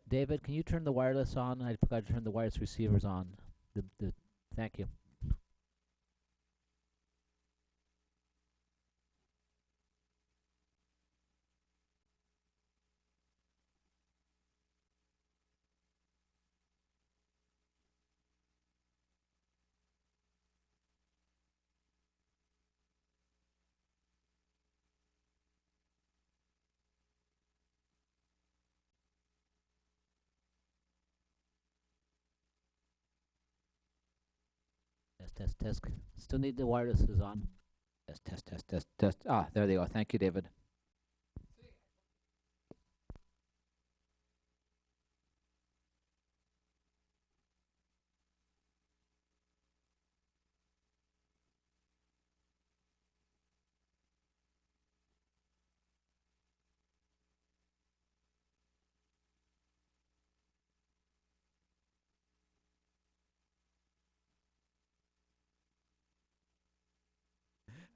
David, can you turn the wireless on? I forgot to turn the wireless receivers on. Thank you. Test, test, test. Still need the wirelesses on. Test, test, test, test, test. Ah, there they go. Thank you, David.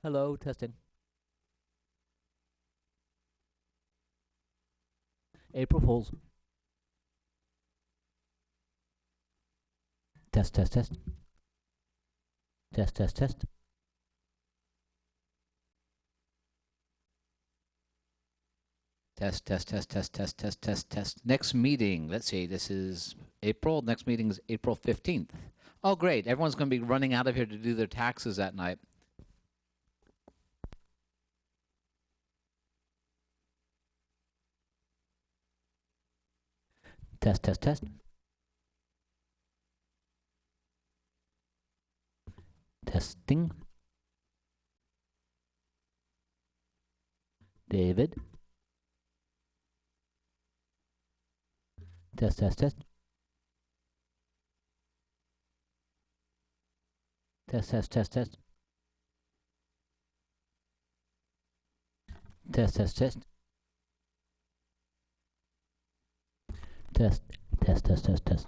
Hello, testing. April Fools. Test, test, test. Test, test, test. Test, test, test, test, test, test, test, test. Next meeting, let's see, this is April. Next meeting is April 15th. Oh, great. Everyone's going to be running out of here to do their taxes that night. Test, test, test. Testing. David. Test, test, test. Test, test, test, test. Test, test, test. Test, test, test, test, test.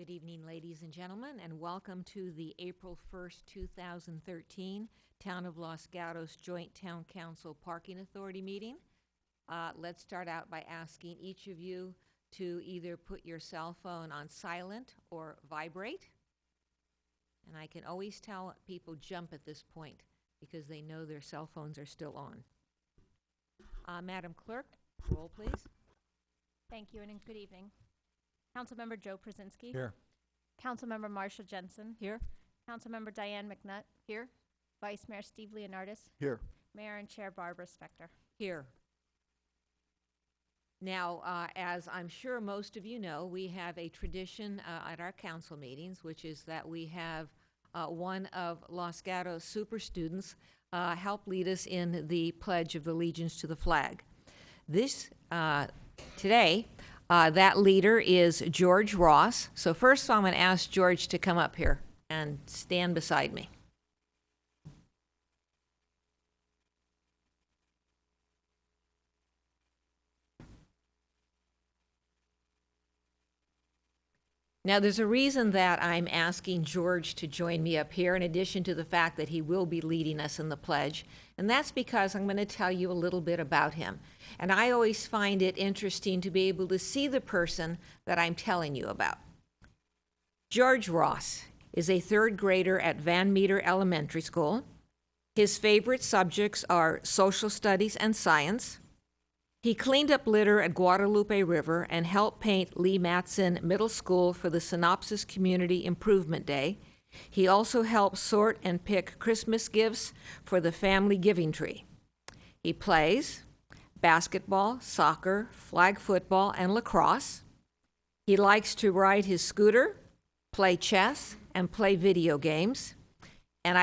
Good evening, ladies and gentlemen, and welcome to the April 1st, 2013 Town of Los Gatos Joint Town Council Parking Authority meeting. Let's start out by asking each of you to either put your cell phone on silent or vibrate. And I can always tell people jump at this point because they know their cell phones are still on. Madam Clerk, roll please. Thank you, and good evening. Councilmember Joe Przinsky. Here. Councilmember Marshall Jensen. Here. Councilmember Diane McNutt. Here. Vice Mayor Steve Leonardis. Here. Mayor and Chair Barbara Spector. Here. Now, as I'm sure most of you know, we have a tradition at our council meetings, which is that we have one of Los Gatos super students help lead us in the Pledge of Allegiance to the flag. Today, that leader is George Ross. So first I'm going to ask George to come up here and stand beside me. Now, there's a reason that I'm asking George to join me up here, in addition to the fact that he will be leading us in the pledge, and that's because I'm going to tell you a little bit about him. And I always find it interesting to be able to see the person that I'm telling you about. George Ross is a third grader at Van Meter Elementary School. His favorite subjects are social studies and science. He cleaned up litter at Guadalupe River and helped paint Lee Matson Middle School for the Synopsis Community Improvement Day. He also helped sort and pick Christmas gifts for the family giving tree. He plays basketball, soccer, flag football, and lacrosse. He likes to ride his scooter, play chess, and play video games. And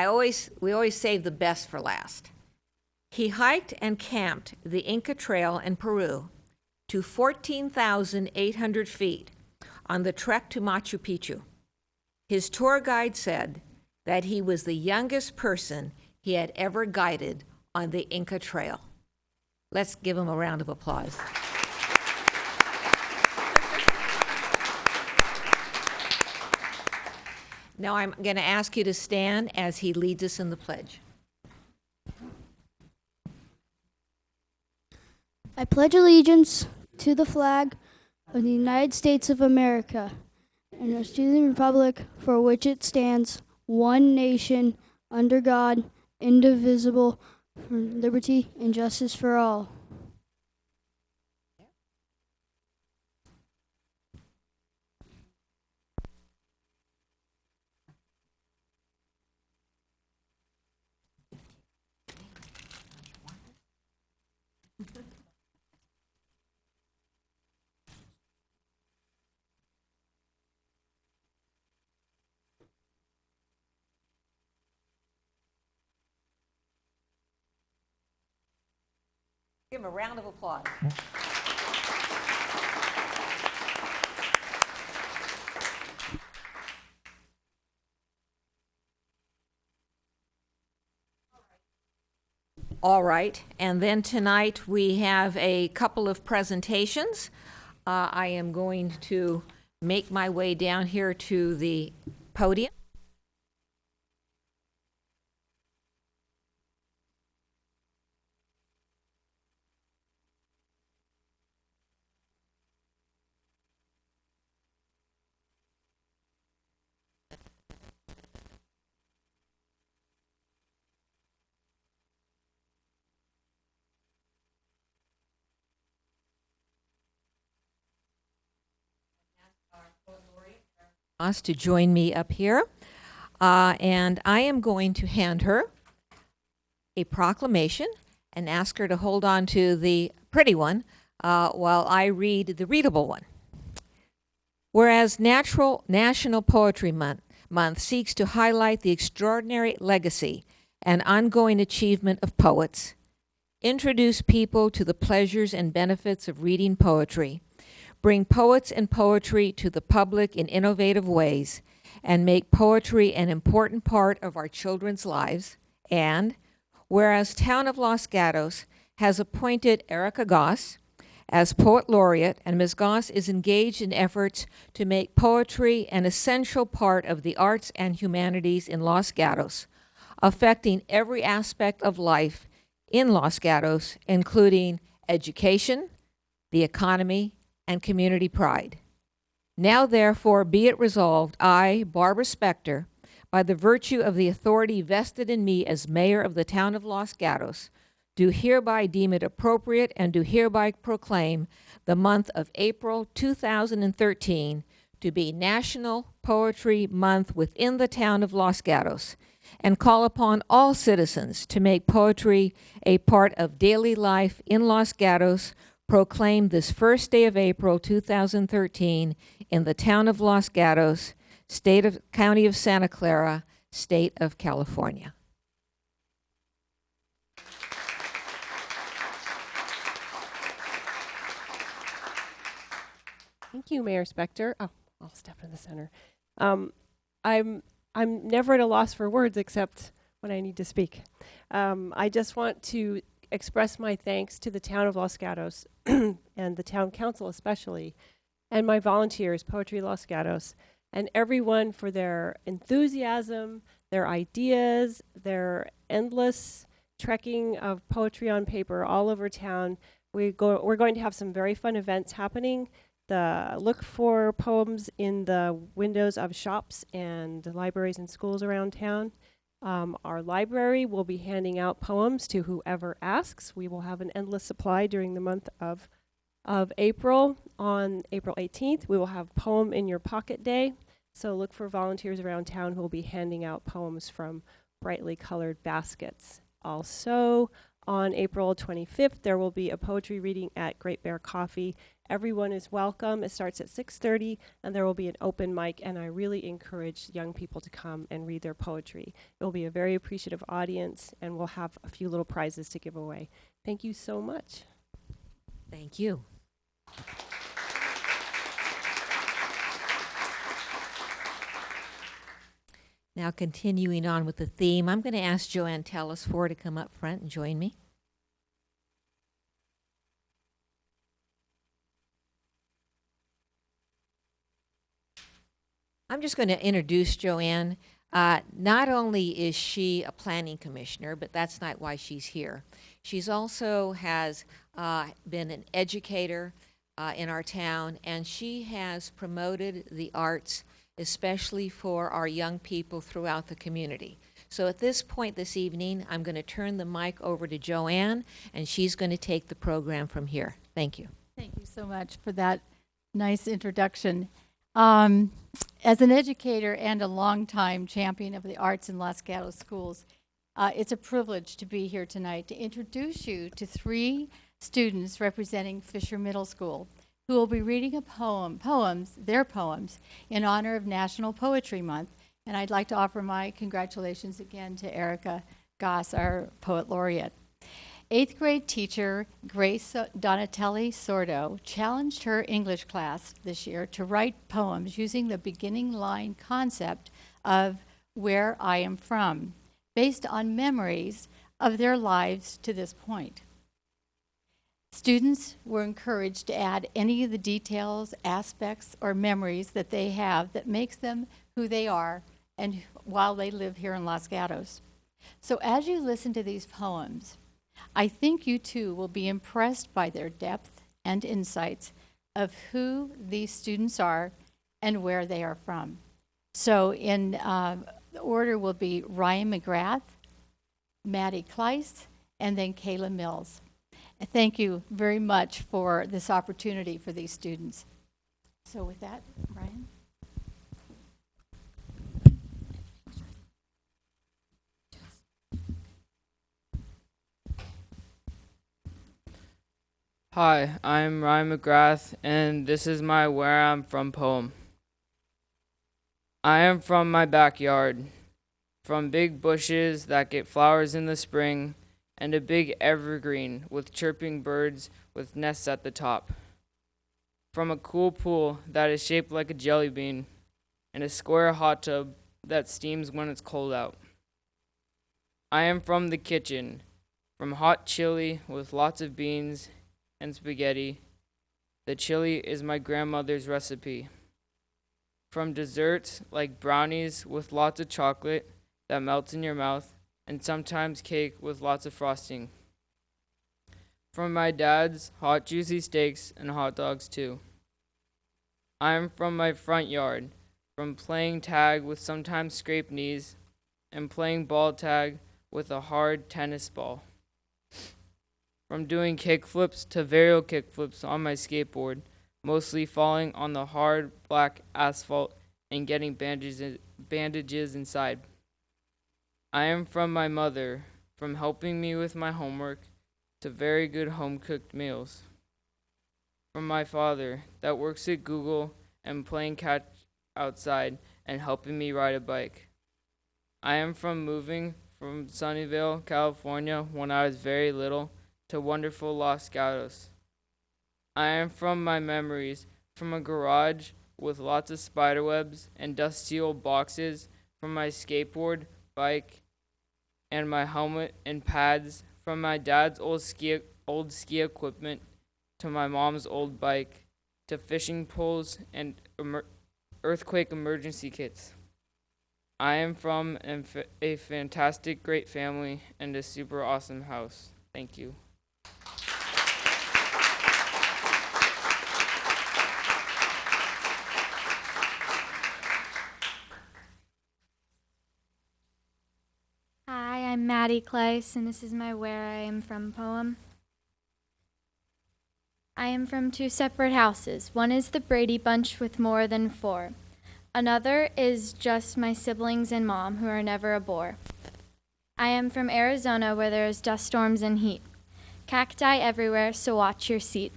we always save the best for last. He hiked and camped the Inca Trail in Peru to 14,800 feet on the trek to Machu Picchu. His tour guide said that he was the youngest person he had ever guided on the Inca Trail. Let's give him a round of applause. Now I'm going to ask you to stand as he leads us in the pledge. I pledge allegiance to the flag of the United States of America and to the republic for which it stands, one nation, under God, indivisible, for liberty and justice for all. Give him a round of applause. All right, and then tonight we have a couple of presentations. I am going to make my way down here to the podium. Us to join me up here, and I am going to hand her a proclamation and ask her to hold on to the pretty one while I read the readable one. Whereas National Poetry Month seeks to highlight the extraordinary legacy and ongoing achievement of poets, introduce people to the pleasures and benefits of reading poetry, bring poets and poetry to the public in innovative ways, and make poetry an important part of our children's lives. And whereas Town of Los Gatos has appointed Erica Goss as Poet Laureate, and Ms. Goss is engaged in efforts to make poetry an essential part of the arts and humanities in Los Gatos, affecting every aspect of life in Los Gatos, including education, the economy, and community pride. Now, therefore, be it resolved, I, Barbara Spector, by the virtue of the authority vested in me as mayor of the town of Los Gatos, do hereby deem it appropriate and do hereby proclaim the month of April 2013 to be National Poetry Month within the town of Los Gatos, and call upon all citizens to make poetry a part of daily life in Los Gatos, proclaimed this first day of April 2013 in the town of Los Gatos, County of Santa Clara, State of California. Thank you, Mayor Spector. Oh, I'll step in the center. I'm never at a loss for words except when I need to speak. I just want to express my thanks to the town of Los Gatos and the town council especially and my volunteers, Poetry Los Gatos, and everyone for their enthusiasm, their ideas, their endless trekking of poetry on paper all over town. We're going to have some very fun events happening. Look for poems in the windows of shops and libraries and schools around town. Our library will be handing out poems to whoever asks. We will have an endless supply during the month of April. On April 18th, we will have Poem in Your Pocket Day. So look for volunteers around town who will be handing out poems from brightly colored baskets. Also, on April 25th, there will be a poetry reading at Great Bear Coffee. Everyone is welcome. It starts at 6:30, and there will be an open mic, and I really encourage young people to come and read their poetry. It will be a very appreciative audience, and we'll have a few little prizes to give away. Thank you so much. Thank you. Now, continuing on with the theme, I'm going to ask Joanne Telesfor to come up front and join me. I'm just going to introduce Joanne. Not only is she a planning commissioner, but that's not why she's here. She's also has been an educator in our town, and she has promoted the arts, especially for our young people throughout the community. So at this point this evening, I'm going to turn the mic over to Joanne, and she's going to take the program from here. Thank you. Thank you so much for that nice introduction. As an educator and a longtime champion of the arts in Los Gatos schools, it's a privilege to be here tonight to introduce you to 3 students representing Fisher Middle School who will be reading their poems in honor of National Poetry Month. And I'd like to offer my congratulations again to Erica Goss, our poet laureate. 8th grade teacher Grace Donatelli Sordo challenged her English class this year to write poems using the beginning line concept of where I am from, based on memories of their lives to this point. Students were encouraged to add any of the details, aspects, or memories that they have that makes them who they are and while they live here in Los Gatos. So as you listen to these poems, I think you too will be impressed by their depth and insights of who these students are and where they are from. So in the order will be Ryan McGrath, Maddie Kleiss, and then Kayla Mills. Thank you very much for this opportunity for these students. So with that, Ryan. Hi, I'm Ryan McGrath, and this is my Where I'm From poem. I am from my backyard, from big bushes that get flowers in the spring, and a big evergreen with chirping birds with nests at the top. From a cool pool that is shaped like a jelly bean, and a square hot tub that steams when it's cold out. I am from the kitchen, from hot chili with lots of beans and spaghetti. The chili is my grandmother's recipe. From desserts like brownies with lots of chocolate that melts in your mouth, and sometimes cake with lots of frosting. From my dad's hot juicy steaks and hot dogs too. I'm from my front yard, from playing tag with sometimes scraped knees, and playing ball tag with a hard tennis ball. From doing kickflips to varial kickflips on my skateboard, mostly falling on the hard black asphalt and getting bandages inside. I am from my mother, from helping me with my homework to very good home-cooked meals. From my father, that works at Google and playing catch outside and helping me ride a bike. I am from moving from Sunnyvale, California when I was very little to wonderful Los Gatos. I am from my memories, from a garage with lots of spiderwebs and dusty old boxes, from my skateboard, bike, and my helmet and pads, from my dad's old ski equipment to my mom's old bike, to fishing poles and earthquake emergency kits. I am from a fantastic, great family and a super awesome house. Thank you. Hi, I'm Maddie Kleiss, and this is my Where I Am From poem. I am from two separate houses. One is the Brady Bunch with more than 4. Another is just my siblings and mom, who are never a bore. I am from Arizona, where there is dust storms and heat. Cacti everywhere, so watch your seat.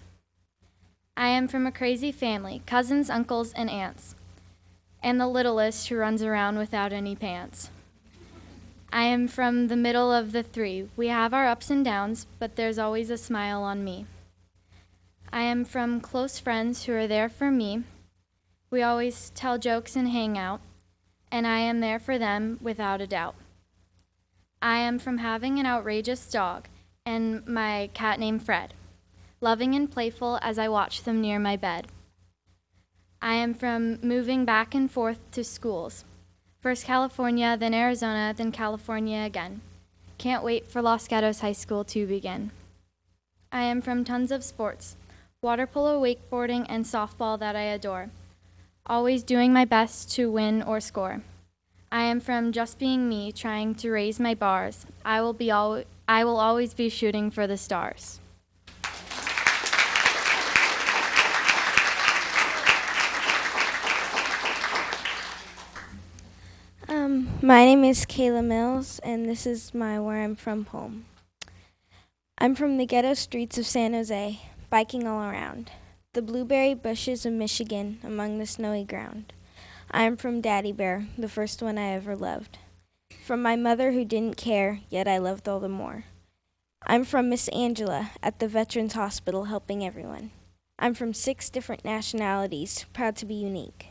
I am from a crazy family, cousins, uncles, and aunts, and the littlest who runs around without any pants. I am from the middle of the 3. We have our ups and downs, but there's always a smile on me. I am from close friends who are there for me. We always tell jokes and hang out, and I am there for them without a doubt. I am from having an outrageous dog and my cat named Fred, loving and playful as I watch them near my bed. I am from moving back and forth to schools. First California, then Arizona, then California again. Can't wait for Los Gatos High School to begin. I am from tons of sports, water polo, wakeboarding, and softball that I adore. Always doing my best to win or score. I am from just being me, trying to raise my bars. I will always be shooting for the stars. My name is Kayla Mills, and this is my Where I'm From poem. I'm from the ghetto streets of San Jose, biking all around, the blueberry bushes of Michigan among the snowy ground. I am from Daddy Bear, the first one I ever loved. From my mother who didn't care, yet I loved all the more. I'm from Miss Angela at the Veterans Hospital helping everyone. I'm from 6 different nationalities, proud to be unique.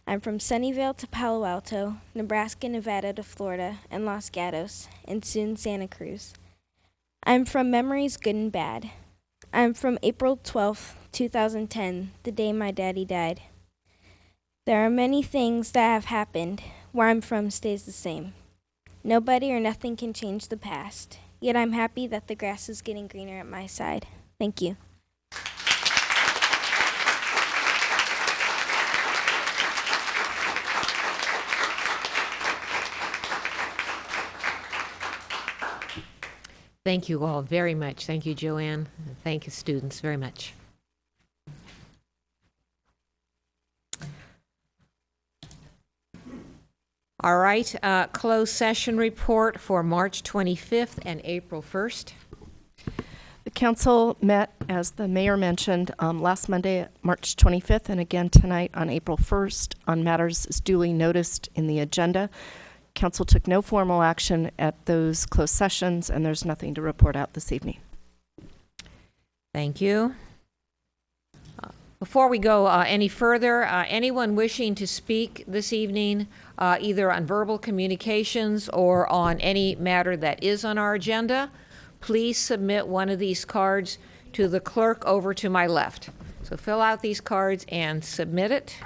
I'm from Sunnyvale to Palo Alto, Nebraska, Nevada to Florida, and Los Gatos, and soon Santa Cruz. I'm from memories good and bad. I'm from April 12th, 2010, the day my daddy died. There are many things that have happened. Where I'm from stays the same. Nobody or nothing can change the past, yet I'm happy that the grass is getting greener at my side. Thank you. Thank you all very much. Thank you, Joanne. And thank you, students, very much. All right, closed session report for March 25th and April 1st. The council met, as the mayor mentioned, last Monday, March 25th, and again tonight on April 1st on matters as duly noticed in the agenda. Council took no formal action at those closed sessions, and there's nothing to report out this evening. Thank you. Before we go any further, anyone wishing to speak this evening, either on verbal communications or on any matter that is on our agenda, please submit one of these cards to the clerk over to my left. So fill out these cards and submit it,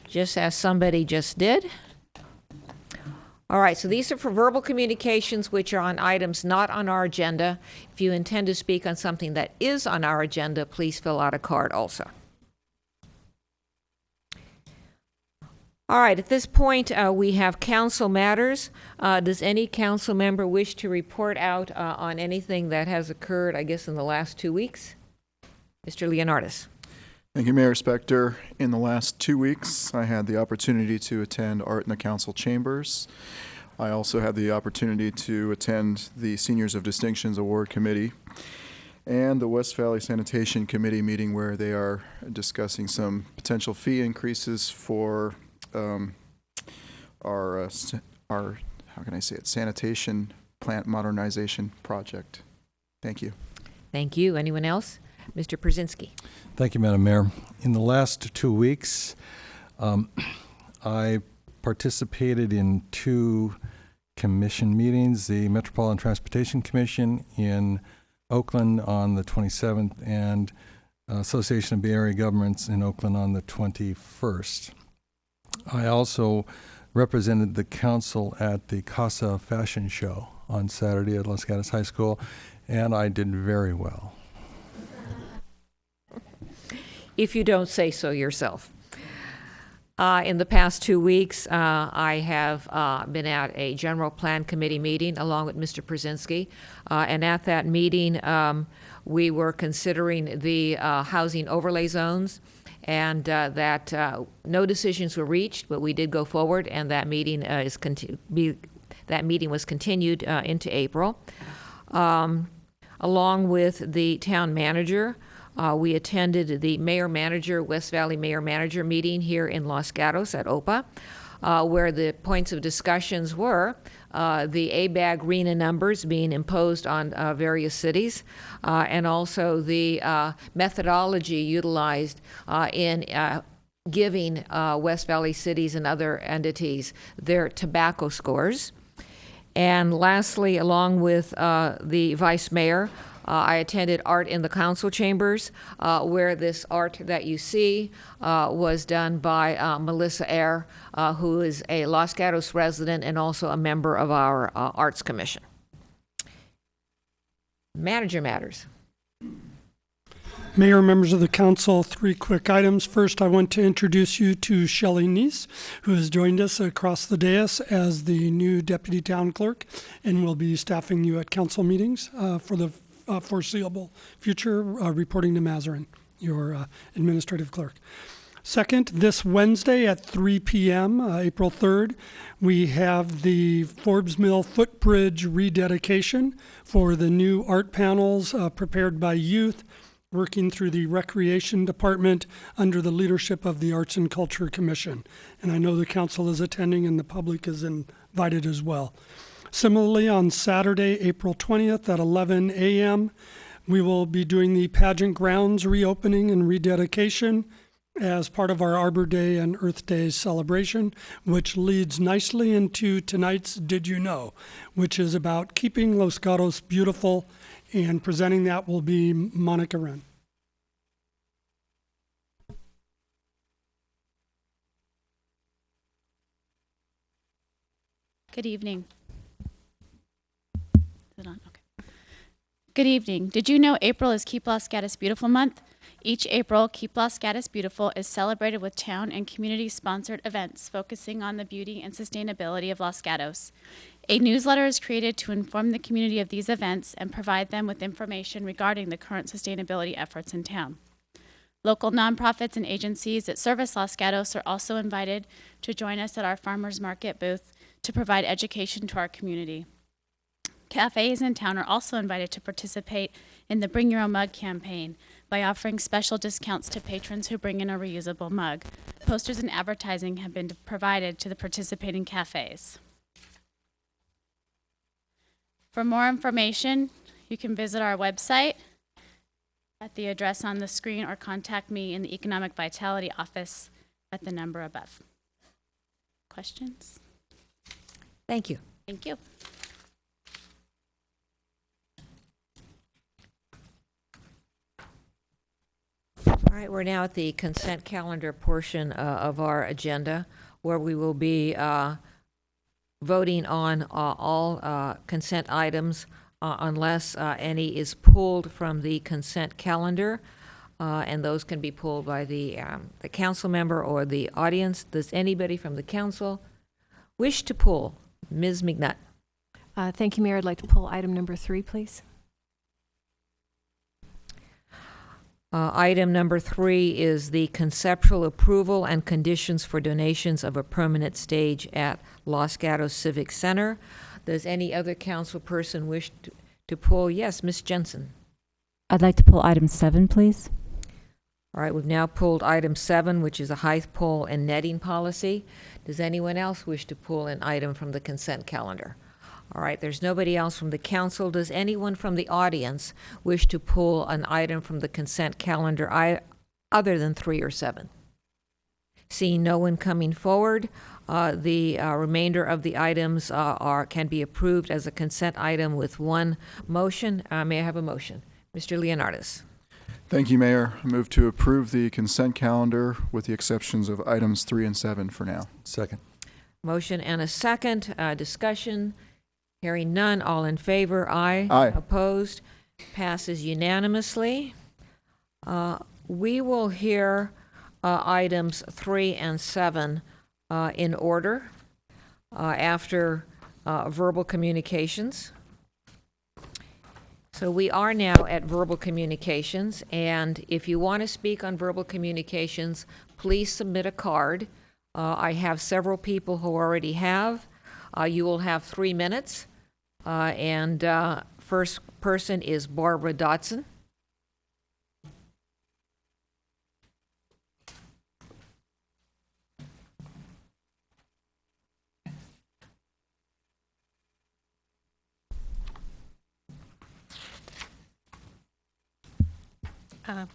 just as somebody just did. All right, so these are for verbal communications, which are on items not on our agenda. If you intend to speak on something that is on our agenda, please fill out a card also. All right, at this point, we have council matters. Does any council member wish to report out on anything that has occurred, I guess, in the last 2 weeks? Mr. Leonardis. Thank you, Mayor Spector. In the last 2 weeks, I had the opportunity to attend Art in the Council Chambers. I also had the opportunity to attend the Seniors of Distinctions Award Committee and the West Valley Sanitation Committee meeting, where they are discussing some potential fee increases for our how can I say it, sanitation plant modernization project. Thank you. Thank you. Anyone else? Mr. Przinski. Thank you, Madam Mayor. In the last 2 weeks, I participated in 2 commission meetings, the Metropolitan Transportation Commission in Oakland on the 27th and Association of Bay Area Governments in Oakland on the 21st. I also represented the council at the Casa Fashion Show on Saturday at Los Gatos High School, and I did very well. If you don't say so yourself. In the past 2 weeks, I have been at a general plan committee meeting along with Mr. Przinski, and at that meeting, we were considering the housing overlay zones, and that no decisions were reached, but we did go forward, and that meeting that meeting was continued into April. Along with the town manager, we attended the West Valley Mayor-Manager meeting here in Los Gatos at OPA, where the points of discussions were the ABAG RENA numbers being imposed on various cities, and also the methodology utilized in giving West Valley cities and other entities their tobacco scores. And lastly, along with the vice mayor, I attended Art in the Council Chambers, where this art that you see was done by Melissa Eyre, who is a Los Gatos resident and also a member of our Arts Commission. Manager matters. Mayor, members of the council, 3 quick items. First, I want to introduce you to Shelley Neese, who has joined us across the dais as the new deputy town clerk and will be staffing you at council meetings for the foreseeable future, reporting to Mazarin, your administrative clerk. Second, this Wednesday at 3 p.m., April 3rd, we have the Forbes Mill Footbridge rededication for the new art panels prepared by youth working through the Recreation Department under the leadership of the Arts and Culture Commission. And I know the council is attending and the public is invited as well. Similarly, on Saturday, April 20th at 11 a.m., we will be doing the pageant grounds reopening and rededication as part of our Arbor Day and Earth Day celebration, which leads nicely into tonight's Did You Know, which is about keeping Los Gatos beautiful, and presenting that will be Monica Wren. Good evening. Is it on? Okay. Good evening. Did you know April is Keep Los Gatos Beautiful Month? Each April, Keep Los Gatos Beautiful is celebrated with town and community-sponsored events focusing on the beauty and sustainability of Los Gatos. A newsletter is created to inform the community of these events and provide them with information regarding the current sustainability efforts in town. Local nonprofits and agencies that service Los Gatos are also invited to join us at our farmers market booth to provide education to our community. Cafes in town are also invited to participate in the Bring Your Own Mug campaign by offering special discounts to patrons who bring in a reusable mug. Posters and advertising have been provided to the participating cafes. For more information, you can visit our website at the address on the screen or contact me in the Economic Vitality office at the number above. Questions? Thank you. Thank you. All right, we're now at the consent calendar portion of our agenda, where we will be voting on all consent items unless any is pulled from the consent calendar, and those can be pulled by the council member or the audience. Does anybody from the council wish to pull? Ms. McNutt. Thank you, Mayor. I'd like to pull item number 3, please. Item number 3 is the conceptual approval and conditions for donations of a permanent stage at Los Gatos Civic Center. Does any other council person wish to pull? Yes, Ms. Jensen. I'd like to pull item 7, please. All right, we've now pulled item 7, which is a height pole and netting policy. Does anyone else wish to pull an item from the consent calendar? All right, there's nobody else from the council. Does anyone from the audience wish to pull an item from the consent calendar other than 3 or 7? Seeing no one coming forward, the remainder of the items can be approved as a consent item with one motion. May I have a motion? Mr. Leonardis. Thank you, Mayor. I move to approve the consent calendar with the exceptions of items 3 and 7 for now. Second. Motion and a second. Discussion. Hearing none. All in favor? Aye. Aye. Opposed? Passes unanimously. We will hear items 3 and 7 in order after verbal communications. So we are now at verbal communications, and if you want to speak on verbal communications, please submit a card. I have several people who already have. You will have 3 minutes, and first person is Barbara Dotson.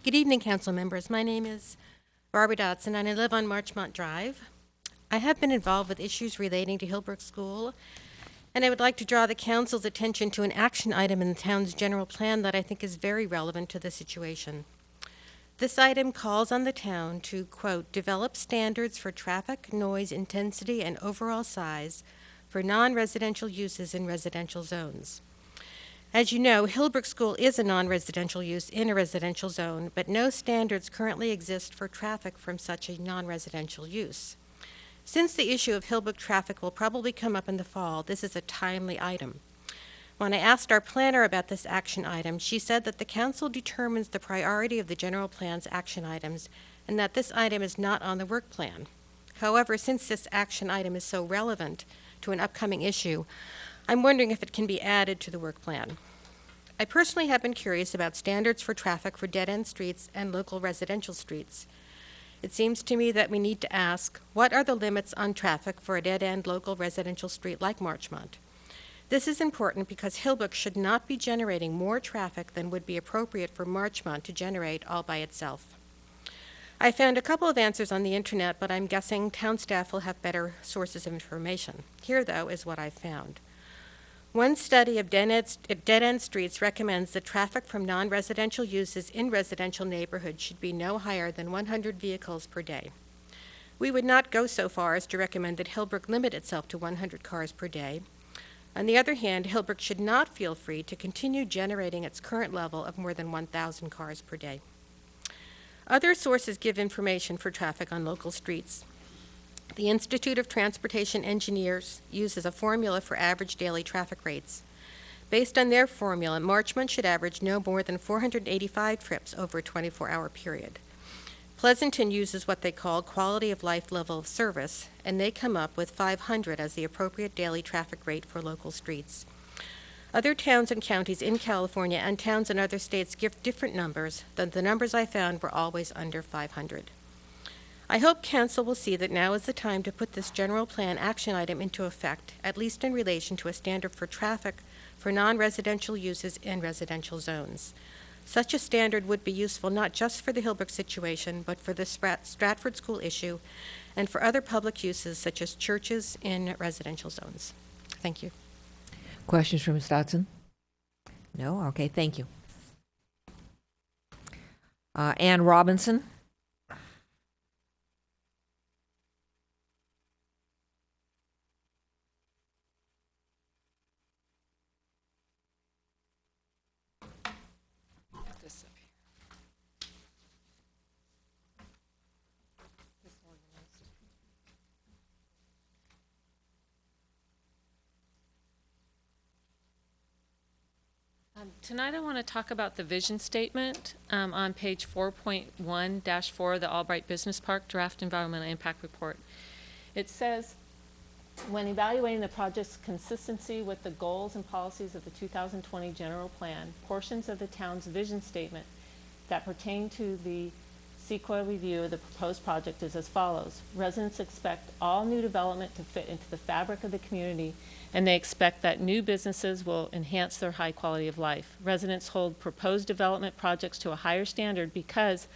Good evening, council members. My name is Barbara Dotson, and I live on Marchmont Drive. I have been involved with issues relating to Hillbrook School, and I would like to draw the council's attention to an action item in the town's general plan that I think is very relevant to the situation. This item calls on the town to, quote, develop standards for traffic, noise, intensity, and overall size for non-residential uses in residential zones. As you know, Hillbrook School is a non-residential use in a residential zone, but no standards currently exist for traffic from such a non-residential use. Since the issue of Hillbrook traffic will probably come up in the fall, this is a timely item. When I asked our planner about this action item, she said that the council determines the priority of the general plan's action items and that this item is not on the work plan. However, since this action item is so relevant to an upcoming issue, I'm wondering if it can be added to the work plan. I personally have been curious about standards for traffic for dead-end streets and local residential streets. It seems to me that we need to ask, what are the limits on traffic for a dead-end local residential street like Marchmont? This is important because Hillbrook should not be generating more traffic than would be appropriate for Marchmont to generate all by itself. I found a couple of answers on the internet, but I'm guessing town staff will have better sources of information. Here, though, is what I found. One study of dead-end streets recommends that traffic from non-residential uses in residential neighborhoods should be no higher than 100 vehicles per day. We would not go so far as to recommend that Hillbrook limit itself to 100 cars per day. On the other hand, Hillbrook should not feel free to continue generating its current level of more than 1,000 cars per day. Other sources give information for traffic on local streets. The Institute of Transportation Engineers uses a formula for average daily traffic rates. Based on their formula, Marchmont should average no more than 485 trips over a 24-hour period. Pleasanton uses what they call quality of life level of service, and they come up with 500 as the appropriate daily traffic rate for local streets. Other towns and counties in California and towns in other states give different numbers, but the numbers I found were always under 500. I hope Council will see that now is the time to put this general plan action item into effect, at least in relation to a standard for traffic for non-residential uses in residential zones. Such a standard would be useful not just for the Hillbrook situation, but for the Stratford School issue and for other public uses such as churches in residential zones. Thank you. Questions from Ms. Dotson? No? Okay, thank you. Ann Robinson? Tonight I want to talk about the vision statement on page 4.1-4 of the Albright Business Park Draft Environmental Impact Report. It says, when evaluating the project's consistency with the goals and policies of the 2020 general plan, portions of the town's vision statement that pertain to the CEQA review of the proposed project is as follows. Residents expect all new development to fit into the fabric of the community, and they expect that new businesses will enhance their high quality of life. Residents hold proposed development projects to a higher standard because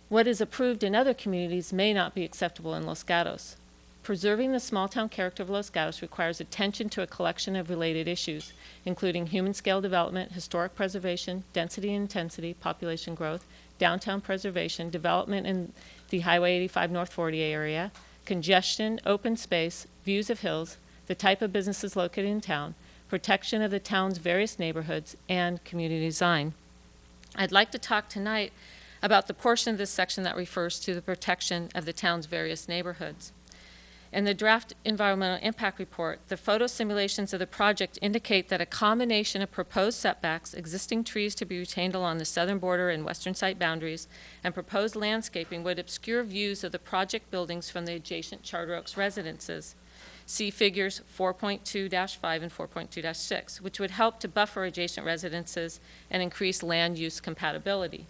what is approved in other communities may not be acceptable in Los Gatos. preserving the small-town character of Los Gatos requires attention to a collection of related issues, including human-scale development, historic preservation, density and intensity, population growth, downtown preservation, development in the Highway 85 North 40 area, congestion, open space, views of hills, the type of businesses located in town, protection of the town's various neighborhoods, and community design. I'd like to talk tonight about the portion of this section that refers to the protection of the town's various neighborhoods. In the draft environmental impact report, the photo simulations of the project indicate that a combination of proposed setbacks, existing trees to be retained along the southern border and western site boundaries, and proposed landscaping would obscure views of the project buildings from the adjacent Charter Oaks residences. See figures 4.2-5 and 4.2-6, which would help to buffer adjacent residences and increase land use compatibility.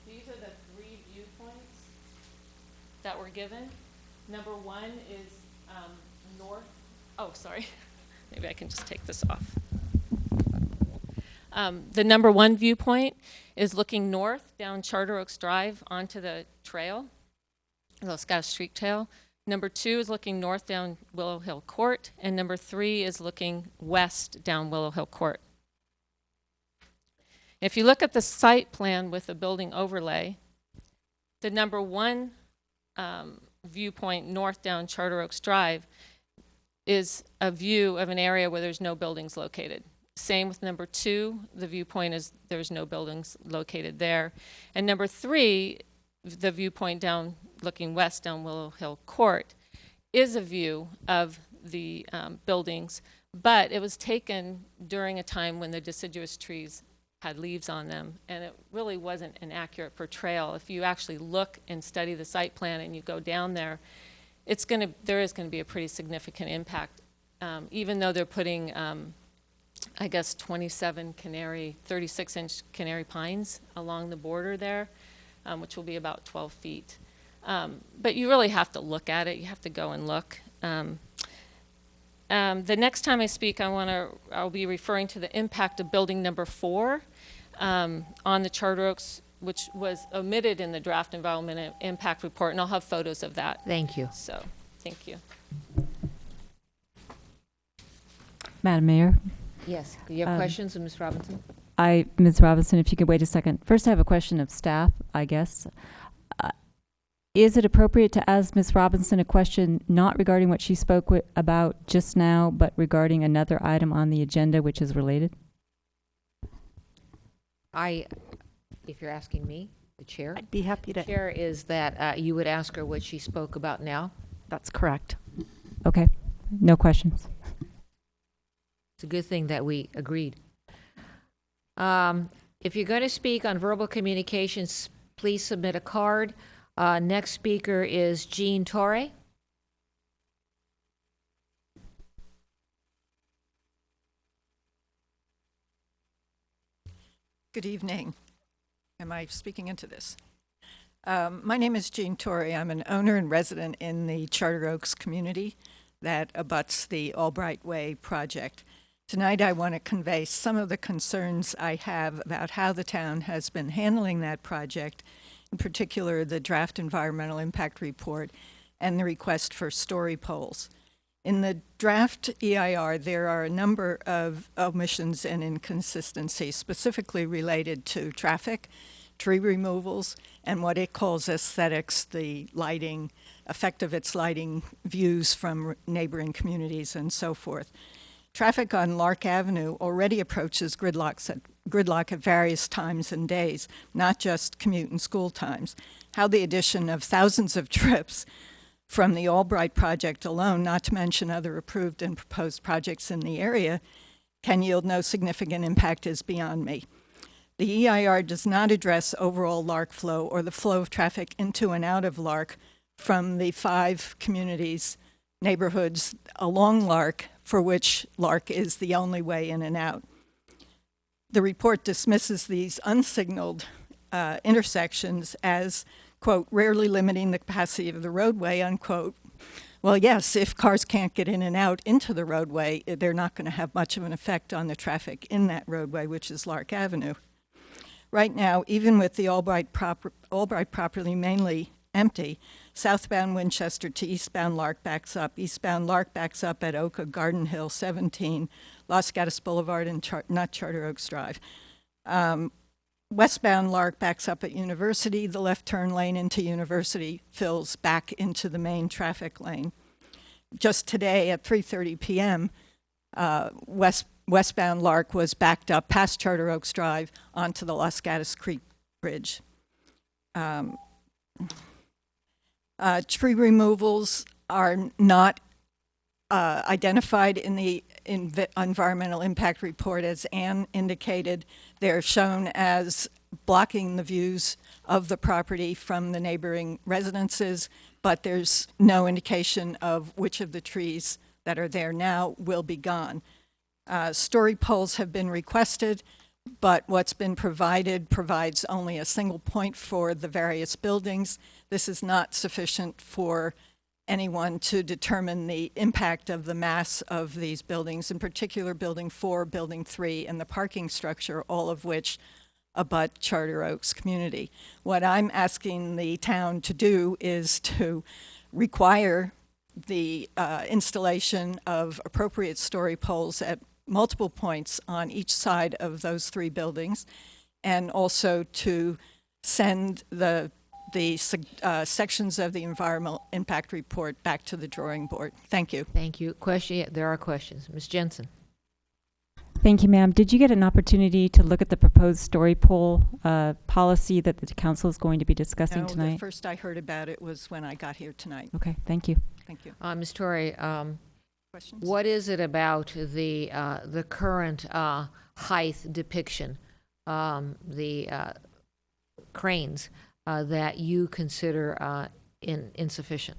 These are the three viewpoints that were given. Number one is north. Oh, sorry. Maybe I can just take this off. The number one viewpoint is looking north down Charter Oaks Drive onto the trail, Los Gatos Street Trail. Number two is looking north down Willow Hill Court, and number three is looking west down Willow Hill Court. If you look at the site plan with the building overlay, the number one viewpoint north down Charter Oaks Drive is a view of an area where there's no buildings located. Same with number two, the viewpoint is there's no buildings located there. And number three, the viewpoint down looking west down Willow Hill Court, is a view of the buildings, but it was taken during a time when the deciduous trees had leaves on them, and it really wasn't an accurate portrayal. If you actually look and study the site plan and you go down there, there is going to be a pretty significant impact. Even though they're putting, I guess, 27 canary, 36-inch canary pines along the border there, which will be about 12 feet. But you really have to look at it. You have to go and look. The next time I speak, I'll be referring to the impact of building number 4 on the Charter Oaks, which was omitted in the draft environmental impact report, and I'll have photos of that. Thank you. So, thank you. Madam Mayor? Yes. Do you have questions of Ms. Robinson? Ms. Robinson, if you could wait a second. First, I have a question of staff, I guess. Is it appropriate to ask Ms. Robinson a question not regarding what she spoke about just now, but regarding another item on the agenda which is related? If you're asking me, the chair, I'd be happy to. Chair is that you would ask her what she spoke about now. That's correct. Okay. No questions. It's a good thing that we agreed. If you're going to speak on verbal communications, please submit a card. Next speaker is Jean Torre. Good evening. Am I speaking into this? My name is Jean Torre. I'm an owner and resident in the Charter Oaks community that abuts the Albright Way project. Tonight I want to convey some of the concerns I have about how the town has been handling that project, in particular the draft environmental impact report and the request for story poles. In the draft EIR, there are a number of omissions and inconsistencies specifically related to traffic, tree removals, and what it calls aesthetics, the lighting, effect of its lighting views from neighboring communities and so forth. Traffic on Lark Avenue already approaches gridlock at various times and days, not just commute and school times. How the addition of thousands of trips from the Albright project alone, not to mention other approved and proposed projects in the area, can yield no significant impact is beyond me. The EIR does not address overall Lark flow or the flow of traffic into and out of Lark from the 5 communities, neighborhoods along Lark, for which Lark is the only way in and out. The report dismisses these unsignaled intersections as, quote, rarely limiting the capacity of the roadway, unquote. Well, yes, if cars can't get in and out into the roadway, they're not going to have much of an effect on the traffic in that roadway, which is Lark Avenue. Right now, even with the Albright property mainly empty. Southbound Winchester to eastbound Lark backs up. Eastbound Lark backs up at Oka Garden Hill 17, Los Gatos Boulevard and not Charter Oaks Drive. Westbound Lark backs up at University. The left turn lane into University fills back into the main traffic lane. Just today at 3:30 p.m., westbound Lark was backed up past Charter Oaks Drive onto the Los Gatos Creek Bridge. Tree removals are not identified in the environmental impact report. As Ann indicated, they're shown as blocking the views of the property from the neighboring residences, but there's no indication of which of the trees that are there now will be gone. Story poles have been requested, but what's been provided provides only a single point for the various buildings. This is not sufficient for anyone to determine the impact of the mass of these buildings, in particular Building 4, Building 3, and the parking structure, all of which abut Charter Oaks community. What I'm asking the town to do is to require the installation of appropriate story poles at multiple points on each side of those three buildings, and also to send the sections of the environmental impact report back to the drawing board. Thank you. Thank you. Question? Yeah, there are questions. Ms. Jensen. Thank you, ma'am. Did you get an opportunity to look at the proposed story pole policy that the council is going to be discussing tonight? No, the first I heard about it was when I got here tonight. Okay, thank you. Thank you. Ms. Torrey, Questions? what is it about the current height depiction, the cranes, that you consider insufficient?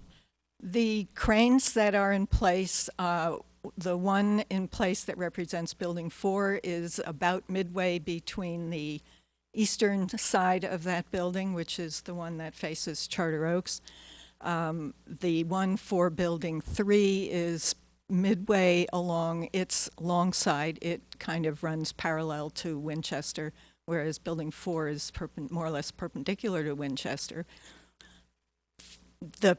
The cranes that are in place, the one in place that represents Building 4 is about midway between the eastern side of that building, which is the one that faces Charter Oaks. The one for Building 3 is midway along its long side. It kind of runs parallel to Winchester, whereas Building 4 is more or less perpendicular to Winchester. The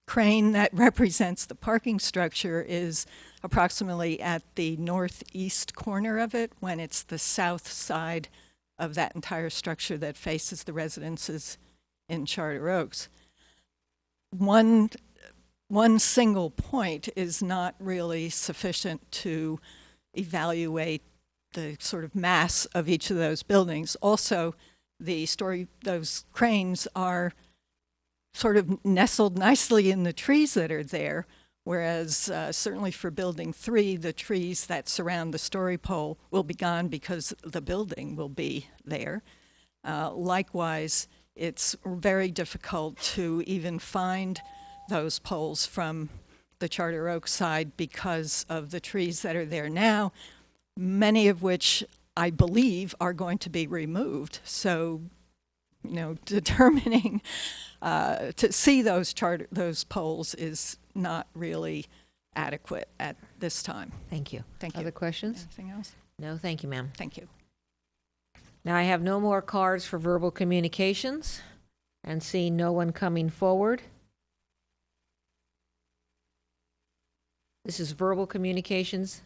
crane that represents the parking structure is approximately at the northeast corner of it, when it's the south side of that entire structure that faces the residences in Charter Oaks. One single point is not really sufficient to evaluate the sort of mass of each of those buildings. Also, those cranes are sort of nestled nicely in the trees that are there, whereas certainly for Building 3, the trees that surround the story pole will be gone because the building will be there. Likewise, it's very difficult to even find those poles from the Charter Oaks side because of the trees that are there now, many of which I believe are going to be removed. So, determining to see those poles is not really adequate at this time. Thank you. Thank you. Other questions? Anything else? No, thank you, ma'am. Thank you. Now I have no more cards for verbal communications, and seeing no one coming forward. This is verbal communications.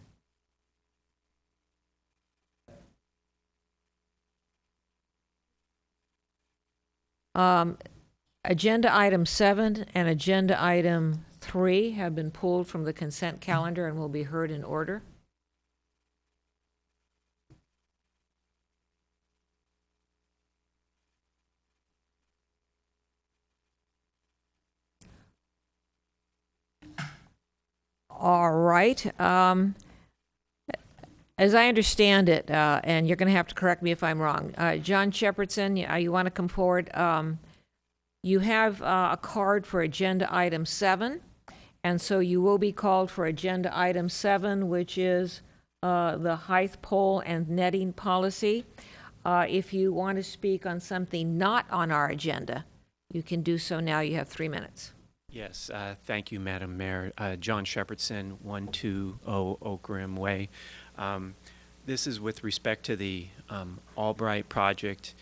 Agenda item 7 and agenda item 3 have been pulled from the consent calendar and will be heard in order. All right. As I understand it, and you're going to have to correct me if I'm wrong, John Shepherdson, you want to come forward? You have a card for agenda item 7, and so you will be called for agenda item 7, which is the height pole and netting policy. If you want to speak on something not on our agenda, you can do so now. You have 3 minutes. Yes, thank you, Madam Mayor. John Shepherdson, 120 Oak Rim Way. This is with respect to the Albright project.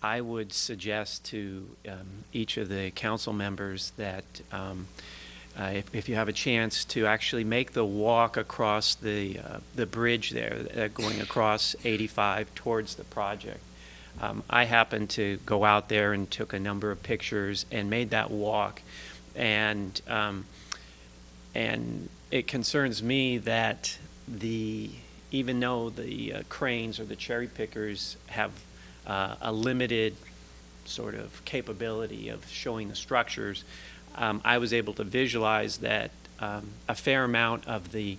I would suggest to each of the council members that if you have a chance to actually make the walk across the bridge there, going across 85 towards the project. I happened to go out there and took a number of pictures and made that walk, and it concerns me that even though the cranes or the cherry pickers have a limited sort of capability of showing the structures, I was able to visualize that a fair amount of the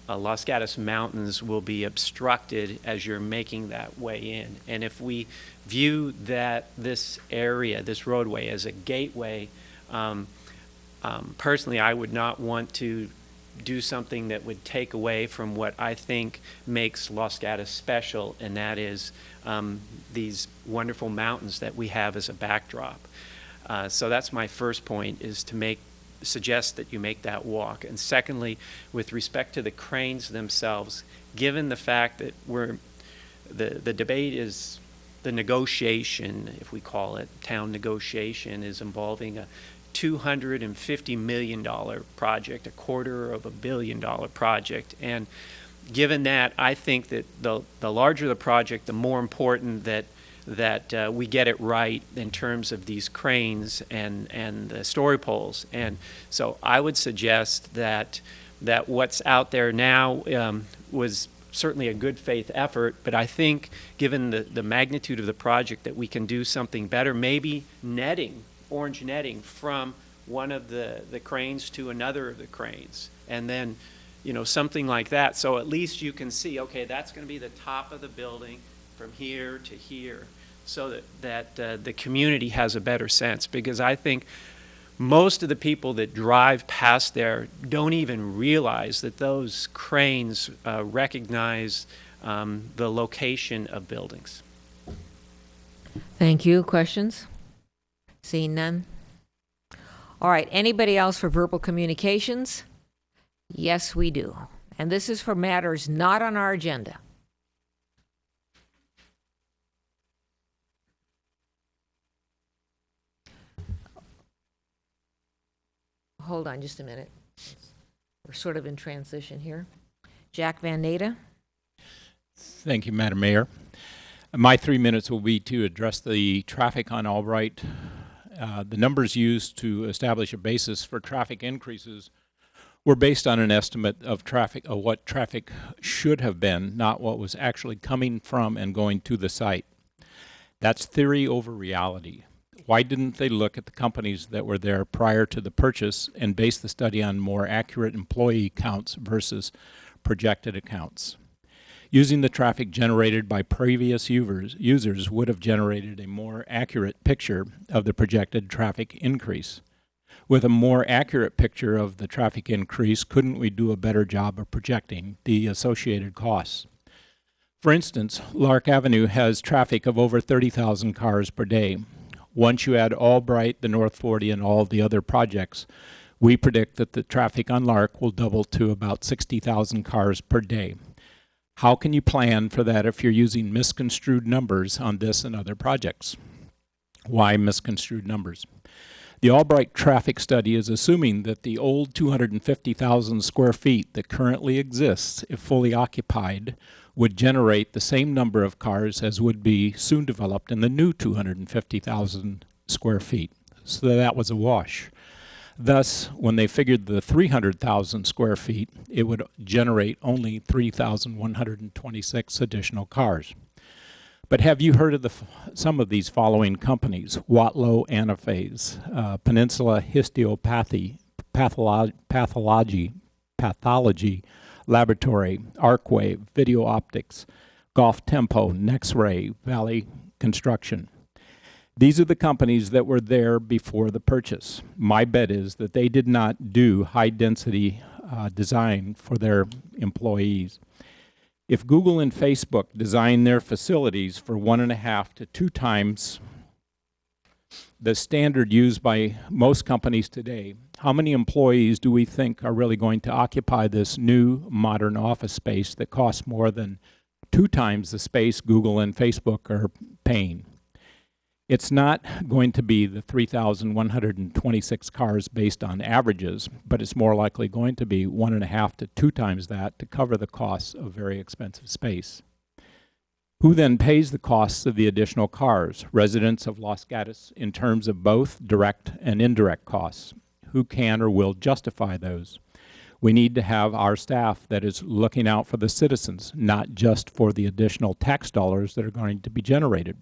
Los Gatos Mountains will be obstructed as you're making that way in. And if we view this area, this roadway, as a gateway, personally, I would not want to do something that would take away from what I think makes Los Gatos special, and that is these wonderful mountains that we have as a backdrop. So that's my first point, is to suggest that you make that walk. And secondly, with respect to the cranes themselves, given the fact that the debate is the negotiation, if we call it town negotiation, is involving a $250 million project, $250 million project. And given that, I think that the larger the project, the more important that we get it right in terms of these cranes and the story poles. And so I would suggest that what's out there now was certainly a good faith effort, but I think given the magnitude of the project, that we can do something better, maybe orange netting from one of the cranes to another of the cranes, and then something like that, so at least you can see, okay, that's going to be the top of the building from here to here, so that the community has a better sense. Because I think most of the people that drive past there don't even realize that those cranes recognize the location of buildings. Thank you. Questions? Seeing none? All right, anybody else for verbal communications? Yes, we do. And this is for matters not on our agenda. Hold on just a minute. We're sort of in transition here. Jack Van Naden. Thank you, Madam Mayor. My 3 minutes will be to address the traffic on Albright. The numbers used to establish a basis for traffic increases were based on an estimate of what traffic should have been, not what was actually coming from and going to the site. That's theory over reality. Why didn't they look at the companies that were there prior to the purchase and base the study on more accurate employee counts versus projected accounts? Using the traffic generated by previous users would have generated a more accurate picture of the projected traffic increase. With a more accurate picture of the traffic increase, couldn't we do a better job of projecting the associated costs? For instance, Lark Avenue has traffic of over 30,000 cars per day. Once you add Albright, the North 40, and all the other projects, we predict that the traffic on Lark will double to about 60,000 cars per day. How can you plan for that if you're using misconstrued numbers on this and other projects? Why misconstrued numbers? The Albright traffic study is assuming that the old 250,000 square feet that currently exists, if fully occupied, would generate the same number of cars as would be soon developed in the new 250,000 square feet. So that was a wash. Thus, when they figured the 300,000 square feet, it would generate only 3,126 additional cars. But have you heard of some of these following companies? Watlow Anaphase, Peninsula Histopathology Laboratory, Arcwave, Video Optics, Golf Tempo, Nexray, Valley Construction. These are the companies that were there before the purchase. My bet is that they did not do high-density design for their employees. If Google and Facebook design their facilities for 1.5 to 2 times the standard used by most companies today, how many employees do we think are really going to occupy this new modern office space that costs more than 2 times the space Google and Facebook are paying? It's not going to be the 3,126 cars based on averages, but it's more likely going to be 1.5 to 2 times that to cover the costs of very expensive space. Who then pays the costs of the additional cars? Residents of Los Gatos in terms of both direct and indirect costs. Who can or will justify those? We need to have our staff that is looking out for the citizens, not just for the additional tax dollars that are going to be generated,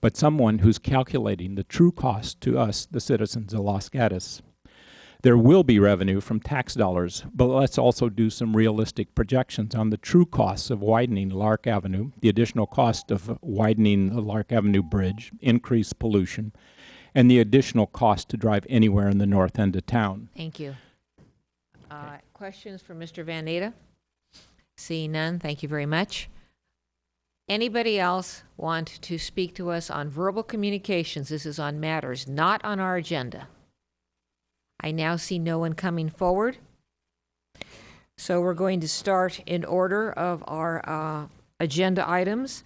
but someone who's calculating the true cost to us, the citizens of Los Gatos. There will be revenue from tax dollars, but let's also do some realistic projections on the true costs of widening Lark Avenue, the additional cost of widening the Lark Avenue Bridge, increased pollution, and the additional cost to drive anywhere in the north end of town. Thank you. Questions for Mr. Van Natta? Seeing none, thank you very much. Anybody else want to speak to us on verbal communications? This is on matters not on our agenda. I now see no one coming forward. So we're going to start in order of our agenda items,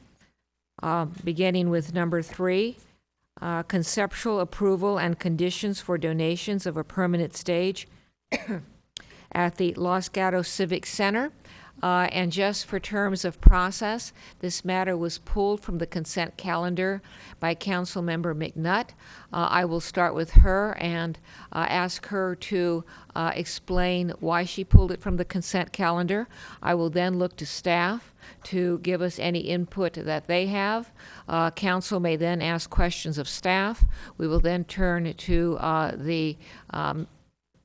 beginning with number 3, conceptual approval and conditions for donations of a permanent stage at the Los Gatos Civic Center. And just for terms of process, this matter was pulled from the consent calendar by Councilmember McNutt. I will start with her and ask her to explain why she pulled it from the consent calendar. I will then look to staff to give us any input that they have. Council may then ask questions of staff. We will then turn to the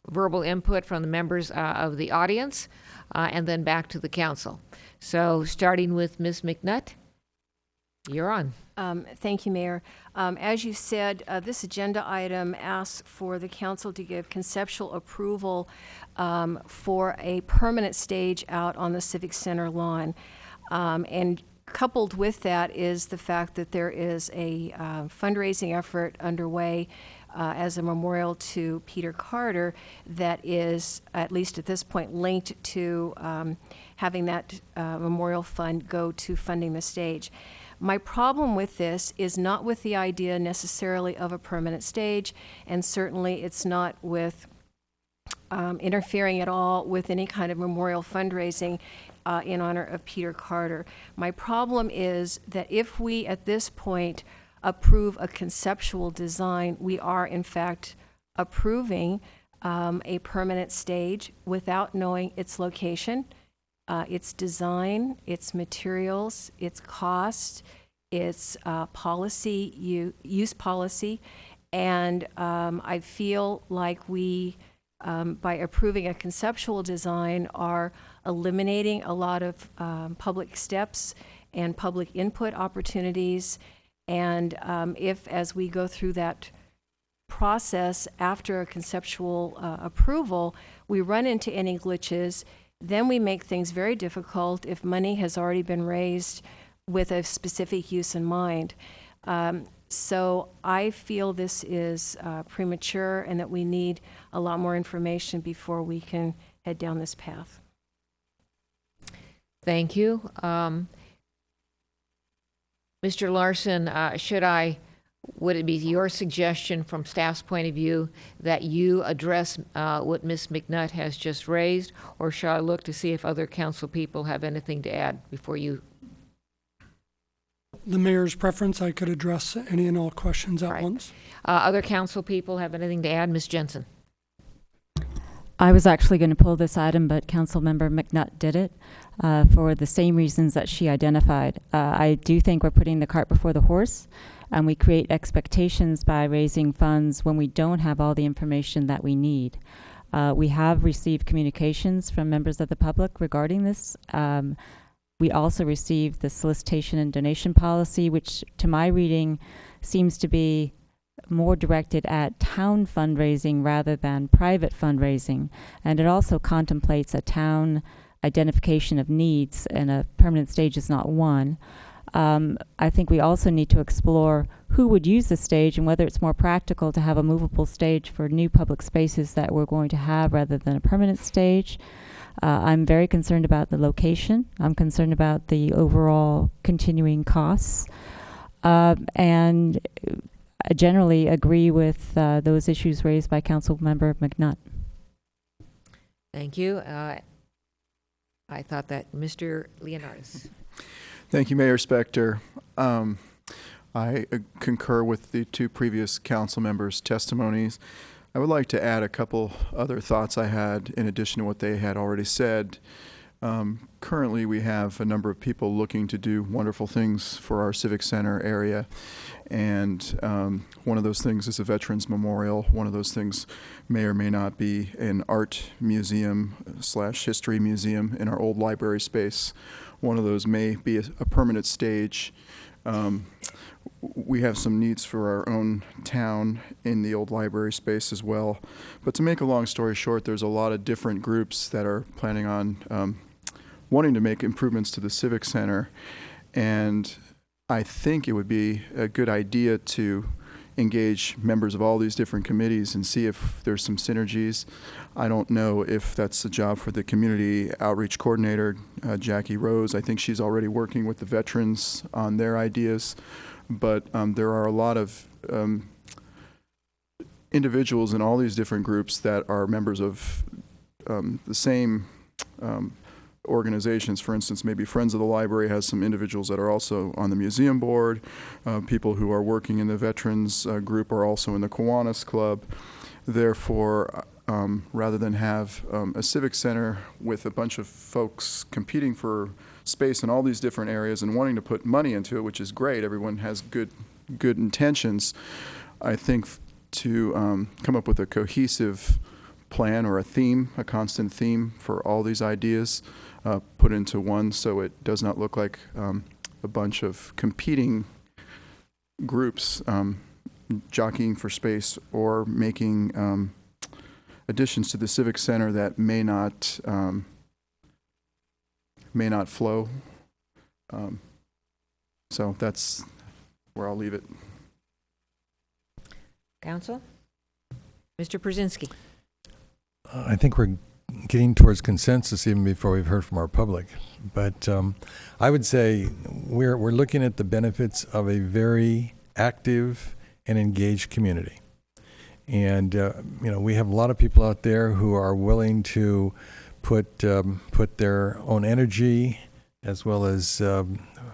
verbal input from the members of the audience, and then back to the council. So starting with Ms. McNutt, you're on. Thank you, Mayor. As you said, this agenda item asks for the council to give conceptual approval for a permanent stage out on the Civic Center lawn. And coupled with that is the fact that there is a fundraising effort underway as a memorial to Peter Carter that is, at least at this point, linked to having that memorial fund go to funding the stage. My problem with this is not with the idea necessarily of a permanent stage, and certainly it's not with interfering at all with any kind of memorial fundraising in honor of Peter Carter. My problem is that if we, at this point, approve a conceptual design, we are in fact approving a permanent stage without knowing its location, its design, its materials, its cost, its policy, use policy. And I feel like we, by approving a conceptual design, are eliminating a lot of public steps and public input opportunities. And if, as we go through that process after a conceptual approval, we run into any glitches, then we make things very difficult if money has already been raised with a specific use in mind. So I feel this is premature and that we need a lot more information before we can head down this path. Thank you. Mr. Larson, would it be your suggestion from staff's point of view that you address what Ms. McNutt has just raised, or shall I look to see if other council people have anything to add before you? The mayor's preference, I could address any and all questions at once. Other council people have anything to add? Ms. Jensen. I was actually going to pull this item, but Councilmember McNutt did it for the same reasons that she identified. I do think we're putting the cart before the horse, and we create expectations by raising funds when we don't have all the information that we need. We have received communications from members of the public regarding this. We also received the solicitation and donation policy, which to my reading seems to be more directed at town fundraising rather than private fundraising. And it also contemplates a town identification of needs, and a permanent stage is not one. I think we also need to explore who would use the stage and whether it's more practical to have a movable stage for new public spaces that we're going to have rather than a permanent stage. I'm very concerned about the location. I'm concerned about the overall continuing costs. And generally agree with those issues raised by Councilmember McNutt. Thank you. I thought that Mr. Leonardis. Thank you, Mayor Spector. I concur with the two previous council members' testimonies. I would like to add a couple other thoughts I had in addition to what they had already said. Currently, we have a number of people looking to do wonderful things for our Civic Center area. And one of those things is a Veterans Memorial. One of those things may or may not be an art museum / history museum in our old library space. One of those may be a permanent stage. We have some needs for our own town in the old library space as well. But to make a long story short, there's a lot of different groups that are planning on wanting to make improvements to the Civic Center. And I think it would be a good idea to engage members of all these different committees and see if there's some synergies. I don't know if that's the job for the community outreach coordinator, Jackie Rose. I think she's already working with the veterans on their ideas. But there are a lot of individuals in all these different groups that are members of the same organizations. For instance, maybe Friends of the Library has some individuals that are also on the museum board. People who are working in the veterans group are also in the Kiwanis Club. Therefore, rather than have a civic center with a bunch of folks competing for space in all these different areas and wanting to put money into it, which is great, everyone has good intentions, I think to come up with a cohesive plan or a theme, a constant theme for all these ideas, put into one so it does not look like a bunch of competing groups jockeying for space or making additions to the Civic Center that may not flow. So that's where I'll leave it. Council? Mr. Brzezinski. I think we're getting towards consensus even before we've heard from our public. But I would say we're looking at the benefits of a very active and engaged community. And we have a lot of people out there who are willing to put their own energy as well as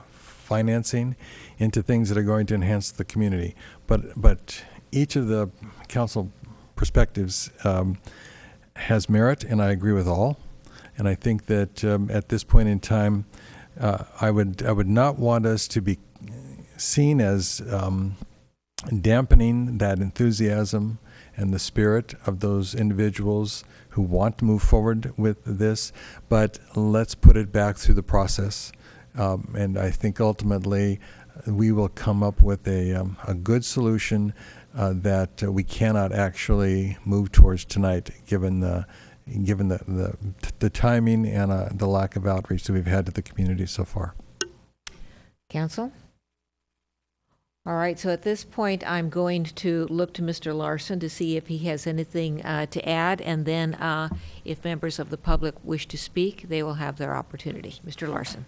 financing into things that are going to enhance the community. But each of the council perspectives has merit, and I agree with all. And I think that at this point in time, I would not want us to be seen as dampening that enthusiasm and the spirit of those individuals who want to move forward with this, but let's put it back through the process. And I think ultimately we will come up with a good solution that we cannot actually move towards tonight, given the timing and the lack of outreach that we've had to the community so far. Council? All right, so at this point, I'm going to look to Mr. Larson to see if he has anything to add, and then if members of the public wish to speak, they will have their opportunity. Mr. Larson.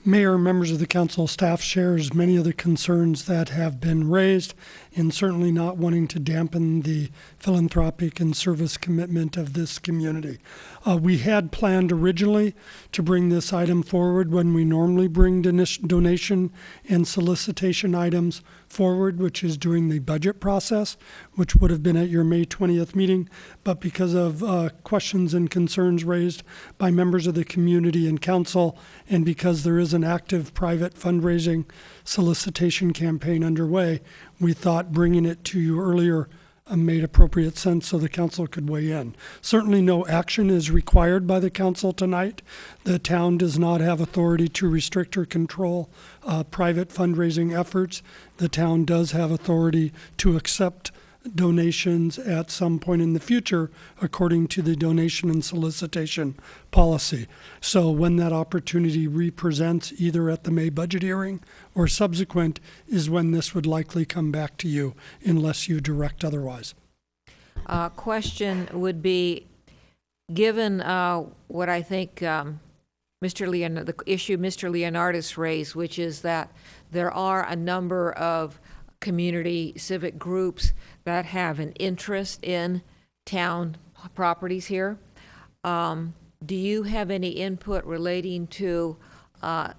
Mayor, members of the council, staff shares many of the concerns that have been raised, and certainly not wanting to dampen the philanthropic and service commitment of this community. We had planned originally to bring this item forward when we normally bring donation and solicitation items forward, which is during the budget process, which would have been at your May 20th meeting. But because of questions and concerns raised by members of the community and council, and because there is an active private fundraising solicitation campaign underway, we thought bringing it to you earlier made appropriate sense so the council could weigh in. Certainly no action is required by the council tonight. The town does not have authority to restrict or control private fundraising efforts. The town does have authority to accept donations at some point in the future according to the donation and solicitation policy. So when that opportunity represents either at the May budget hearing or subsequent is when this would likely come back to you unless you direct otherwise. Question would be, given what I think the issue Mr. Leonardis raised, which is that there are a number of community civic groups that have an interest in town properties here. Do you have any input relating to a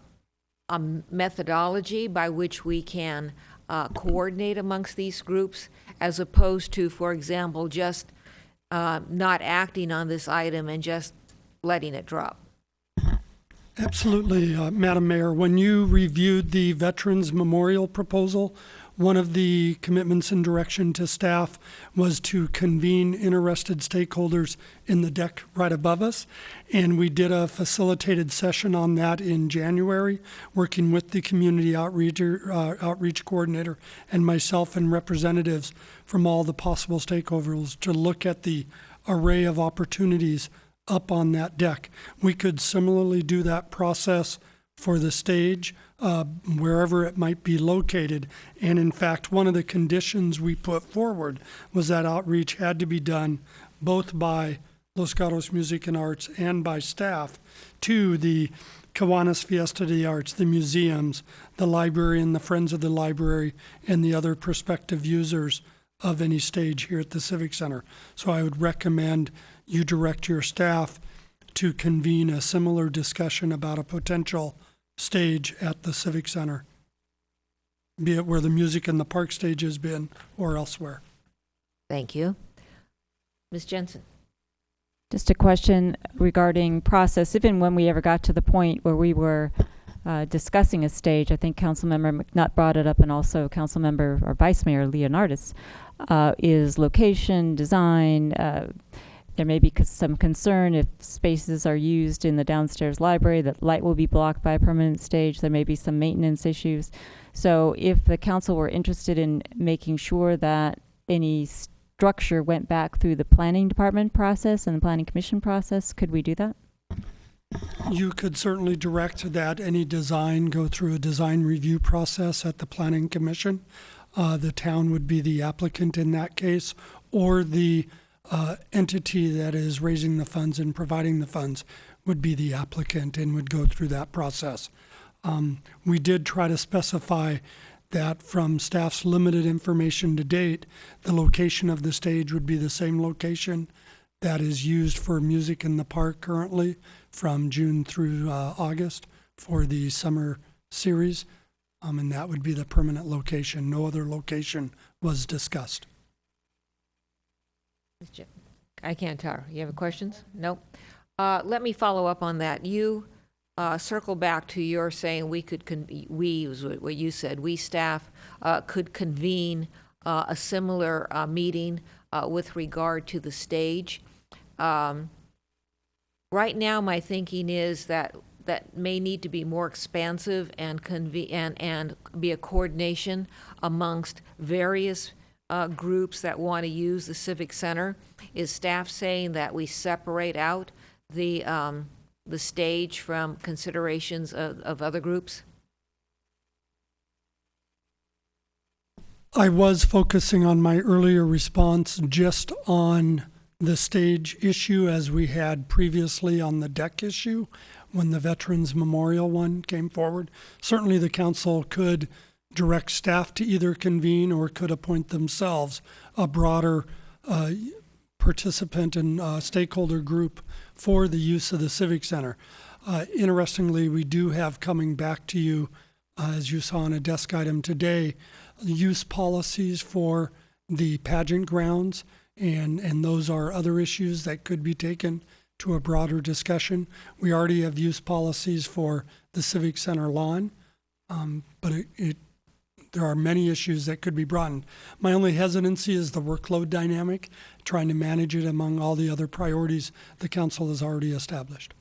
methodology by which we can coordinate amongst these groups, as opposed to, for example, just not acting on this item and just letting it drop? Absolutely, Madam Mayor. When you reviewed the Veterans Memorial proposal, one of the commitments and direction to staff was to convene interested stakeholders in the deck right above us. And we did a facilitated session on that in January, working with the community outreach coordinator and myself and representatives from all the possible stakeholders to look at the array of opportunities up on that deck. We could similarly do that process for the stage, wherever it might be located. And in fact, one of the conditions we put forward was that outreach had to be done both by Los Gatos Music and Arts and by staff to the Kiwanis Fiesta de Arts, the museums, the library and the Friends of the Library, and the other prospective users of any stage here at the Civic Center. So I would recommend you direct your staff to convene a similar discussion about a potential stage at the Civic Center, be it where the Music in the Park stage has been or elsewhere. Thank you. Ms. Jensen. Just a question regarding process. Even when we ever got to the point where we were discussing a stage, I think Councilmember McNutt brought it up, and also Councilmember or Vice Mayor Leonardis, is location, design. There may be some concern if spaces are used in the downstairs library that light will be blocked by a permanent stage. There may be some maintenance issues. So if the council were interested in making sure that any structure went back through the planning department process and the planning commission process, could we do that? You could certainly direct that any design go through a design review process at the planning commission. The town would be the applicant in that case, or the entity that is raising the funds and providing the funds would be the applicant and would go through that process. We did try to specify that from staff's limited information to date, the location of the stage would be the same location that is used for Music in the Park currently from June through August for the summer series, and that would be the permanent location. No other location was discussed. I can't tell. You have questions? Nope. Let me follow up on that. You circle back to your saying we could, we was what you said, we staff could convene a similar meeting with regard to the stage. Right now, my thinking is that may need to be more expansive and be a coordination amongst various groups that want to use the Civic Center. Is staff saying that we separate out the stage from considerations of other groups? I was focusing on my earlier response just on the stage issue as we had previously on the deck issue when the Veterans Memorial one came forward. Certainly the council could direct staff to either convene or could appoint themselves a broader participant and stakeholder group for the use of the Civic Center. Interestingly, we do have coming back to you, as you saw on a desk item today, use policies for the pageant grounds, and those are other issues that could be taken to a broader discussion. We already have use policies for the Civic Center lawn, but there are many issues that could be broadened. My only hesitancy is the workload dynamic, trying to manage it among all the other priorities the council has already established.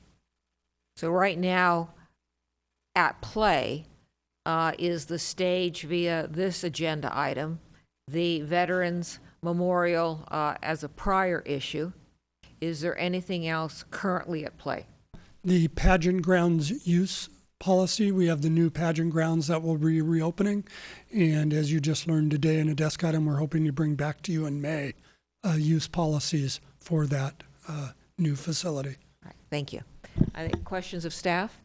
So right now, at play is the stage via this agenda item, the Veterans Memorial as a prior issue. Is there anything else currently at play? The pageant grounds use policy. We have the new pageant grounds that will be reopening. And as you just learned today in a desk item, we're hoping to bring back to you in May use policies for that new facility. All right, thank you. I think questions of staff?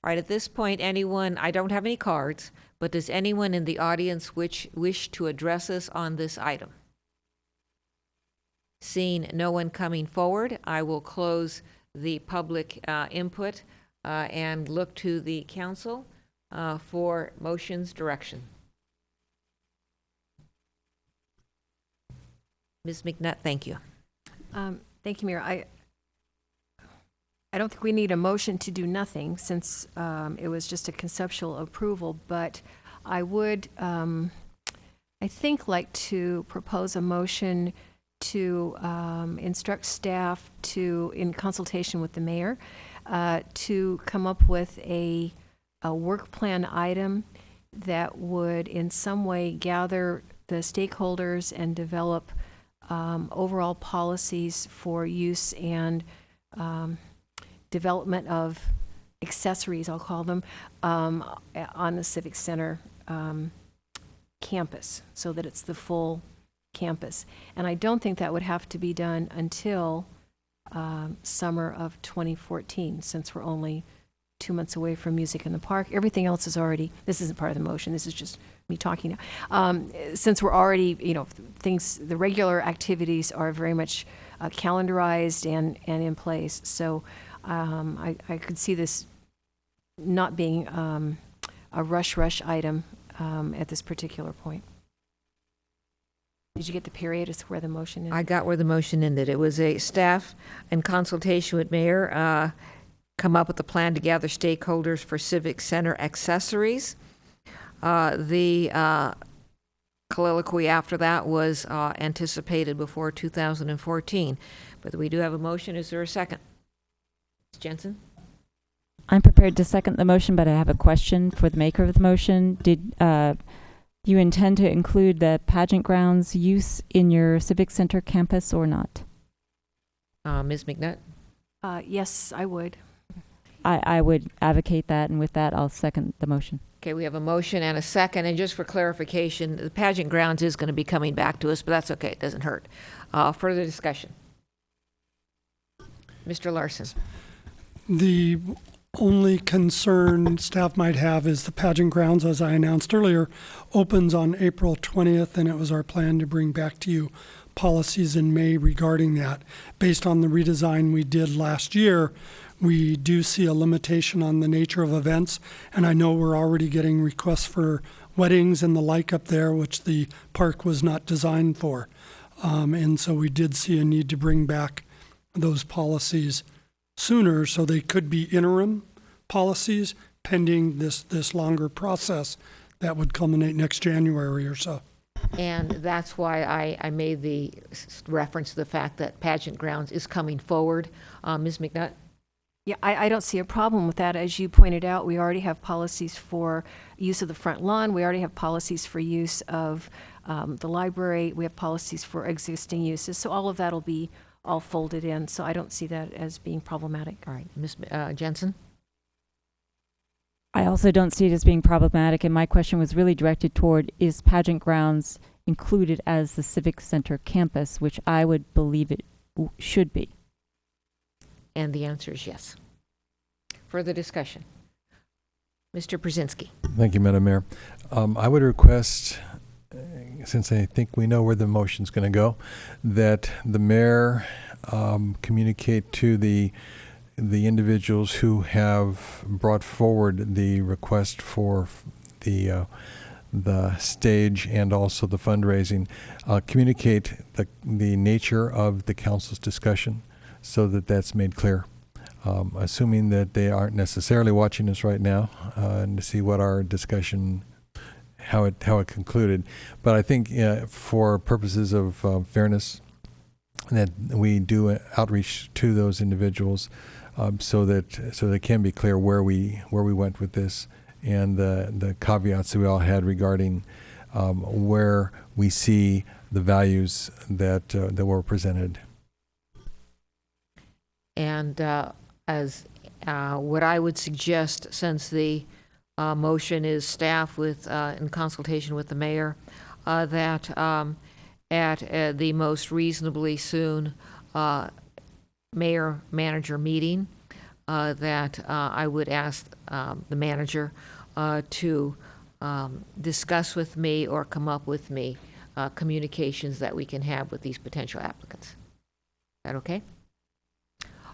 All right, at this point, anyone, I don't have any cards, but does anyone in the audience wish to address us on this item? Seeing no one coming forward, I will close the public input and look to the council for motions direction. Ms. McNutt, thank you. Thank you, Mayor. I don't think we need a motion to do nothing since it was just a conceptual approval, but I would, I think, like to propose a motion to instruct staff to, in consultation with the mayor, to come up with a work plan item that would in some way gather the stakeholders and develop overall policies for use and development of accessories, I'll call them, on the Civic Center campus, so that it's the full campus. And I don't think that would have to be done until summer of 2014, since we're only 2 months away from Music in the Park. Everything else is already, this isn't part of the motion, this is just me talking now. Since we're already, things, the regular activities are very much calendarized and in place. So I could see this not being a rush item at this particular point. Did you get the period as to where the motion ended? I got where the motion ended. It was a staff in consultation with mayor come up with a plan to gather stakeholders for Civic Center accessories. The colloquy after that was anticipated before 2014. But we do have a motion. Is there a second? Ms. Jensen? I'm prepared to second the motion, but I have a question for the maker of the motion. Did you intend to include the pageant grounds use in your Civic Center campus or not? Ms. McNutt? Yes, I would. I would advocate that, and with that, I'll second the motion. Okay, we have a motion and a second, and just for clarification, the pageant grounds is going to be coming back to us, but that's okay, it doesn't hurt. Further discussion. Mr. Larson. The only concern staff might have is the pageant grounds, as I announced earlier, opens on April 20th, and it was our plan to bring back to you policies in May regarding that. Based on the redesign we did last year, we do see a limitation on the nature of events, and I know we're already getting requests for weddings and the like up there, which the park was not designed for. And so we did see a need to bring back those policies sooner, so they could be interim policies pending this longer process that would culminate next January or so. And that's why I made the reference to the fact that pageant grounds is coming forward. Ms. McNutt? Yeah, I don't see a problem with that. As you pointed out, we already have policies for use of the front lawn. We already have policies for use of the library. We have policies for existing uses. So all of that will be all folded in. So I don't see that as being problematic. All right. Ms. Jensen? I also don't see it as being problematic, and my question was really directed toward, is pageant grounds included as the Civic Center campus, which I would believe it should be. And the answer is yes. Further discussion. Mr. Brzezinski. Thank you, Madam Mayor. I would request, since I think we know where the motion's going to go, that the mayor communicate to the individuals who have brought forward the request for the stage and also the fundraising, communicate the nature of the council's discussion so that that's made clear. Assuming that they aren't necessarily watching us right now and to see what our discussion, how it concluded. But I think for purposes of fairness, that we do outreach to those individuals so they can be clear where we went with this, and the caveats that we all had regarding where we see the values that were presented. And as what I would suggest, since the motion is staff with in consultation with the mayor, that at the most reasonably soon mayor-manager meeting, that I would ask the manager to discuss with me or come up with me communications that we can have with these potential applicants. Is that okay?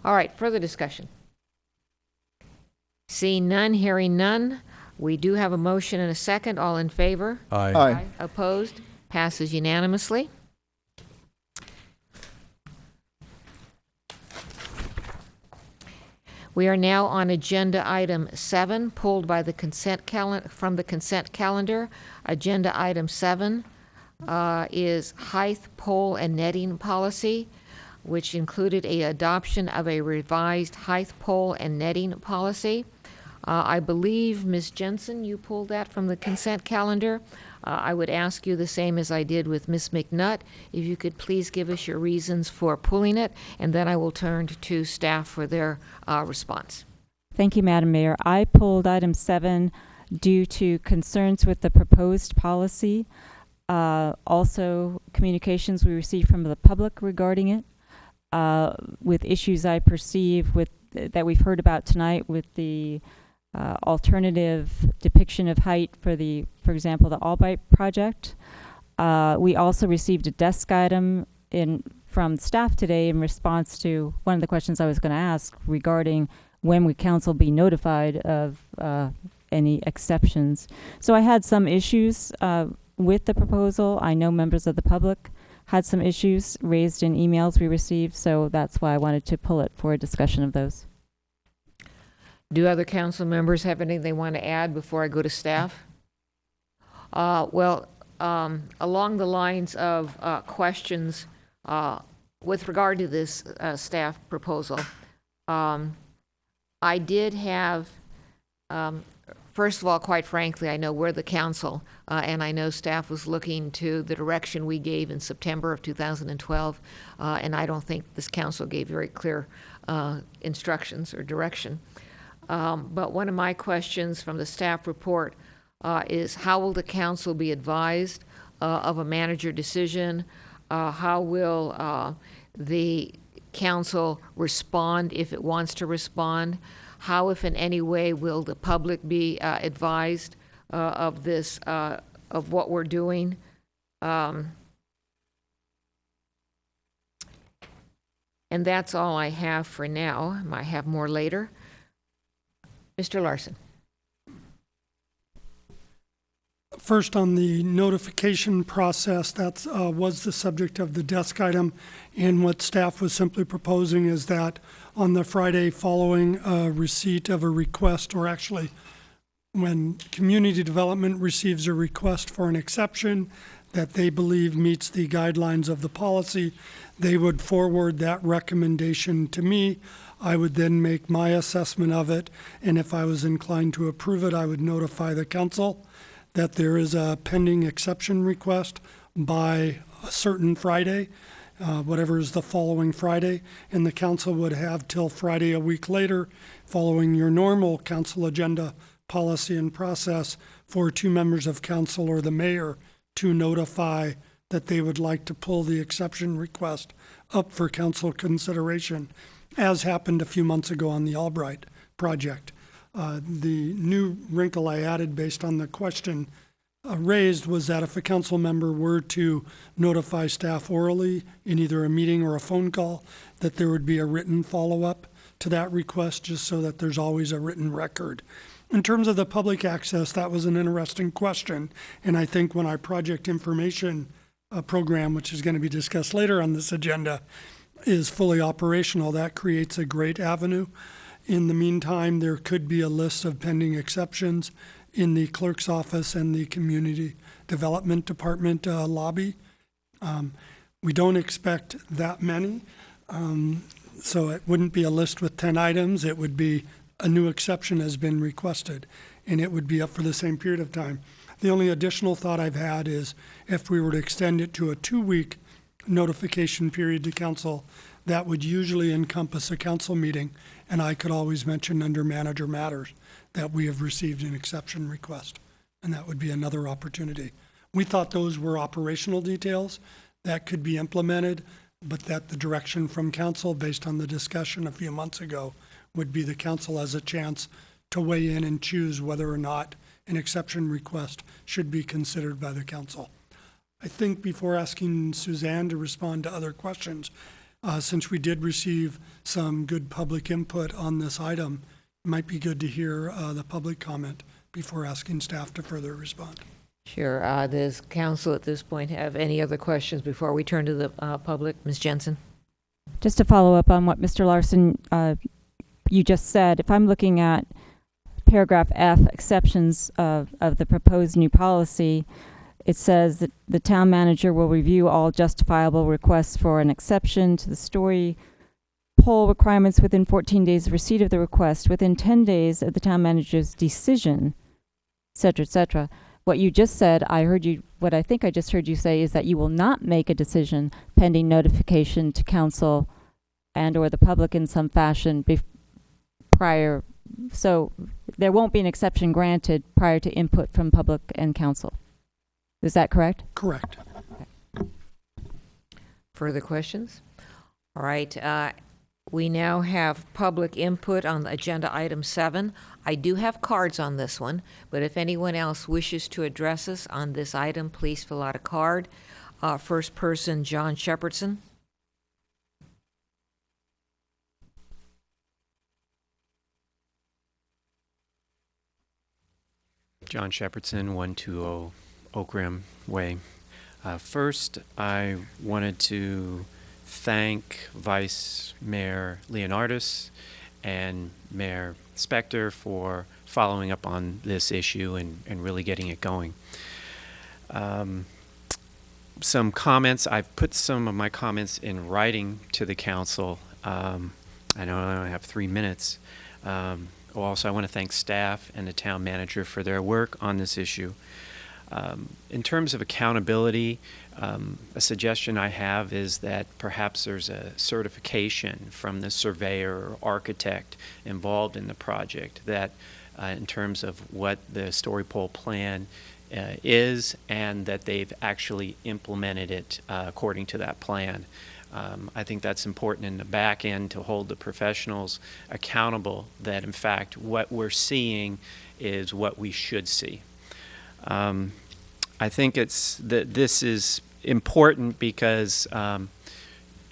All right, further discussion. Seeing none, hearing none, we do have a motion and a second. All in favor? Aye. Aye. Opposed? Passes unanimously. We are now on agenda item 7, pulled by the consent from the consent calendar. Agenda item 7 is height, pole, and netting policy, which included a adoption of a revised height, pole, and netting policy. I believe, Ms. Jensen, you pulled that from the consent calendar. I would ask you the same as I did with Ms. McNutt, if you could please give us your reasons for pulling it, and then I will turn to staff for their response. Thank you, Madam Mayor. I pulled item 7 due to concerns with the proposed policy. Also, communications we received from the public regarding it, with issues I perceive with that we've heard about tonight with the alternative depiction of height for example, the Albright project. We also received a desk item from staff today in response to one of the questions I was going to ask regarding when would council be notified of any exceptions. So I had some issues with the proposal. I know members of the public had some issues raised in emails we received, so that's why I wanted to pull it for a discussion of those. Do other council members have anything they want to add before I go to staff? Well, along the lines of questions with regard to this staff proposal, I did have, first of all, quite frankly, I know we're the council, and I know staff was looking to the direction we gave in September of 2012, and I don't think this council gave very clear instructions or direction. But one of my questions from the staff report is how will the council be advised of a manager decision? How will the council respond if it wants to respond? How, if in any way, will the public be advised of this, of what we're doing? And that's all I have for now. I might have more later. Mr. Larson. First, on the notification process, that was the subject of the desk item, and what staff was simply proposing is that on the Friday following receipt of a request, or actually when community development receives a request for an exception that they believe meets the guidelines of the policy, they would forward that recommendation to me. I would then make my assessment of it, and if I was inclined to approve it, I would notify the council that there is a pending exception request by a certain Friday, whatever is the following Friday, and the council would have till Friday a week later, following your normal council agenda policy and process, for 2 members of council or the mayor to notify that they would like to pull the exception request up for council consideration, as happened a few months ago on the Albright project. The new wrinkle I added based on the question raised was that if a council member were to notify staff orally in either a meeting or a phone call, that there would be a written follow-up to that request, just so that there's always a written record. In terms of the public access, that was an interesting question, and I think when our project information program, which is going to be discussed later on this agenda, is fully operational, that creates a great avenue. In the meantime, there could be a list of pending exceptions in the clerk's office and the community development department lobby. We don't expect that many, so it wouldn't be a list with 10 items. It would be a new exception has been requested, and it would be up for the same period of time. The only additional thought I've had is if we were to extend it to a 2-week notification period to council, that would usually encompass a council meeting, and I could always mention under manager matters that we have received an exception request, and that would be another opportunity. We thought those were operational details that could be implemented, but that the direction from council based on the discussion a few months ago would be the council has a chance to weigh in and choose whether or not an exception request should be considered by the council. I think before asking Suzanne to respond to other questions, since we did receive some good public input on this item, it might be good to hear the public comment before asking staff to further respond. Sure. Does council at this point have any other questions before we turn to the public? Ms. Jensen? Just to follow up on what Mr. Larson, you just said, if I'm looking at paragraph F, exceptions of the proposed new policy, it says that the town manager will review all justifiable requests for an exception to the story pole requirements within 14 days of receipt of the request, within 10 days of the town manager's decision, et cetera, et cetera. What you just said, what I think I just heard you say is that you will not make a decision pending notification to council and or the public in some fashion prior. So there won't be an exception granted prior to input from public and council. Is that correct? Correct. Okay. Further questions? All right. We now have public input on agenda item 7. I do have cards on this one, but if anyone else wishes to address us on this item, please fill out a card. First person, John Shepherdson. John Shepherdson, 120 Oak Rim Way. First, I wanted to thank Vice Mayor Leonardis and Mayor Spector for following up on this issue and really getting it going. Some comments, I've put some of my comments in writing to the council. I know I only have 3 minutes. Also, I want to thank staff and the town manager for their work on this issue. In terms of accountability, a suggestion I have is that perhaps there's a certification from the surveyor or architect involved in the project that in terms of what the story pole plan is and that they've actually implemented it according to that plan. I think that's important in the back end to hold the professionals accountable that in fact what we're seeing is what we should see. I think this is important because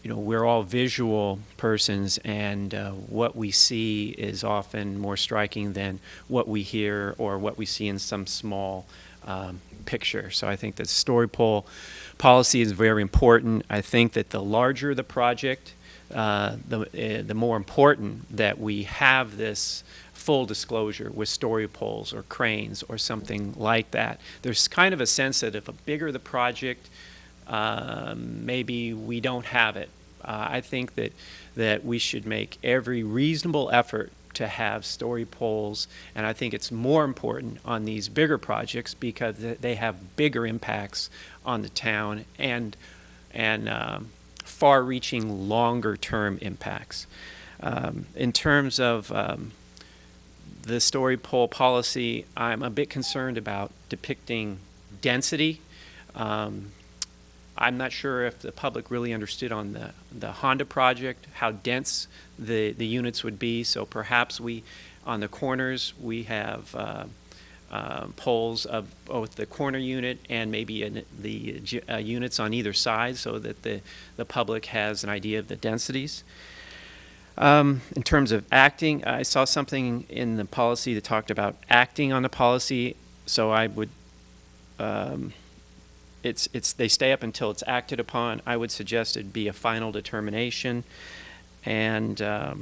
we're all visual persons, and what we see is often more striking than what we hear or what we see in some small picture. So I think that story pole policy is very important. I think that the larger the project, the more important that we have this full disclosure with story poles or cranes or something like that. There's kind of a sense that if the bigger the project, maybe we don't have it. I think that we should make every reasonable effort to have story poles, and I think it's more important on these bigger projects because they have bigger impacts on the town and far-reaching, longer-term impacts. In terms of the story pole policy, I'm a bit concerned about depicting density. I'm not sure if the public really understood on the Honda project how dense the units would be. So perhaps on the corners, we have poles of both the corner unit and maybe the units on either side so that the public has an idea of the densities. In terms of acting, I saw something in the policy that talked about acting on the policy. So I would, they stay up until it's acted upon. I would suggest it'd be a final determination. And I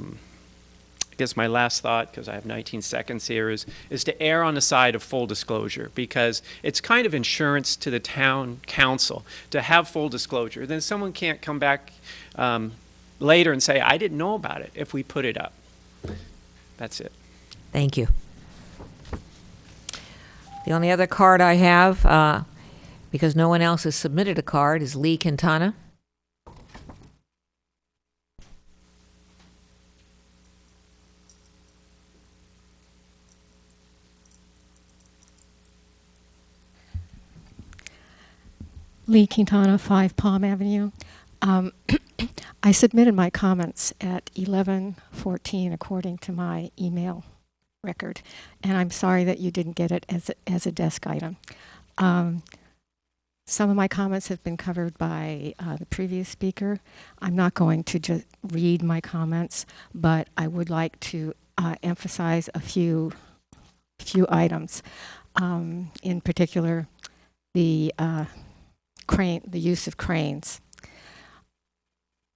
guess my last thought, because I have 19 seconds here, is to err on the side of full disclosure, because it's kind of insurance to the town council to have full disclosure. Then someone can't come back later and say, I didn't know about it if we put it up. That's it. Thank you. The only other card I have, because no one else has submitted a card, is Lee Quintana. Lee Quintana, 5 Palm Avenue. I submitted my comments at 11:14 according to my email record, and I'm sorry that you didn't get it as a desk item. Some of my comments have been covered by the previous speaker. I'm not going to just read my comments, but I would like to emphasize a few items. In particular, the use of cranes.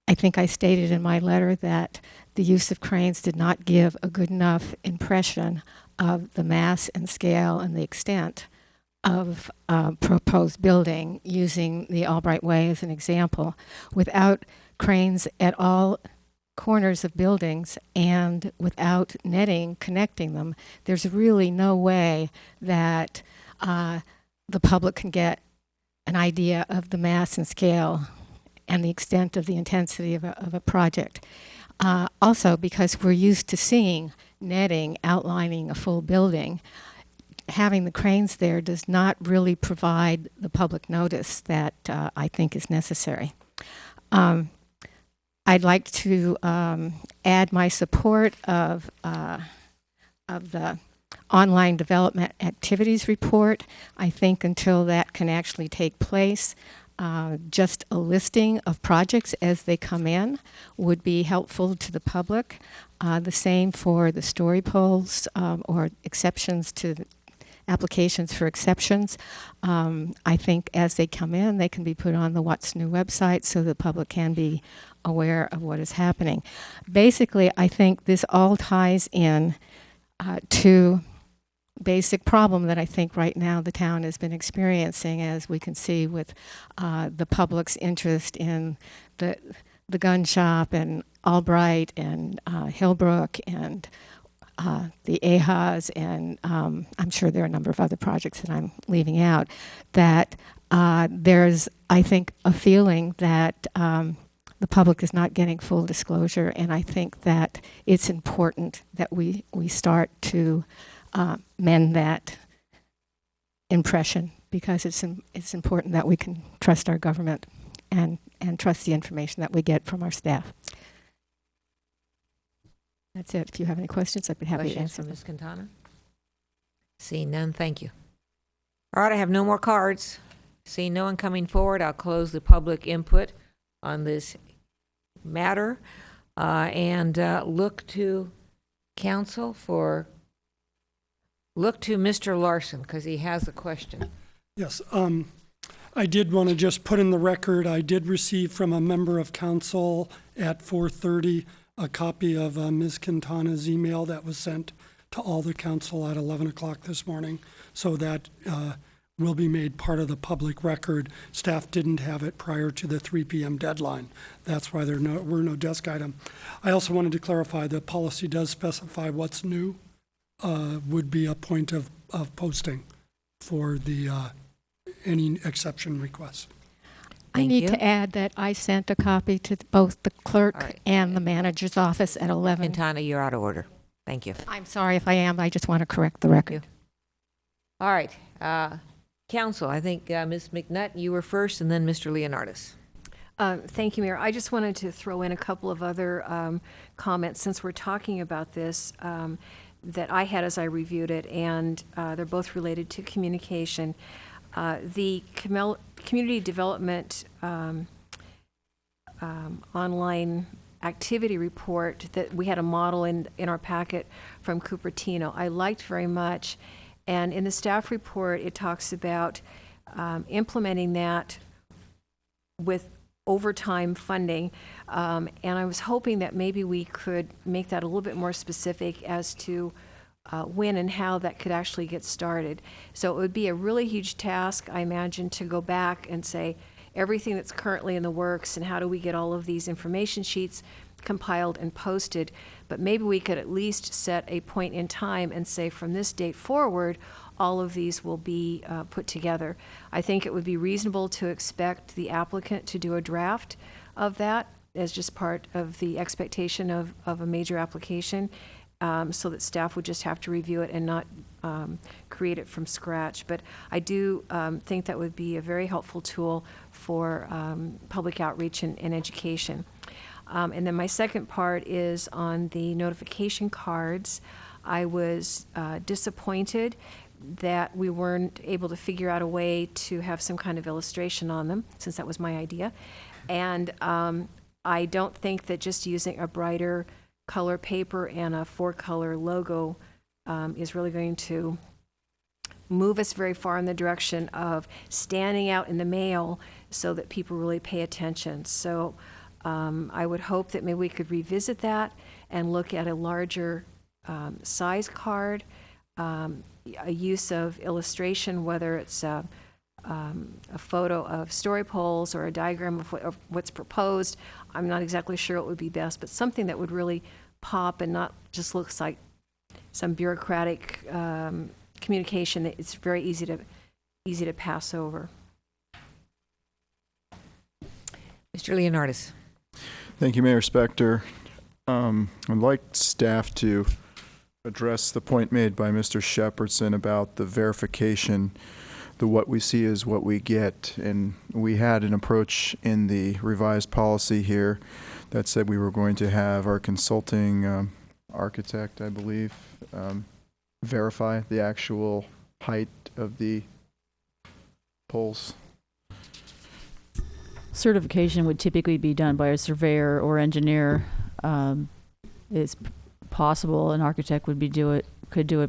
I think I stated in my letter that the use of cranes did not give a good enough impression of the mass and scale and the extent of proposed building, using the Albright Way as an example. Without cranes at all corners of buildings and without netting connecting them, there's really no way that the public can get an idea of the mass and scale and the extent of the intensity of a project. Also, because we're used to seeing netting outlining a full building, having the cranes there does not really provide the public notice that I think is necessary. I'd like to add my support of the online development activities report. I think until that can actually take place, just a listing of projects as they come in would be helpful to the public. The same for the story polls or exceptions to applications for exceptions. I think as they come in, they can be put on the What's New website so the public can be aware of what is happening. Basically, I think this all ties in to basic problem that I think right now the town has been experiencing, as we can see with the public's interest in the gun shop and Albright and Hillbrook and the AHAs, and I'm sure there are a number of other projects that I'm leaving out, that there's, I think, a feeling that the public is not getting full disclosure, and I think that it's important that we start to mend that impression, because it's important that we can trust our government and trust the information that we get from our staff. That's it. If you have any questions, I'd be happy to answer them. Ms. Quintana? Seeing none, thank you. All right, I have no more cards. Seeing no one coming forward, I'll close the public input on this matter and look to council for, look to Mr. Larson, because he has a question. Yes, I did want to just put in the record, I did receive from a member of council at 4:30 a copy of Ms. Quintana's email that was sent to all the council at 11 o'clock this morning. So that will be made part of the public record. Staff didn't have it prior to the 3 p.m. deadline. That's why there were no desk item. I also wanted to clarify that policy does specify what's new would be a point of posting for the any exception requests. I need to add that I sent a copy to both the clerk and the manager's office at 11. Quintana, you're out of order. Thank you. I'm sorry if I am. I just want to correct the record. All right. Council, I think Ms. McNutt, you were first, and then Mr. Leonardis. Thank you, Mayor. I just wanted to throw in a couple of other comments since we're talking about this that I had as I reviewed it, and they're both related to communication. The community development online activity report that we had a model in our packet from Cupertino, I liked very much. And in the staff report, it talks about implementing that with overtime funding. And I was hoping that maybe we could make that a little bit more specific as to when and how that could actually get started. So it would be a really huge task, I imagine, to go back and say everything that's currently in the works and how do we get all of these information sheets compiled and posted. But maybe we could at least set a point in time and say from this date forward, all of these will be put together. I think it would be reasonable to expect the applicant to do a draft of that as just part of the expectation of a major application. So that staff would just have to review it and not create it from scratch. But I do think that would be a very helpful tool for public outreach and education. And then my second part is on the notification cards. I was disappointed that we weren't able to figure out a way to have some kind of illustration on them, since that was my idea. And I don't think that just using a brighter color paper and a 4-color logo is really going to move us very far in the direction of standing out in the mail so that people really pay attention. So I would hope that maybe we could revisit that and look at a larger size card, a use of illustration, whether it's a photo of story poles or a diagram of what's proposed. I'm not exactly sure what would be best, but something that would really pop and not just looks like some bureaucratic communication that it's very easy to pass over. Mr. Leonardis. Thank you, Mayor Spector. I'd like staff to address the point made by Mr. Shepherdson about the verification. The what we see is what we get. And we had an approach in the revised policy here that said we were going to have our consulting architect, I believe, verify the actual height of the poles. Certification would typically be done by a surveyor or engineer. It's possible an architect could do it,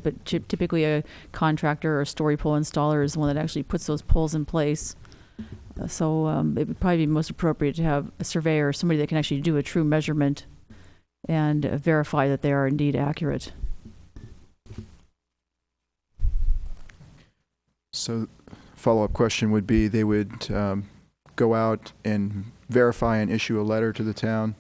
but typically a contractor or a story pole installer is the one that actually puts those poles in place. So it would probably be most appropriate to have a surveyor or somebody that can actually do a true measurement and verify that they are indeed accurate. So follow-up question would be they would go out and verify and issue a letter to the town?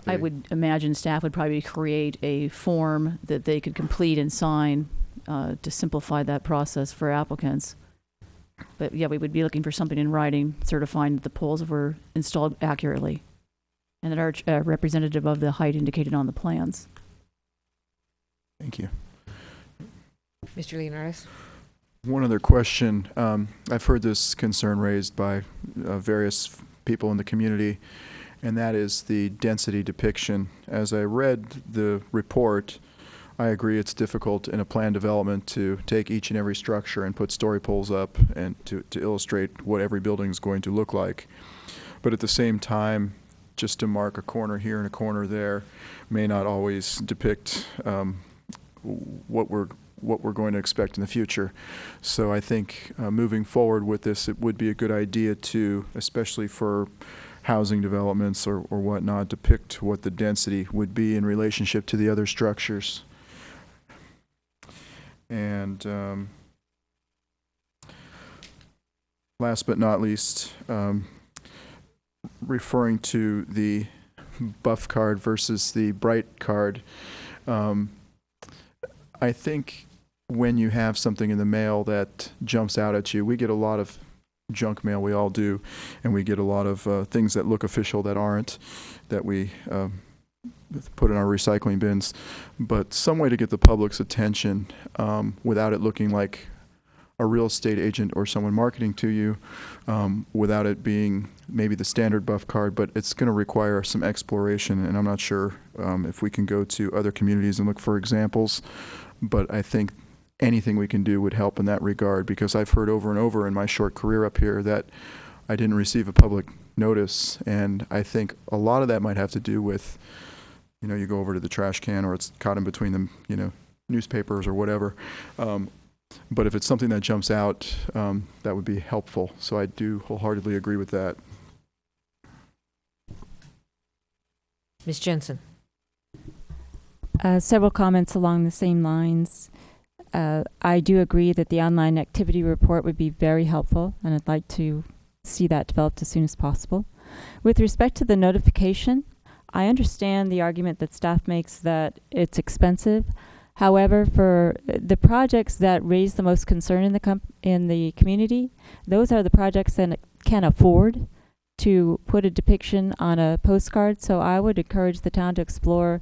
I would imagine staff would probably create a form that they could complete and sign to simplify that process for applicants. But yeah, we would be looking for something in writing certifying that the poles were installed accurately and that are representative of the height indicated on the plans. Thank you. Mr. Leonardis. One other question. I've heard this concern raised by various people in the community, and that is the density depiction. As I read the report, I agree it's difficult in a plan development to take each and every structure and put story poles up and to illustrate what every building is going to look like. But at the same time, just to mark a corner here and a corner there may not always depict what we're going to expect in the future. So I think moving forward with this, it would be a good idea to, especially for housing developments or whatnot, depict what the density would be in relationship to the other structures. And last but not least, referring to the buff card versus the bright card, I think when you have something in the mail that jumps out at you, we get a lot of junk mail, we all do, and we get a lot of things that look official that aren't, that we put in our recycling bins. But some way to get the public's attention without it looking like a real estate agent or someone marketing to you, without it being maybe the standard buff card, but it's going to require some exploration, and I'm not sure if we can go to other communities and look for examples, but I think anything we can do would help in that regard, because I've heard over and over in my short career up here that I didn't receive a public notice, and I think a lot of that might have to do with, you go over to the trash can or it's caught in between the, newspapers or whatever. But if it's something that jumps out, that would be helpful. So I do wholeheartedly agree with that. Ms. Jensen. Several comments along the same lines. I do agree that the online activity report would be very helpful, and I'd like to see that developed as soon as possible. With respect to the notification, I understand the argument that staff makes that it's expensive. However, for the projects that raise the most concern in the community, those are the projects that can afford to put a depiction on a postcard. So I would encourage the town to explore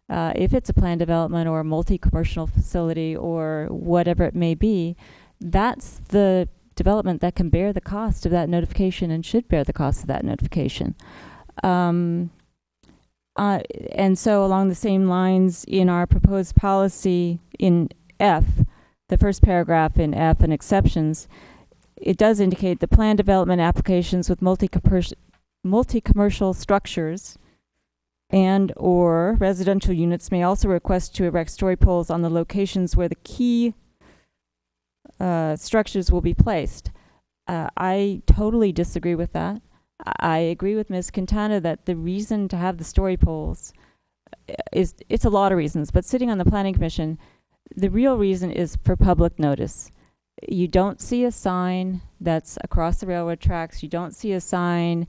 if it's a planned development or a multi-commercial facility or whatever it may be, that's the development that can bear the cost of that notification and should bear the cost of that notification. And so along the same lines, in our proposed policy in F, the first paragraph in F and exceptions, it does indicate the plan development applications with multi-commercial structures and or residential units may also request to erect story poles on the locations where the key structures will be placed. I totally disagree with that. I agree with Ms. Quintana that the reason to have the story poles it's a lot of reasons, but sitting on the Planning Commission, the real reason is for public notice. You don't see a sign that's across the railroad tracks. You don't see a sign.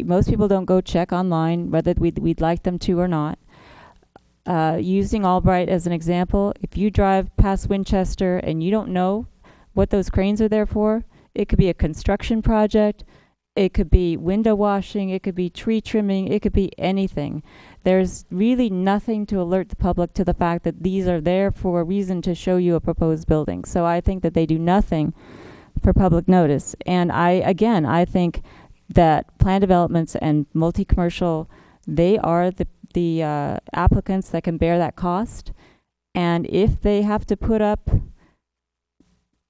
Most people don't go check online whether we'd like them to or not. Using Albright as an example, if you drive past Winchester and you don't know what those cranes are there for, it could be a construction project, it could be window washing, it could be tree trimming, it could be anything. There's really nothing to alert the public to the fact that these are there for a reason to show you a proposed building. So I think that they do nothing for public notice. And I think that plan developments and multi-commercial, they are the applicants that can bear that cost. And if they have to put up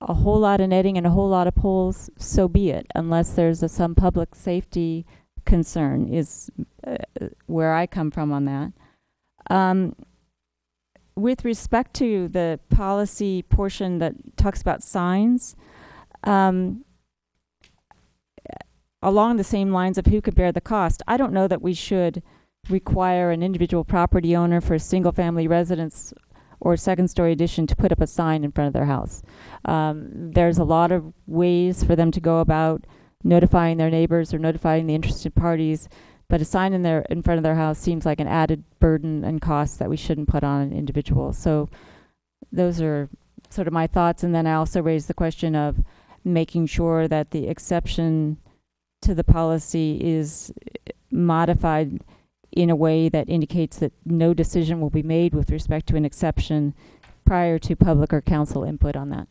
a whole lot of netting and a whole lot of poles, so be it, unless there's some public safety concern is where I come from on that. With respect to the policy portion that talks about signs, along the same lines of who could bear the cost, I don't know that we should require an individual property owner for a single family residence or second story addition to put up a sign in front of their house. There's a lot of ways for them to go about notifying their neighbors or notifying the interested parties, but a sign in front of their house seems like an added burden and cost that we shouldn't put on an individual. So those are sort of my thoughts. And then I also raised the question of making sure that the exception to the policy is modified in a way that indicates that no decision will be made with respect to an exception prior to public or council input on that.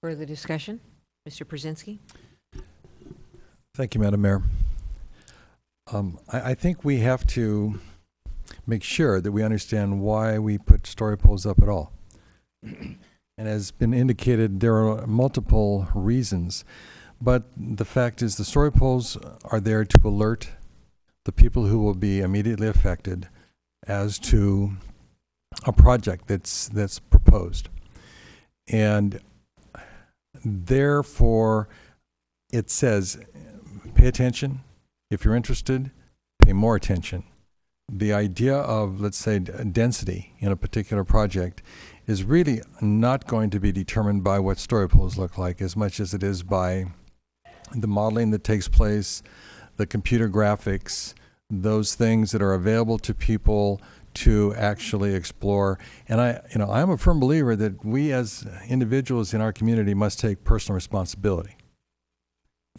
Further discussion? Mr. Brzezinski? Thank you, Madam Mayor. I think we have to make sure that we understand why we put story poles up at all. And as been indicated, there are multiple reasons, but the fact is the story poles are there to alert the people who will be immediately affected as to a project that's proposed. And therefore, it says, pay attention. If you're interested, pay more attention. The idea of, let's say, density in a particular project is really not going to be determined by what story poles look like as much as it is by the modeling that takes place, the computer graphics, those things that are available to people to actually explore. And I'm a firm believer that we as individuals in our community must take personal responsibility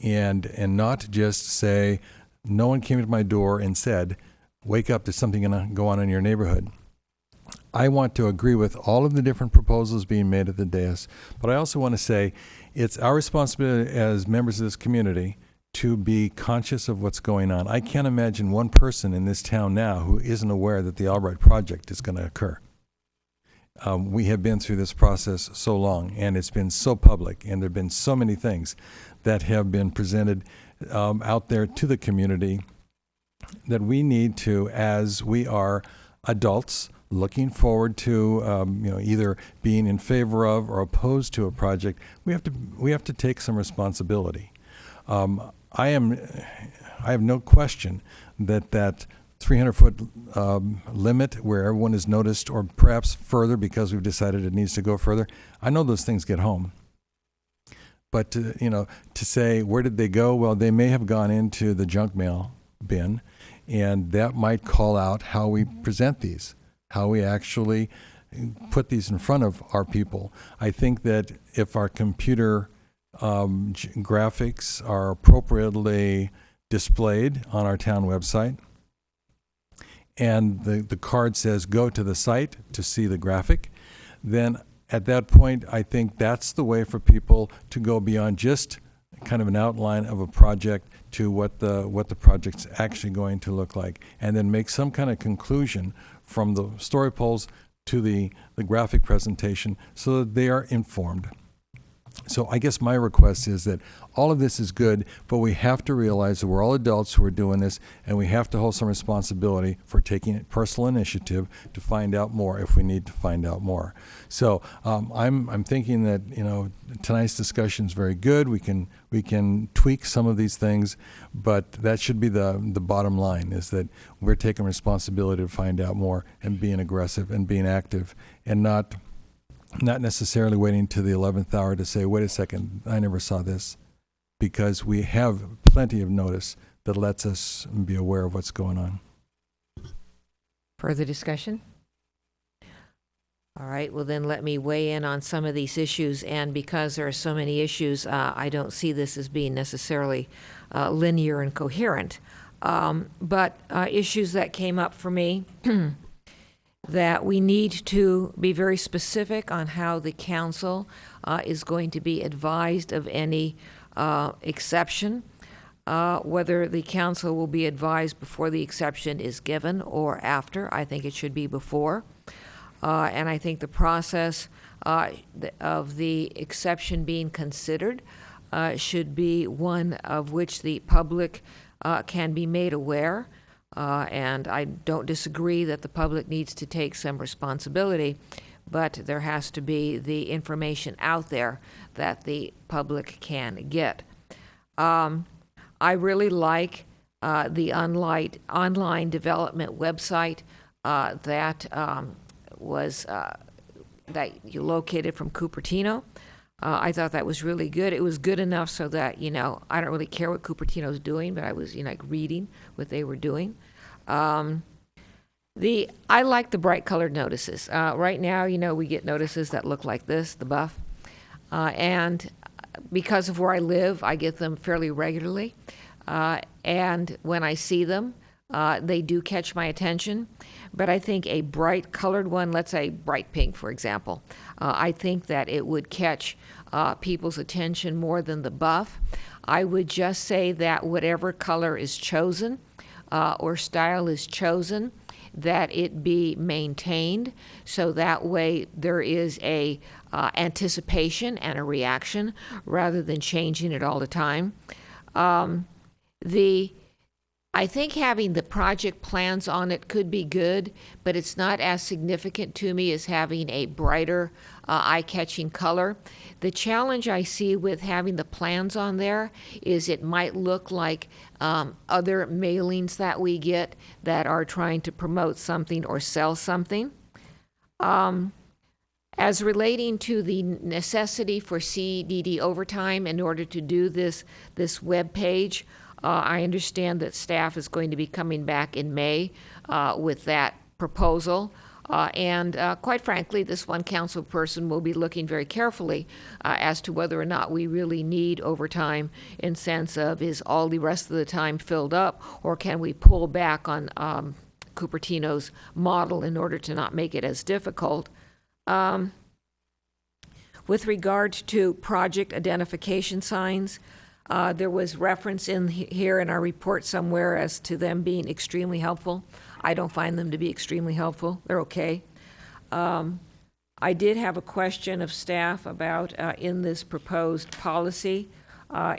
and not just say, no one came to my door and said, wake up, there's something going to go on in your neighborhood. I want to agree with all of the different proposals being made at the dais, but I also want to say it's our responsibility as members of this community to be conscious of what's going on. I can't imagine one person in this town now who isn't aware that the Albright project is going to occur. We have been through this process so long, and it's been so public, and there have been so many things that have been presented out there to the community that we need to, as we are adults looking forward to either being in favor of or opposed to a project, we have to take some responsibility. I have no question that 300-foot limit where everyone is noticed, or perhaps further because we've decided it needs to go further, I know those things get home. But to say, where did they go? Well, they may have gone into the junk mail bin, and that might call out how we present these, how we actually put these in front of our people. I think that if our computer graphics are appropriately displayed on our town website, and the card says go to the site to see the graphic, then at that point, I think that's the way for people to go beyond just kind of an outline of a project to what the project's actually going to look like, and then make some kind of conclusion from the story polls to the graphic presentation so that they are informed. So I guess my request is that all of this is good, but we have to realize that we're all adults who are doing this, and we have to hold some responsibility for taking personal initiative to find out more if we need to find out more. So I'm thinking that, you know, tonight's discussion is very good. We can tweak some of these things, but that should be the bottom line, is that we're taking responsibility to find out more and being aggressive and being active, and not necessarily waiting to the 11th hour to say, wait a second, I never saw this, because we have plenty of notice that lets us be aware of what's going on. Further discussion? All right, well then let me weigh in on some of these issues, and because there are so many issues, I don't see this as being necessarily linear and coherent. But issues that came up for me that we need to be very specific on how the council is going to be advised of any exception, whether the council will be advised before the exception is given or after. I think it should be before. And I think the process of the exception being considered should be one of which the public can be made aware. And I don't disagree that the public needs to take some responsibility, but there has to be the information out there that the public can get. I really like the online development website that you located from Cupertino. I thought that was really good. It was good enough so that, you know, I don't really care what Cupertino's doing, but I was, you know, like reading what they were doing. I like the bright colored notices. Right now, you know, we get notices that look like this, the buff. And because of where I live, I get them fairly regularly. And when I see them, they do catch my attention. But I think a bright colored one, let's say bright pink, for example, I think that it would catch people's attention more than the buff. I would just say that whatever color is chosen or style is chosen, that it be maintained, so that way there is a anticipation and a reaction rather than changing it all the time. I think having the project plans on it could be good, but it's not as significant to me as having a brighter, eye-catching color. The challenge I see with having the plans on there is it might look like other mailings that we get that are trying to promote something or sell something. As relating to the necessity for CDD overtime in order to do this web page, I understand that staff is going to be coming back in May with that proposal. And quite frankly, this one council person will be looking very carefully as to whether or not we really need overtime, in sense of, is all the rest of the time filled up, or can we pull back on Cupertino's model in order to not make it as difficult. With regard to project identification signs, there was reference in here in our report somewhere as to them being extremely helpful. I don't find them to be extremely helpful. They're okay. I did have a question of staff about in this proposed policy.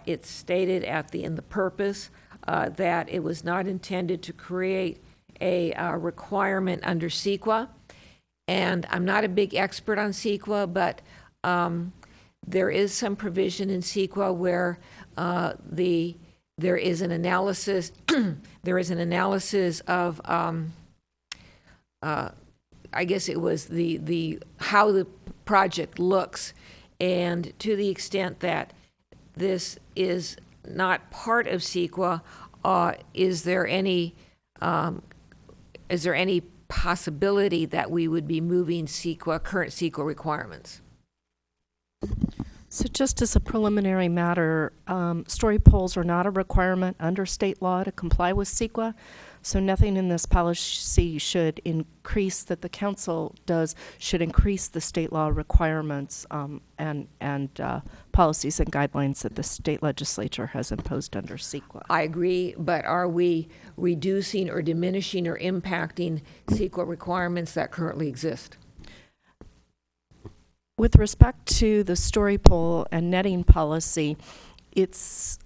It's stated in the purpose that it was not intended to create a requirement under CEQA. And I'm not a big expert on CEQA, but there is some provision in CEQA where there is an analysis of I guess it was the how the project looks, and to the extent that this is not part of CEQA, is there any possibility that we would be moving current CEQA requirements? So just as a preliminary matter, story polls are not a requirement under state law to comply with CEQA, So nothing in this policy should increase, that the council does, should increase the state law requirements and policies and guidelines that the state legislature has imposed under CEQA. I agree, but are we reducing or diminishing or impacting CEQA requirements that currently exist? With respect to the story pole and netting policy, it's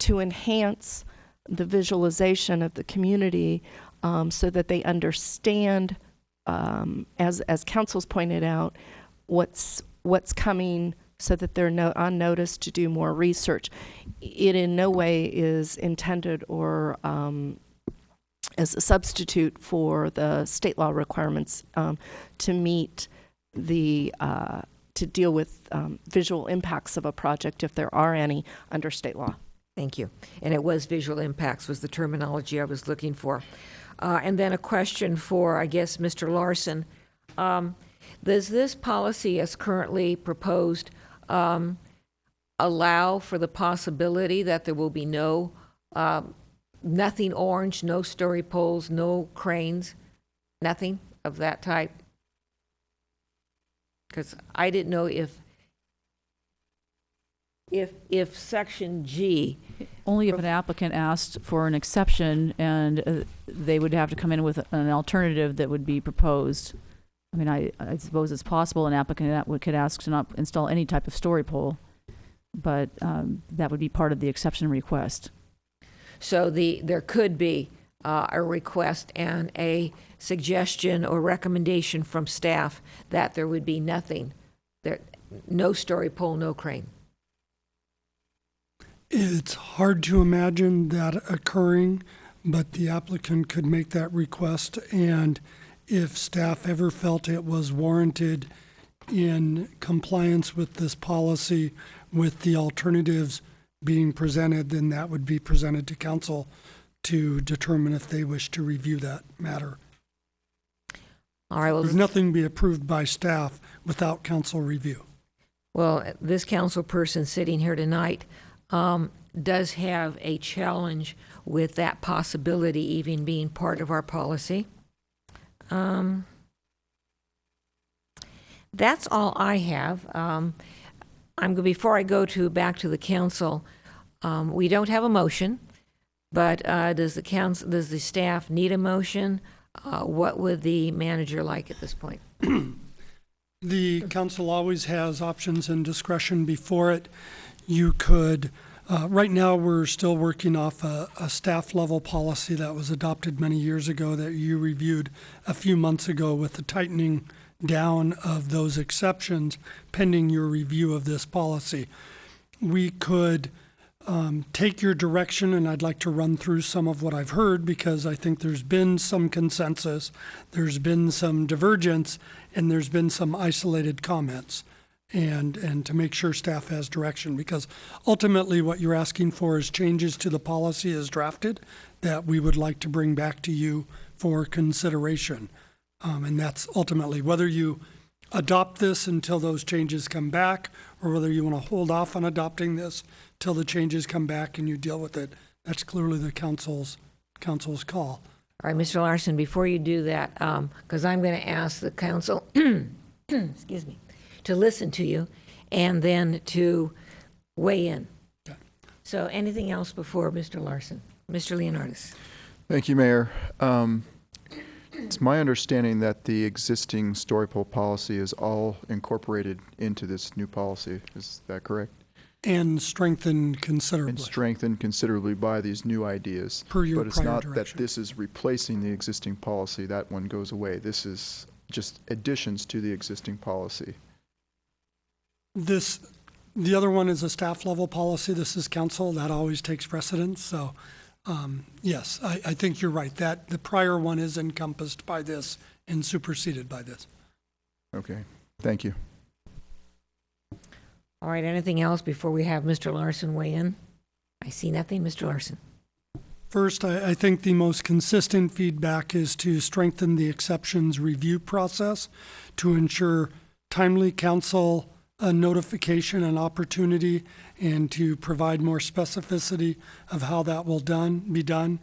to enhance the visualization of the community so that they understand, as council's pointed out, what's coming, so that they're on notice to do more research. It in no way is intended or as a substitute for the state law requirements to meet to deal with visual impacts of a project, if there are any, under state law. Thank you. And it was visual impacts was the terminology I was looking for. And then a question for, I guess, Mr. Larson. Does this policy as currently proposed allow for the possibility that there will be nothing orange, no story poles, no cranes, nothing of that type? Because I didn't know if Section G... Only if an applicant asked for an exception, and they would have to come in with an alternative that would be proposed. I mean, I suppose it's possible an applicant could ask to not install any type of story pole, but that would be part of the exception request. So there could be a request and a suggestion or recommendation from staff that there would be nothing, no story pole, no crane. It's hard to imagine that occurring, but the applicant could make that request, and if staff ever felt it was warranted in compliance with this policy, with the alternatives being presented, then that would be presented to council to determine if they wish to review that matter. All right. Well, there's nothing to be approved by staff without council review. Well, this council person sitting here tonight does have a challenge with that possibility even being part of our policy. That's all I have. Before I go back to the council, we don't have a motion, but does the staff need a motion? What would the manager like at this point? The council always has options and discretion before it. You could, right now we're still working off a staff level policy that was adopted many years ago that you reviewed a few months ago with the tightening down of those exceptions pending your review of this policy. We could take your direction, and I'd like to run through some of what I've heard because I think there's been some consensus, there's been some divergence, and there's been some isolated comments, and to make sure staff has direction, because ultimately what you're asking for is changes to the policy as drafted that we would like to bring back to you for consideration. And that's ultimately whether you adopt this until those changes come back or whether you want to hold off on adopting this till the changes come back and you deal with it. That's clearly the council's call. All right, Mr. Larson, before you do that, because I'm going to ask the council, excuse me, to listen to you and then to weigh in. Okay. So anything else before Mr. Larson? Mr. Leonardis. Thank you, Mayor. It's my understanding that the existing story pole policy is all incorporated into this new policy. Is that correct? And strengthened considerably. And strengthened considerably by these new ideas. Per your But it's prior not direction. that this is replacing the existing policy. That one goes away. This is just additions to the existing policy. The other one is a staff level policy. This is council. That always takes precedence. So yes, I think you're right. That the prior one is encompassed by this and superseded by this. Okay, thank you. All right, anything else before we have Mr. Larson weigh in? I see nothing. Mr. Larson. First, I think the most consistent feedback is to strengthen the exceptions review process to ensure timely council notification and opportunity, and to provide more specificity of how that will be done.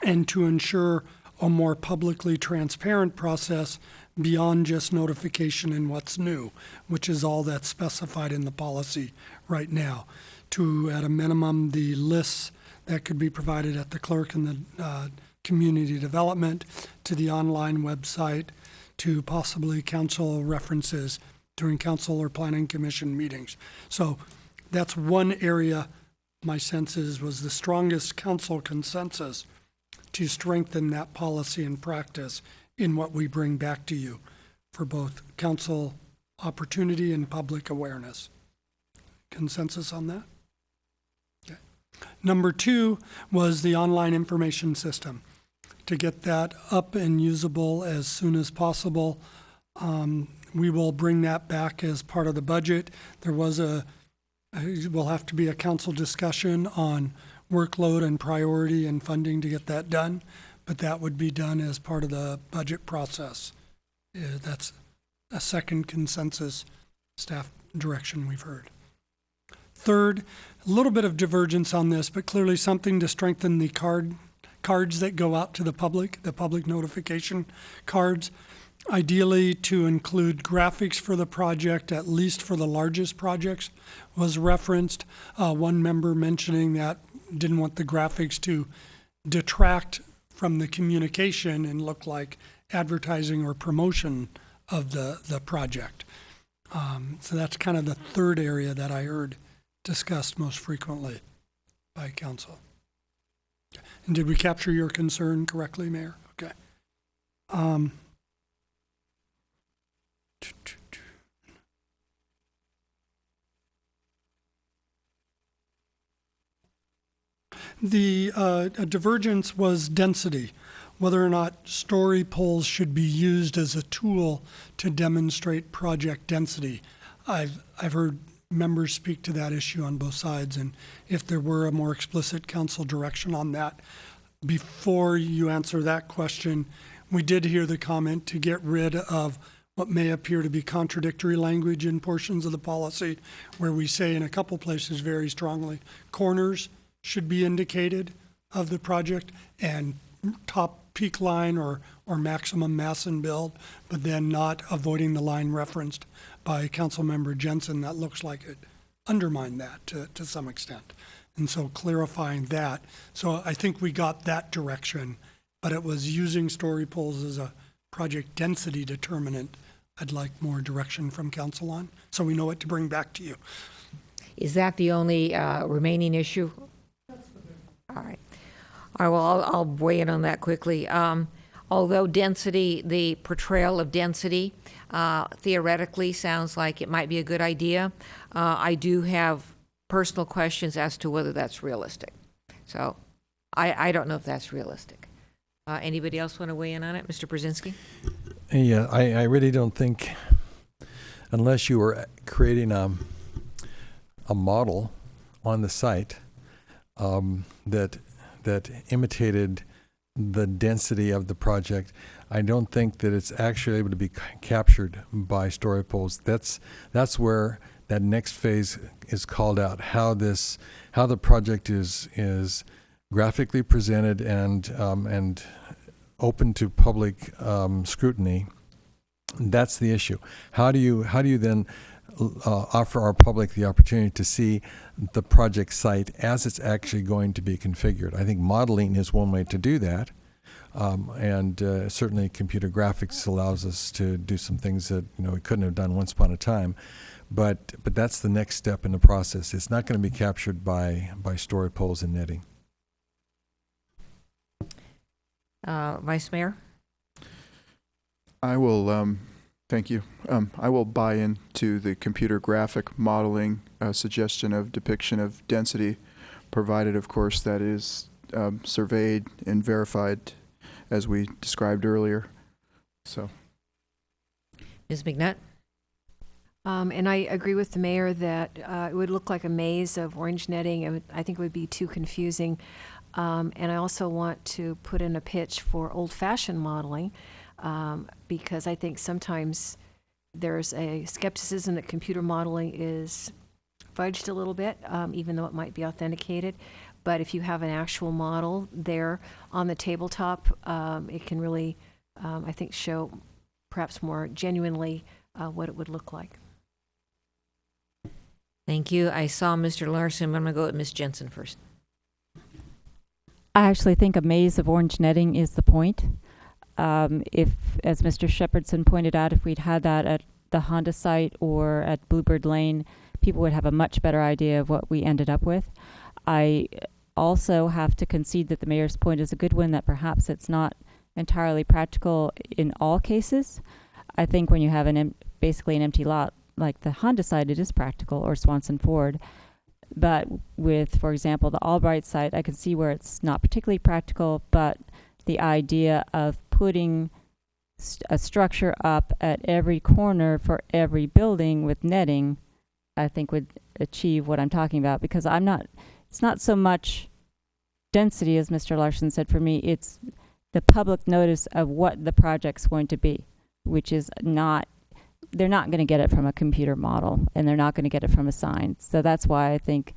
and to ensure a more publicly transparent process beyond just notification and what's new, which is all that's specified in the policy right now. To, at a minimum, the lists that could be provided at the clerk and the community development, to the online website, to possibly council references during council or planning commission meetings. So that's one area my sense is was the strongest council consensus to strengthen that policy and practice in what we bring back to you for both council opportunity and public awareness. Consensus on that? Okay. Number 2 was the online information system. To get that up and usable as soon as possible. We will bring that back as part of the budget. There was will have to be a council discussion on workload and priority and funding to get that done, but that would be done as part of the budget process. That's a second consensus staff direction we've heard. Third, a little bit of divergence on this, but clearly something to strengthen the cards that go out to the public notification cards. Ideally to include graphics for the project, at least for the largest projects, was referenced. One member mentioning that didn't want the graphics to detract from the communication and look like advertising or promotion of the project. So that's kind of the third area that I heard discussed most frequently by council. And did we capture your concern correctly, Mayor? Okay. The divergence was density, whether or not story polls should be used as a tool to demonstrate project density. I've heard members speak to that issue on both sides, and if there were a more explicit council direction on that. Before you answer that question, we did hear the comment to get rid of what may appear to be contradictory language in portions of the policy, where we say in a couple places very strongly, corners should be indicated of the project and top peak line or maximum mass and build, but then not avoiding the line referenced by Councilmember Jensen. That looks like it undermined that to some extent. And so clarifying that. So I think we got that direction, but it was using story polls as a project density determinant. I'd like more direction from council on, so we know what to bring back to you. Is that the only remaining issue? All right. All right, well, I'll weigh in on that quickly. Although density, the portrayal of density theoretically sounds like it might be a good idea, I do have personal questions as to whether that's realistic. So I don't know if that's realistic. Anybody else want to weigh in on it? Mr. Brzezinski? Yeah, I really don't think, unless you were creating a model on the site that imitated the density of the project, I don't think that it's actually able to be captured by story polls. That's where that next phase is called out, how the project is graphically presented and open to public scrutiny. That's the issue. How do you then offer our public the opportunity to see the project site as it's actually going to be configured? I think modeling is one way to do that, and certainly computer graphics allows us to do some things that we couldn't have done once upon a time. But that's the next step in the process. It's not going to be captured by story polls and netting. Vice Mayor? I will, thank you. I will buy into the computer graphic modeling suggestion of depiction of density, provided, of course, that is surveyed and verified as we described earlier. So, Ms. McNutt? And I agree with the mayor that it would look like a maze of orange netting. I think it would be too confusing. And I also want to put in a pitch for old-fashioned modeling, because I think sometimes there's a skepticism that computer modeling is fudged a little bit, even though it might be authenticated. but if you have an actual model there on the tabletop, it can really, I think, show perhaps more genuinely what it would look like. Thank you. I saw Mr. Larson, but I'm going to go with Ms. Jensen first. I actually think a maze of orange netting is the point. If, as Mr. Shepherdson pointed out, if we'd had that at the Honda site or at Bluebird Lane, people would have a much better idea of what we ended up with. I also have to concede that the mayor's point is a good one, that perhaps it's not entirely practical in all cases. I think when you have basically an empty lot like the Honda site, it is practical, or Swanson Ford. But with, for example, the Albright site, I can see where it's not particularly practical, but the idea of putting a structure up at every corner for every building with netting, I think would achieve what I'm talking about, because it's not so much density, as Mr. Larson said. For me, it's the public notice of what the project's going to be, which is not, they're not going to get it from a computer model, and they're not going to get it from a sign. So that's why I think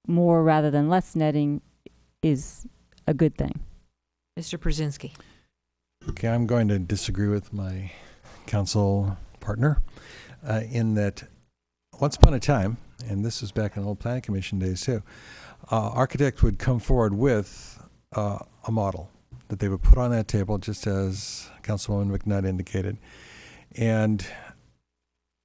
more rather than less netting is a good thing. Mr. Brzezinski. Okay, I'm going to disagree with my council partner in that once upon a time, and this was back in the old planning commission days too, architects would come forward with a model that they would put on that table, just as Councilwoman McNutt indicated. And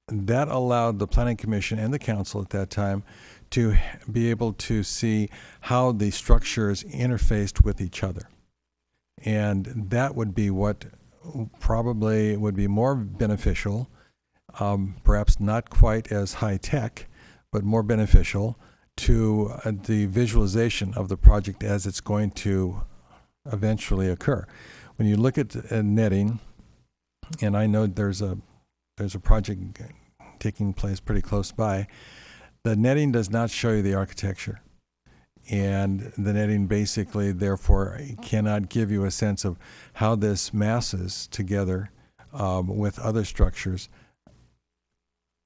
that allowed the planning commission and the council at that time to be able to see how the structures interfaced with each other. And that would be what probably would be more beneficial, perhaps not quite as high tech, but more beneficial to the visualization of the project as it's going to eventually occur. When you look at netting, and I know there's a project taking place pretty close by, the netting does not show you the architecture. And the netting basically, therefore, cannot give you a sense of how this masses together with other structures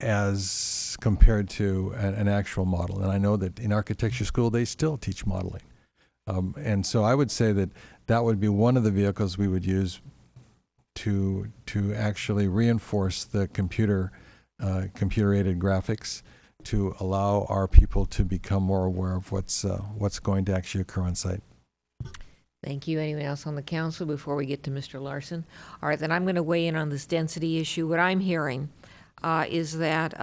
as compared to an actual model. And I know that in architecture school, they still teach modeling. And so I would say that that would be one of the vehicles we would use to actually reinforce the computer-aided graphics, to allow our people to become more aware of what's going to actually occur on site. Thank you. Anyone else on the council before we get to Mr. Larson? All right, then I'm going to weigh in on this density issue. What I'm hearing is that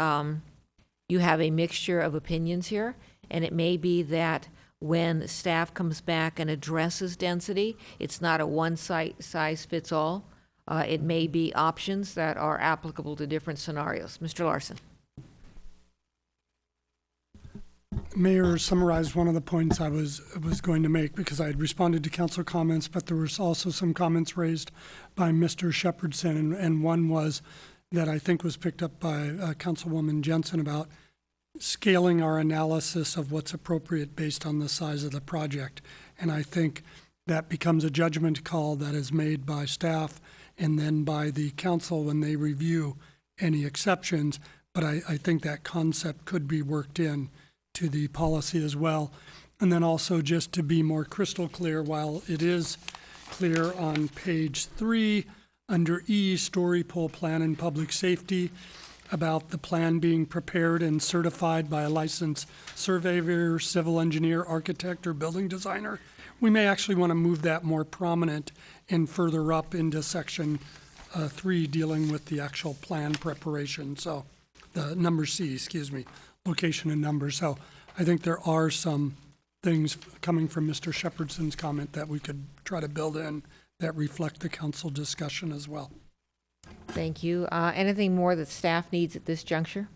you have a mixture of opinions here, and it may be that when staff comes back and addresses density, it's not a one-size-fits-all. It may be options that are applicable to different scenarios. Mr. Larson. Mayor summarized one of the points I was going to make, because I had responded to council comments, but there was also some comments raised by Mr. Shepherdson, and one was that I think was picked up by Councilwoman Jensen about scaling our analysis of what's appropriate based on the size of the project. And I think that becomes a judgment call that is made by staff and then by the council when they review any exceptions. But I think that concept could be worked in to the policy as well. And then also, just to be more crystal clear, while it is clear on page 3 under E, story pole plan and public safety, about the plan being prepared and certified by a licensed surveyor, civil engineer, architect, or building designer, we may actually want to move that more prominent and further up into section 3, dealing with the actual plan preparation. So the number C, location and numbers. So I think there are some things coming from Mr. Shepherdson's comment that we could try to build in that reflect the council discussion as well. Thank you. Anything more that staff needs at this juncture?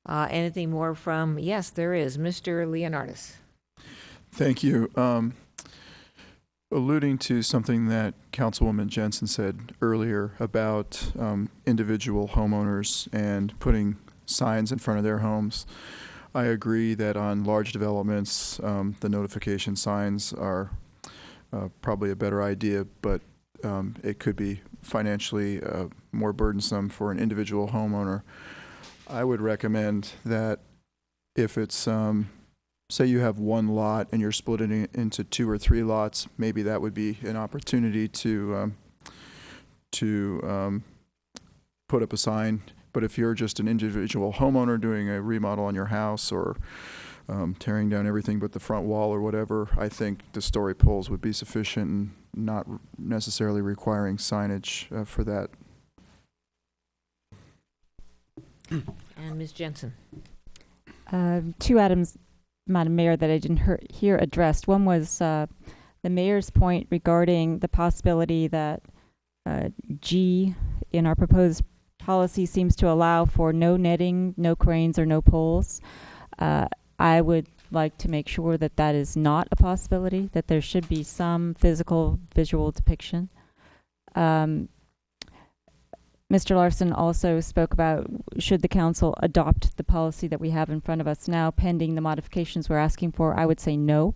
Anything more from, yes, there is, Mr. Leonardis. Thank you. Alluding to something that Councilwoman Jensen said earlier about individual homeowners and putting signs in front of their homes, I agree that on large developments, the notification signs are probably a better idea, but it could be financially more burdensome for an individual homeowner. I would recommend that if it's say you have one lot and you're splitting it into 2 or 3 lots, maybe that would be an opportunity to put up a sign. But if you're just an individual homeowner doing a remodel on your house or tearing down everything but the front wall or whatever, I think the story poles would be sufficient and not necessarily requiring signage for that. And Ms. Jensen. 2 items, Madam Mayor, that I didn't hear addressed. One was the mayor's point regarding the possibility that G in our proposed policy seems to allow for no netting, no cranes, or no poles. I would like to make sure that that is not a possibility, that there should be some visual depiction. Mr. Larson also spoke about should the council adopt the policy that we have in front of us now pending the modifications we're asking for. I would say no,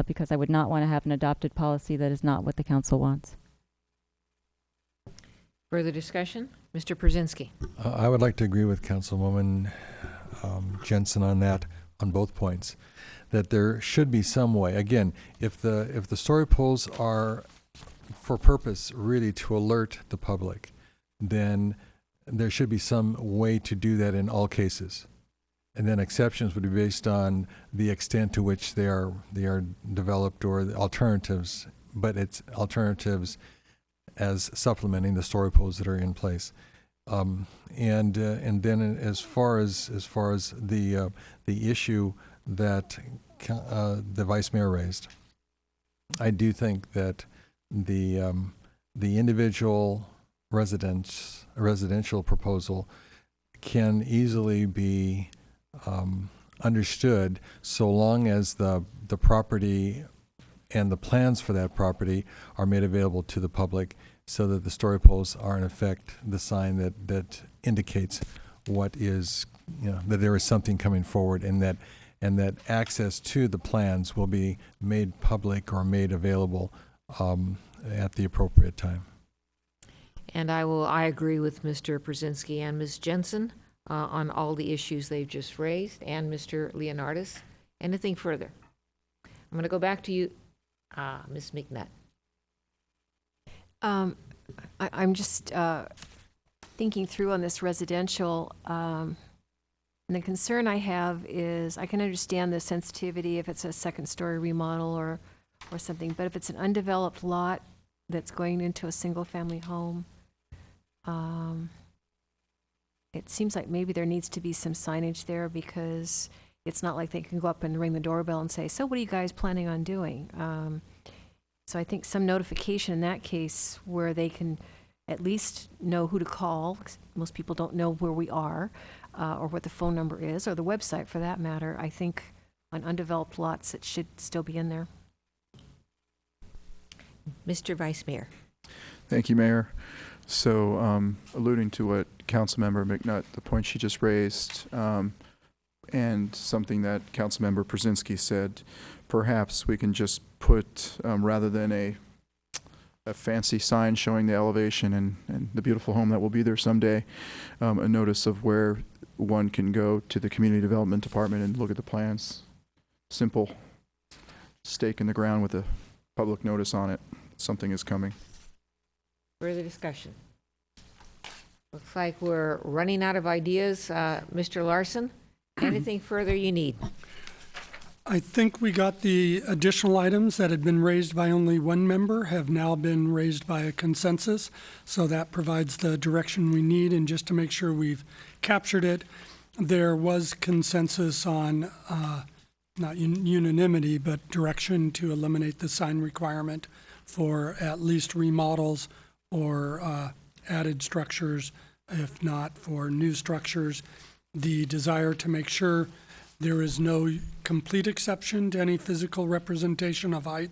because I would not want to have an adopted policy that is not what the council wants. Further discussion? Mr. Brzezinski. I would like to agree with Councilwoman Jensen on that, on both points, that there should be some way. Again, if the story poles are for purpose really to alert the public, then there should be some way to do that in all cases. And then exceptions would be based on the extent to which they are developed or the alternatives, but it's alternatives as supplementing the story poles that are in place. And then as far as the issue that the Vice Mayor raised, I do think that the individual residential proposal can easily be understood so long as the property and the plans for that property are made available to the public, so that the story poles are in effect the sign that indicates what is, that there is something coming forward, and that access to the plans will be made public or made available at the appropriate time. And I agree with Mr. Brzezinski and Ms. Jensen on all the issues they've just raised, and Mr. Leonardis. Anything further? I'm going to go back to you, Ms. McNutt. I'm just thinking through on this residential, and the concern I have is I can understand the sensitivity if it's a second-story remodel or something, but if it's an undeveloped lot that's going into a single-family home, it seems like maybe there needs to be some signage there, because it's not like they can go up and ring the doorbell and say, so what are you guys planning on doing? So I think some notification in that case where they can at least know who to call. Most people don't know where we are or what the phone number is, or the website for that matter. I think on undeveloped lots it should still be in there. Mr. Vice Mayor. Thank you, Mayor. So alluding to what Councilmember McNutt, the point she just raised, and something that Councilmember Brzezinski said, perhaps we can just put, rather than a fancy sign showing the elevation and the beautiful home that will be there someday, a notice of where one can go to the Community Development Department and look at the plans. Simple stake in the ground with a public notice on it. Something is coming. Further discussion? Looks like we're running out of ideas. Mr. Larson, anything further you need? I think we got the additional items that had been raised by only one member have now been raised by a consensus. So that provides the direction we need. And just to make sure we've captured it, there was consensus on, not unanimity, but direction to eliminate the sign requirement for at least remodels or added structures, if not for new structures. The desire to make sure there is no complete exception to any physical representation of height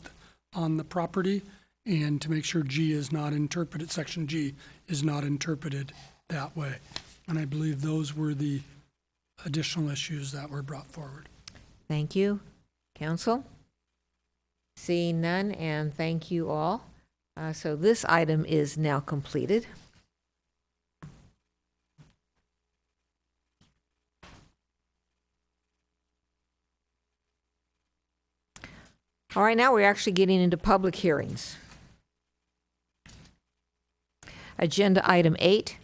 on the property, and to make sure G is not interpreted, Section G is not interpreted that way. And I believe those were the additional issues that were brought forward. Thank you. Council? Seeing none, and thank you all. So this item is now completed. All right, now we're actually getting into public hearings. Agenda item 8,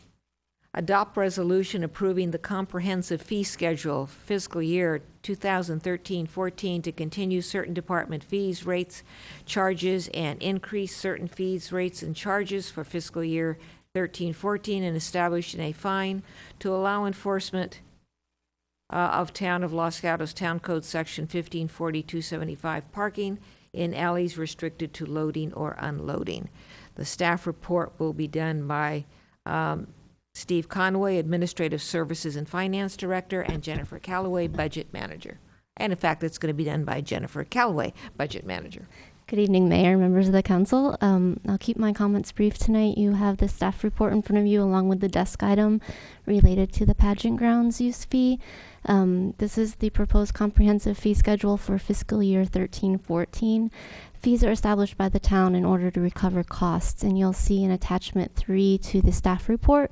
adopt resolution approving the comprehensive fee schedule fiscal year 2013-14 to continue certain department fees, rates, charges, and increase certain fees, rates, and charges for fiscal year 13-14 and establishing a fine to allow enforcement of Town of Los Gatos Town Code Section 1540-275 parking in alleys restricted to loading or unloading. The staff report will be done by Steve Conway, Administrative Services and Finance Director, and Jennifer Calloway, Budget Manager. And in fact, it's going to be done by Jennifer Calloway, Budget Manager. Good evening, Mayor, members of the council. I'll keep my comments brief tonight. You have the staff report in front of you along with the desk item related to the pageant grounds use fee. This is the proposed comprehensive fee schedule for fiscal year 13-14. Fees are established by the town in order to recover costs, and you'll see in attachment 3 to the staff report.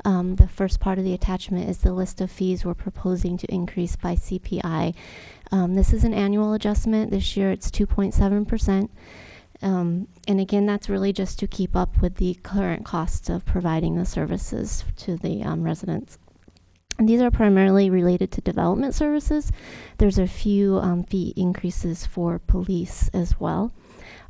The first part of the attachment is the list of fees we're proposing to increase by CPI. This is an annual adjustment. This year it's 2.7%. And again, that's really just to keep up with the current costs of providing the services to the residents. And these are primarily related to development services. There's a few fee increases for police as well.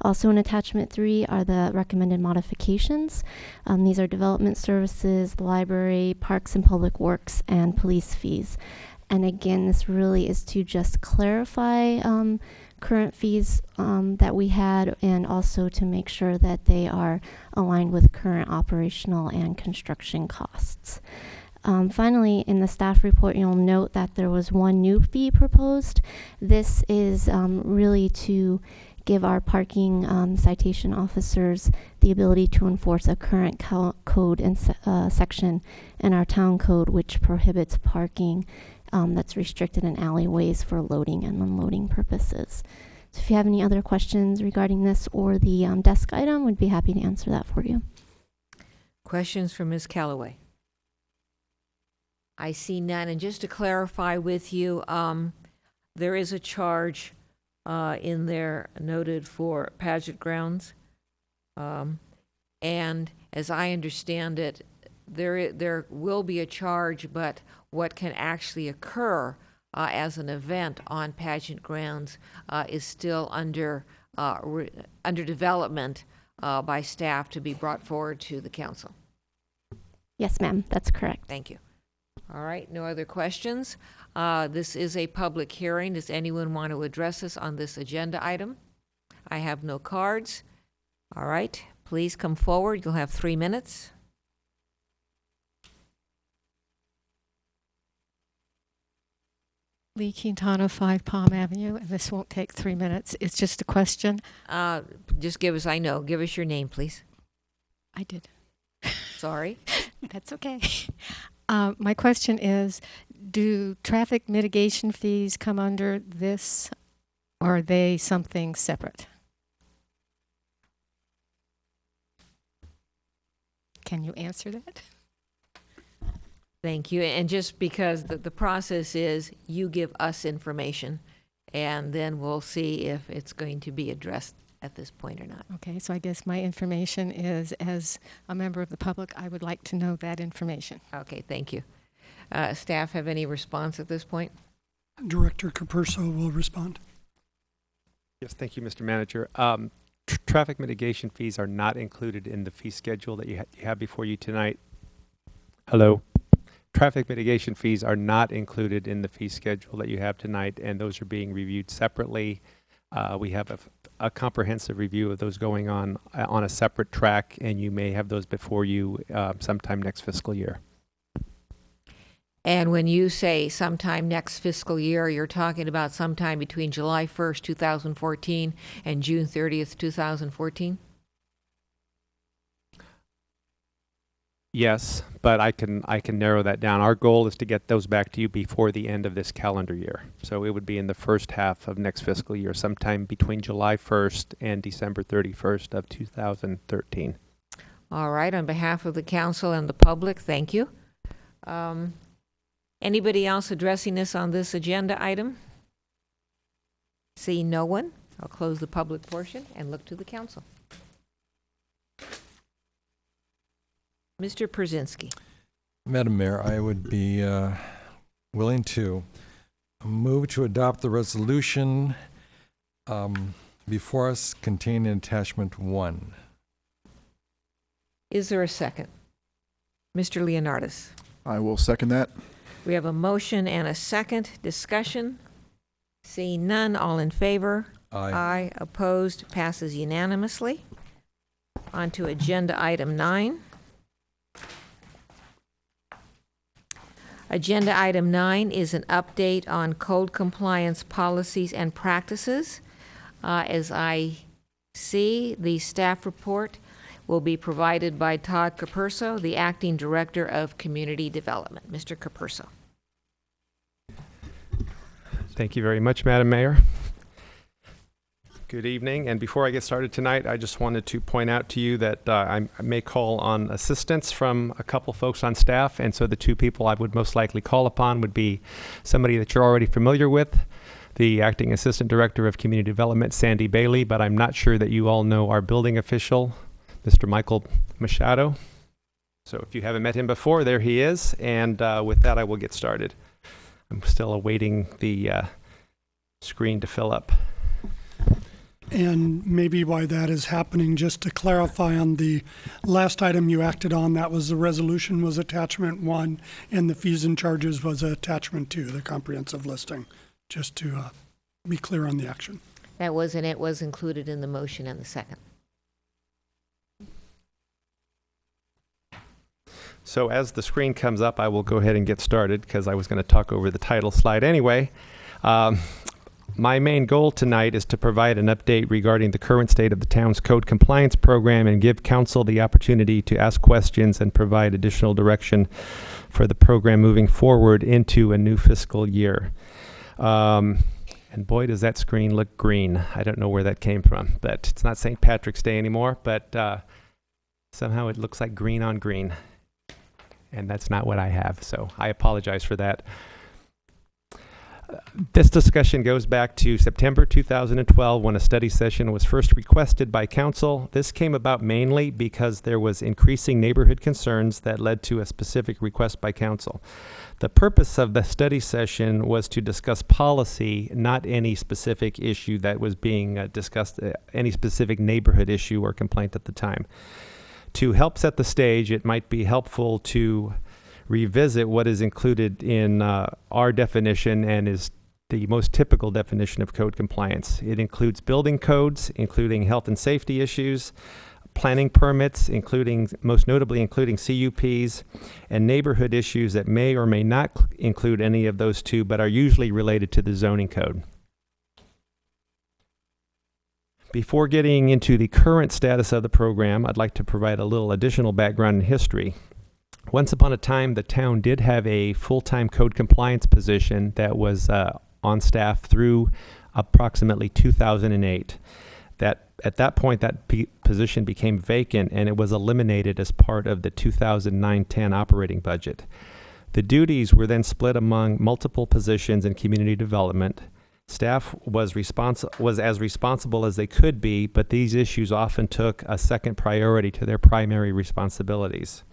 Also in attachment 3 are the recommended modifications. These are development services, library, parks and public works, and police fees. And again, this really is to just clarify current fees that we had, and also to make sure that they are aligned with current operational and construction costs. Finally, in the staff report, you'll note that there was one new fee proposed. This is really to give our parking citation officers the ability to enforce a current code and section in our town code, which prohibits parking that's restricted in alleyways for loading and unloading purposes. So if you have any other questions regarding this or the desk item, we'd be happy to answer that for you. Questions for Ms. Calloway? I see none. And just to clarify with you, there is a charge in there noted for pageant grounds. And as I understand it, there will be a charge, but what can actually occur as an event on pageant grounds is still under development by staff to be brought forward to the council. Yes, ma'am, that's correct. Thank you. All right, no other questions. This is a public hearing. Does anyone want to address us on this agenda item? I have no cards. All right, please come forward. You'll have 3 minutes. Lee Quintana, 5 Palm Avenue, and this won't take 3 minutes. It's just a question. Just give us your name, please. I did. Sorry. That's okay. My question is, do traffic mitigation fees come under this, or are they something separate? Can you answer that? Thank you. And just because the process is you give us information, and then we'll see if it's going to be addressed at this point or not. Okay, so I guess my information is, as a member of the public, I would like to know that information. Okay, thank you. Staff have any response at this point? Director Capurso will respond. Yes, thank you, Mr. Manager. Traffic mitigation fees are not included in the fee schedule that you have before you tonight. Hello. Traffic mitigation fees are not included in the fee schedule that you have tonight, and those are being reviewed separately. We have a comprehensive review of those going on a separate track, and you may have those before you sometime next fiscal year. And when you say sometime next fiscal year, you're talking about sometime between July 1st, 2014 and June 30th, 2014? Yes, but I can narrow that down. Our goal is to get those back to you before the end of this calendar year. So it would be in the first half of next fiscal year, sometime between July 1st and December 31st of 2013. All right. On behalf of the council and the public, thank you. Anybody else addressing us on this agenda item? See no one? I'll close the public portion and look to the council. Mr. Przynski. Madam Mayor, I would be willing to move to adopt the resolution before us contained in attachment 1. Is there a second? Mr. Leonardis. I will second that. We have a motion and a second. Discussion. Seeing none, all in favor? Aye. Opposed? Passes unanimously. On to agenda item 9. Agenda item 9 is an update on code compliance policies and practices. As I see, the staff report will be provided by Todd Capurso, the Acting Director of Community Development. Mr. Capurso. Thank you very much, Madam Mayor. Good evening, and before I get started tonight, I just wanted to point out to you that I may call on assistance from a couple folks on staff, and so the two people I would most likely call upon would be somebody that you're already familiar with, the Acting Assistant Director of Community Development, Sandy Bailey, but I'm not sure that you all know our building official, Mr. Michael Machado. So if you haven't met him before, there he is, and with that I will get started. I'm still awaiting the screen to fill up. And maybe why that is happening, just to clarify on the last item you acted on, that was the resolution was attachment 1 and the fees and charges was attachment 2, the comprehensive listing, just to be clear on the action. That was, and it was included in the motion and the second. So as the screen comes up, I will go ahead and get started because I was going to talk over the title slide anyway. My main goal tonight is to provide an update regarding the current state of the town's code compliance program and give council the opportunity to ask questions and provide additional direction for the program moving forward into a new fiscal year. And boy, does that screen look green. I don't know where that came from, but it's not St. Patrick's Day anymore, but somehow it looks like green on green. And that's not what I have, so I apologize for that. This discussion goes back to September 2012 when a study session was first requested by council. This came about mainly because there was increasing neighborhood concerns that led to a specific request by council. The purpose of the study session was to discuss policy, not any specific issue that was being discussed, any specific neighborhood issue or complaint at the time. To help set the stage, it might be helpful to revisit what is included in our definition and is the most typical definition of code compliance. It includes building codes, including health and safety issues, planning permits, most notably including CUPs, and neighborhood issues that may or may not include any of those two, but are usually related to the zoning code. Before getting into the current status of the program, I'd like to provide a little additional background and history. Once upon a time, the town did have a full-time code compliance position that was on staff through approximately 2008. At that point, that position became vacant and it was eliminated as part of the 2009-10 operating budget. The duties were then split among multiple positions in community development. Staff was as responsible as they could be, but these issues often took a second priority to their primary responsibilities.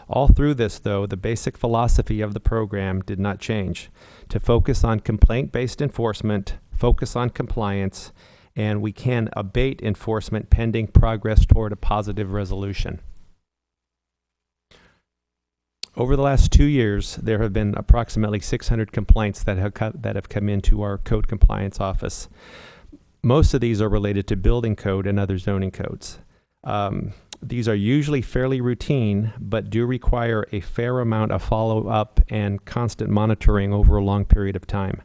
All through this, though, the basic philosophy of the program did not change: to focus on complaint-based enforcement, focus on compliance, and we can abate enforcement pending progress toward a positive resolution. Over the last 2 years, there have been approximately 600 complaints that have come into our code compliance office. Most of these are related to building code and other zoning codes. These are usually fairly routine, but do require a fair amount of follow-up and constant monitoring over a long period of time.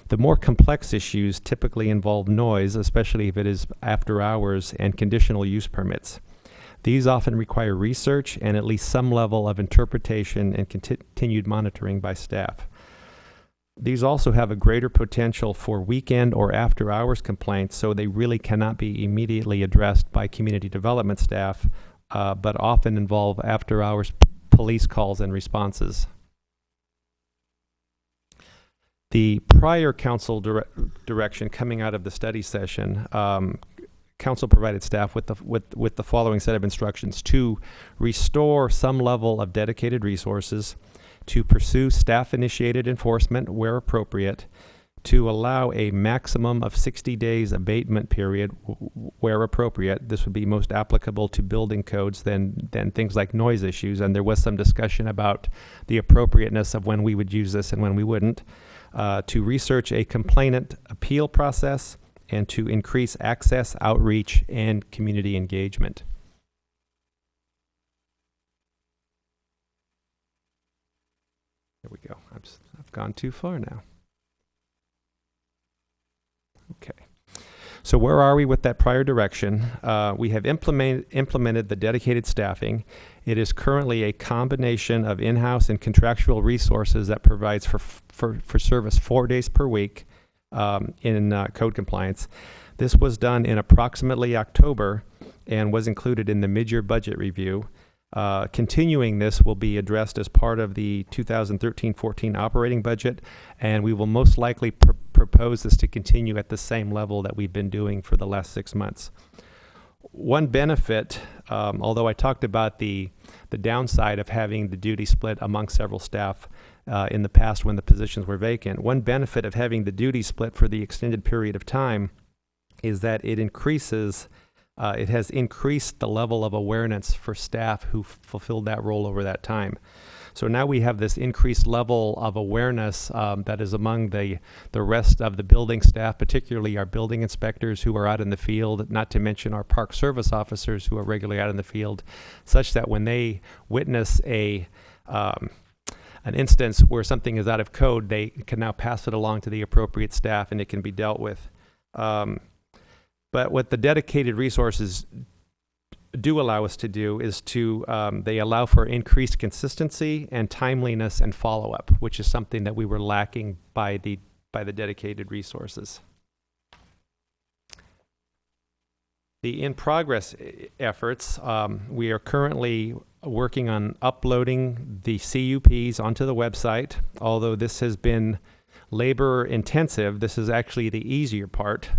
The more complex issues typically involve noise, especially if it is after hours, and conditional use permits. These often require research and at least some level of interpretation and continued monitoring by staff. These also have a greater potential for weekend or after hours complaints, so they really cannot be immediately addressed by community development staff, but often involve after hours police calls and responses. The prior council direction coming out of the study session, council provided staff with the following set of instructions: to restore some level of dedicated resources, to pursue staff-initiated enforcement where appropriate, to allow a maximum of 60 days abatement period where appropriate. This would be most applicable to building codes than things like noise issues, and there was some discussion about the appropriateness of when we would use this and when we wouldn't. To research a complainant appeal process, and to increase access, outreach, and community engagement. There we go. I've gone too far now. Okay. So where are we with that prior direction? We have implemented the dedicated staffing. It is currently a combination of in-house and contractual resources that provides for service 4 days per week in code compliance. This was done in approximately October and was included in the mid-year budget review. Continuing this will be addressed as part of the 2013-14 operating budget, and we will most likely propose this to continue at the same level that we've been doing for the last 6 months. One benefit, although I talked about the downside of having the duty split among several staff in the past when the positions were vacant, one benefit of having the duty split for the extended period of time is that it has increased the level of awareness for staff who fulfilled that role over that time. So now we have this increased level of awareness that is among the rest of the building staff, particularly our building inspectors who are out in the field, not to mention our park service officers who are regularly out in the field, such that when they witness an instance where something is out of code, they can now pass it along to the appropriate staff and it can be dealt with. But what the dedicated resources do allow us to do is they allow for increased consistency and timeliness and follow-up, which is something that we were lacking by the dedicated resources. The in-progress efforts, we are currently working on uploading the CUPs onto the website. Although this has been labor-intensive, this is actually the easier part.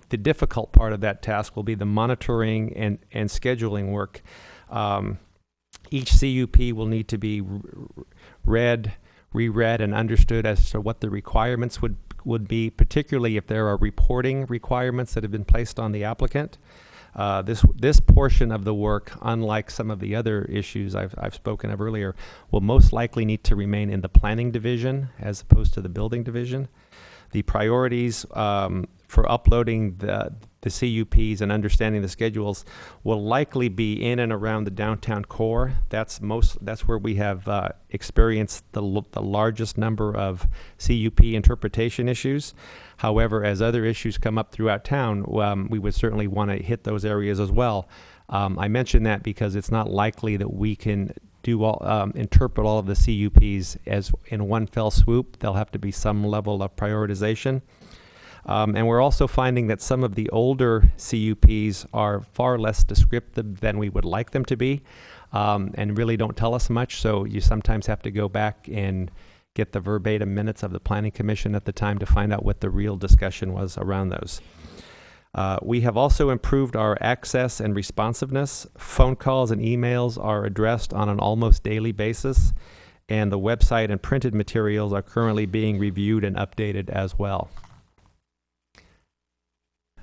The difficult part of that task will be the monitoring and scheduling work. Each CUP will need to be reread, and understood as to what the requirements would be, particularly if there are reporting requirements that have been placed on the applicant. This portion of the work, unlike some of the other issues I've spoken of earlier, will most likely need to remain in the planning division as opposed to the building division. The priorities for uploading the CUPs and understanding the schedules will likely be in and around the downtown core. That's where we have experienced the largest number of CUP interpretation issues. However, as other issues come up throughout town, we would certainly want to hit those areas as well. I mention that because it's not likely that we can interpret all of the CUPs as in one fell swoop. There'll have to be some level of prioritization. And we're also finding that some of the older CUPs are far less descriptive than we would like them to be, and really don't tell us much. So you sometimes have to go back and get the verbatim minutes of the Planning Commission at the time to find out what the real discussion was around those. We have also improved our access and responsiveness. Phone calls and emails are addressed on an almost daily basis, and the website and printed materials are currently being reviewed and updated as well.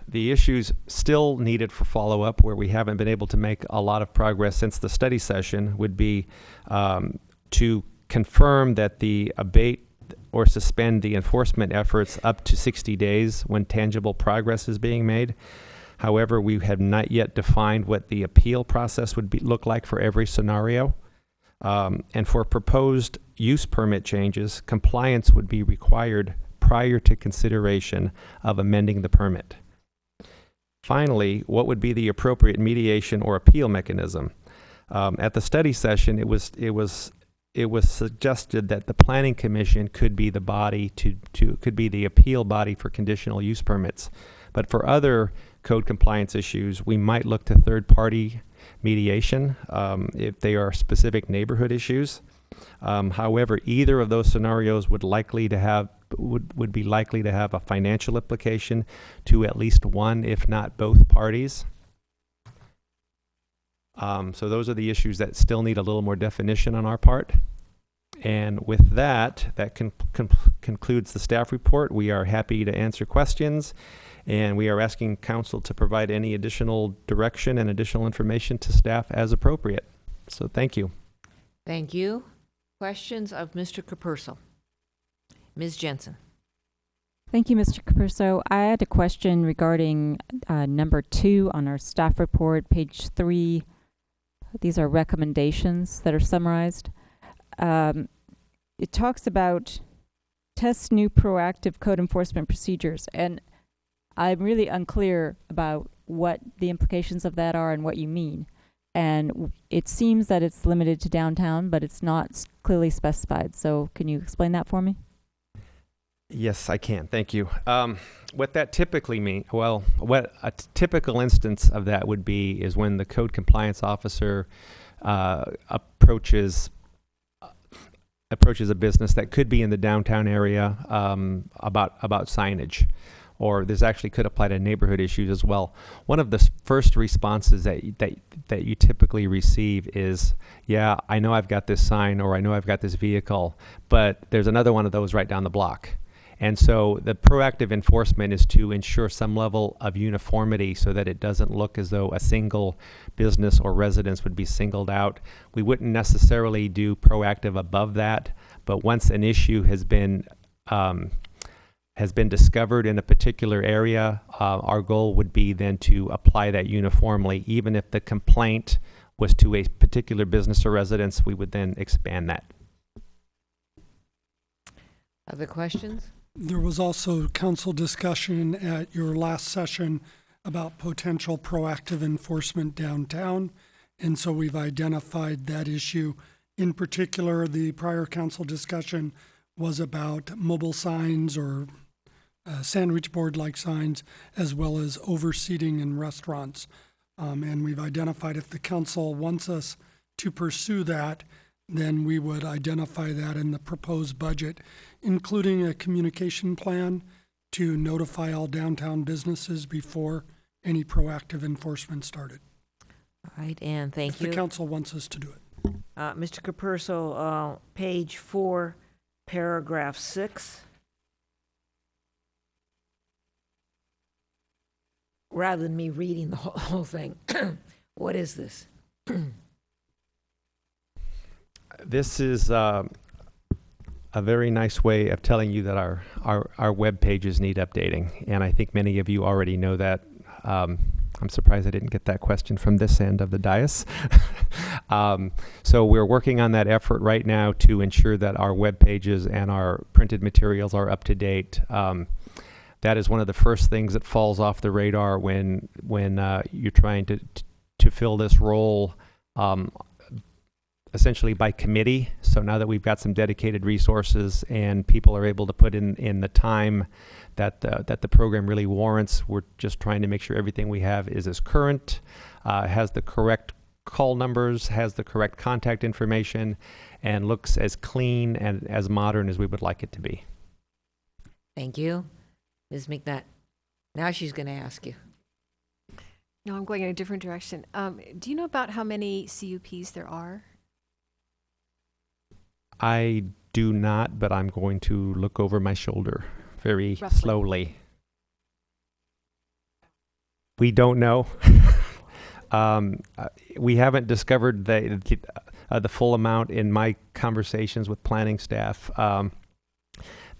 The issues still needed for follow-up, where we haven't been able to make a lot of progress since the study session, would be to confirm that the abate or suspend the enforcement efforts up to 60 days when tangible progress is being made. However, we have not yet defined what the appeal process would look like for every scenario. And for proposed use permit changes, compliance would be required prior to consideration of amending the permit. Finally, what would be the appropriate mediation or appeal mechanism? At the study session, it was suggested that the Planning Commission could be the body could be the appeal body for conditional use permits. But for other code compliance issues, we might look to third-party mediation if they are specific neighborhood issues. However, either of those scenarios would likely would be likely to have a financial implication to at least one, if not both parties. So those are the issues that still need a little more definition on our part. And with that, that concludes the staff report. We are happy to answer questions, and we are asking council to provide any additional direction and additional information to staff as appropriate. So thank you. Thank you. Questions of Mr. Capurso? Ms. Jensen. Thank you, Mr. Capurso. I had a question regarding number 2 on our staff report, page 3. These are recommendations that are summarized. It talks about test new proactive code enforcement procedures, and I'm really unclear about what the implications of that are and what you mean. And it seems that it's limited to downtown, but it's not clearly specified. So can you explain that for me? Yes, I can. Thank you. What that typically means, well, what a typical instance of that would be is when the code compliance officer approaches a business that could be in the downtown area about signage, or this actually could apply to neighborhood issues as well. One of the first responses that you typically receive is, yeah, I know I've got this sign, or I know I've got this vehicle, but there's another one of those right down the block. And so the proactive enforcement is to ensure some level of uniformity so that it doesn't look as though a single business or residence would be singled out. We wouldn't necessarily do proactive above that, but once an issue has been discovered in a particular area, our goal would be then to apply that uniformly. Even if the complaint was to a particular business or residence, we would then expand that. Other questions? There was also council discussion at your last session about potential proactive enforcement downtown, and so we've identified that issue. In particular, the prior council discussion was about mobile signs or sandwich board-like signs, as well as overseating in restaurants. And we've identified if the council wants us to pursue that, then we would identify that in the proposed budget, including a communication plan to notify all downtown businesses before any proactive enforcement started. All right, and thank you. If the council wants us to do it. Mr. Capurso, page 4, paragraph 6. Rather than me reading the whole thing, what is this? This is a very nice way of telling you that our web pages need updating, and I think many of you already know that. I'm surprised I didn't get that question from this end of the dais. So we're working on that effort right now to ensure that our web pages and our printed materials are up to date. That is one of the first things that falls off the radar when you're trying to fill this role, essentially by committee. So now that we've got some dedicated resources and people are able to put in the time that the program really warrants, we're just trying to make sure everything we have is as current, has the correct call numbers, has the correct contact information, and looks as clean and as modern as we would like it to be. Thank you. Ms. McNutt, now she's going to ask you. No, I'm going in a different direction. Do you know about how many CUPs there are? I do not, but I'm going to look over my shoulder very Roughly. slowly. We don't know. We haven't discovered the full amount in my conversations with planning staff.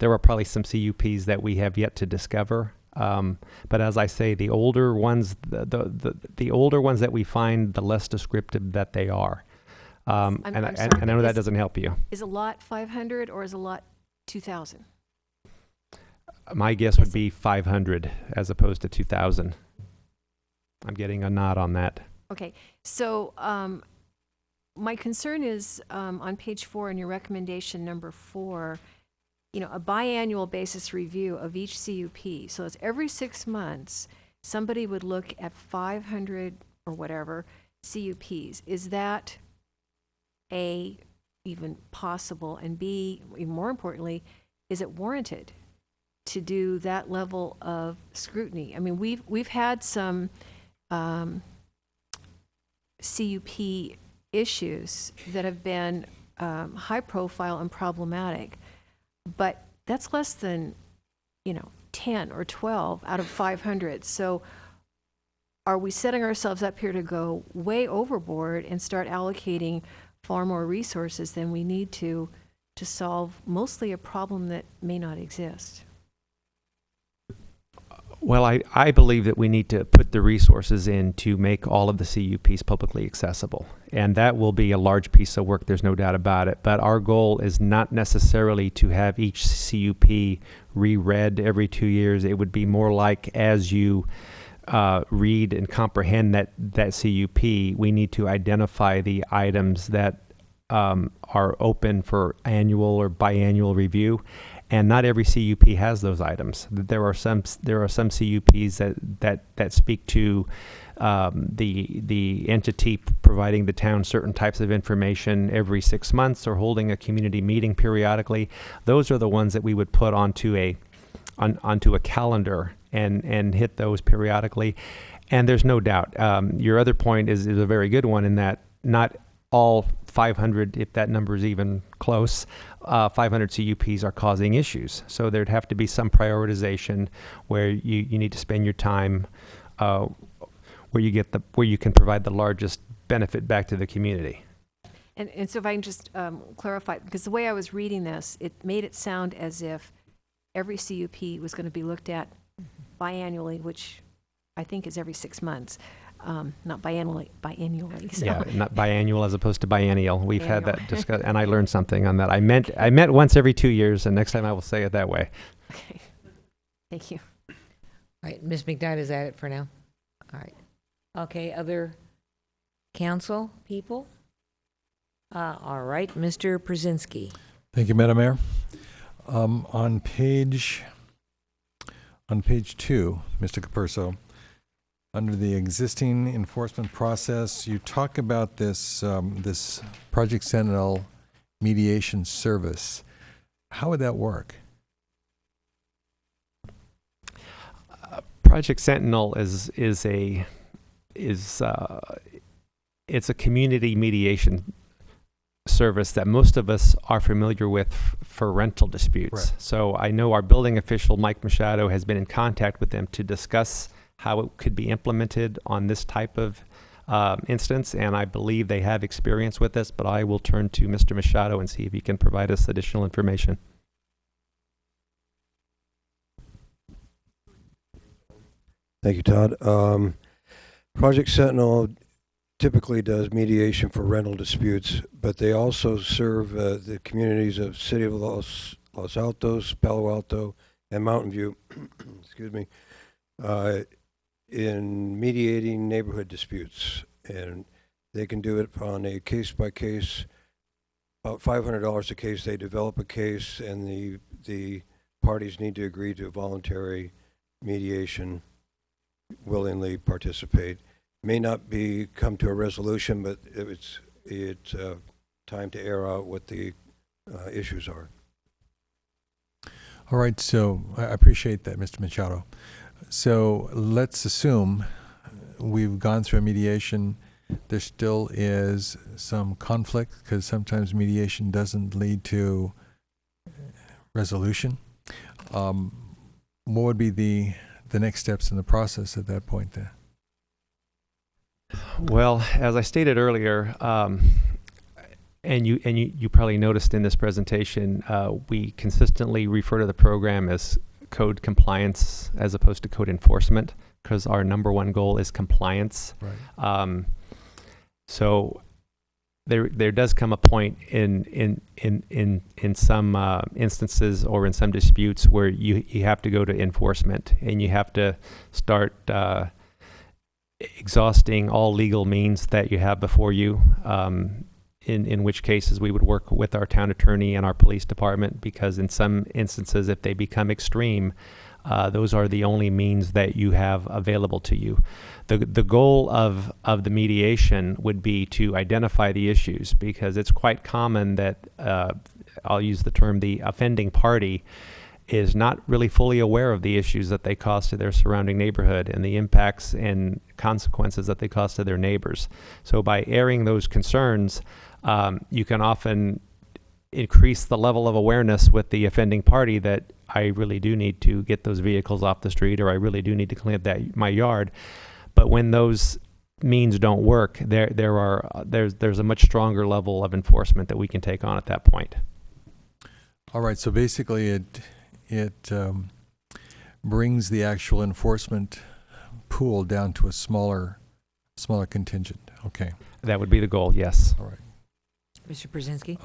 There are probably some CUPs that we have yet to discover. But as I say, the older ones, the older ones that we find, the less descriptive that they are. I'm and sorry, I know that doesn't help you. Is a lot 500 or is a lot 2,000? My guess would be 500 as opposed to 2,000. I'm getting a nod on that. Okay, so my concern is on page 4 in your recommendation number 4, a biannual basis review of each CUP. So it's every 6 months, somebody would look at 500 or whatever CUPs. Is that A, even possible, and B, even more importantly, is it warranted? to do that level of scrutiny. I mean, we've had some CUP issues that have been high profile and problematic, but that's less than 10 or 12 out of 500. So are we setting ourselves up here to go way overboard and start allocating far more resources than we need to solve mostly a problem that may not exist? Well, I believe that we need to put the resources in to make all of the CUPs publicly accessible. And that will be a large piece of work, there's no doubt about it. But our goal is not necessarily to have each CUP reread every 2 years. It would be more like as you read and comprehend that CUP, we need to identify the items that are open for annual or biannual review. And not every CUP has those items. There are some CUPs that speak to the entity providing the town certain types of information every 6 months or holding a community meeting periodically. Those are the ones that we would put onto a calendar and hit those periodically. And there's no doubt. Your other point is a very good one in that not all 500, if that number is even close, 500 CUPs are causing issues. So there'd have to be some prioritization where you need to spend your time where you can provide the largest benefit back to the community. And so if I can just clarify, because the way I was reading this, it made it sound as if every CUP was going to be looked at biannually, which I think is every 6 months. Not biannually. So. Yeah, not biannual as opposed to biennial. We've had that Biannual. discuss, and I learned something on that. I meant once every 2 years, and next time I will say it that way. Okay. Thank you. All right, Ms. McKnight, is that it for now? All right. Okay, other council people? All right, Mr. Brzezinski. Thank you, Madam Mayor. On page 2, Mr. Capurso, under the existing enforcement process, you talk about this Project Sentinel mediation service. How would that work? Project Sentinel is it's a community mediation service that most of us are familiar with for rental disputes. Right. So I know our building official, Mike Machado, has been in contact with them to discuss how it could be implemented on this type of instance, and I believe they have experience with this, but I will turn to Mr. Machado and see if he can provide us additional information. Thank you, Todd. Project Sentinel typically does mediation for rental disputes, but they also serve the communities of City of Los Altos, Palo Alto, and Mountain View, excuse me, in mediating neighborhood disputes. And they can do it on a case-by-case, about $500 a case. They develop a case, and the parties need to agree to voluntary mediation, willingly participate. May not come to a resolution, but it's time to air out what the issues are. All right, so I appreciate that, Mr. Machado. So let's assume we've gone through a mediation. There still is some conflict because sometimes mediation doesn't lead to resolution. What would be the next steps in the process at that point then? Well, as I stated earlier, and you probably noticed in this presentation, we consistently refer to the program as code compliance as opposed to code enforcement, because our number one goal is compliance. Right. So there does come a point in some instances or in some disputes where you have to go to enforcement, and you have to start exhausting all legal means that you have before you, in which cases we would work with our town attorney and our police department, because in some instances, if they become extreme, those are the only means that you have available to you. The goal of the mediation would be to identify the issues, because it's quite common that, I'll use the term, the offending party is not really fully aware of the issues that they cause to their surrounding neighborhood and the impacts and consequences that they cause to their neighbors. So by airing those concerns, you can often increase the level of awareness with the offending party that I really do need to get those vehicles off the street, or I really do need to clean up my yard. But when those means don't work, there's a much stronger level of enforcement that we can take on at that point. All right, so basically it brings the actual enforcement pool down to a smaller contingent. Okay. That would be the goal, yes. All right. Mr. Brzezinski?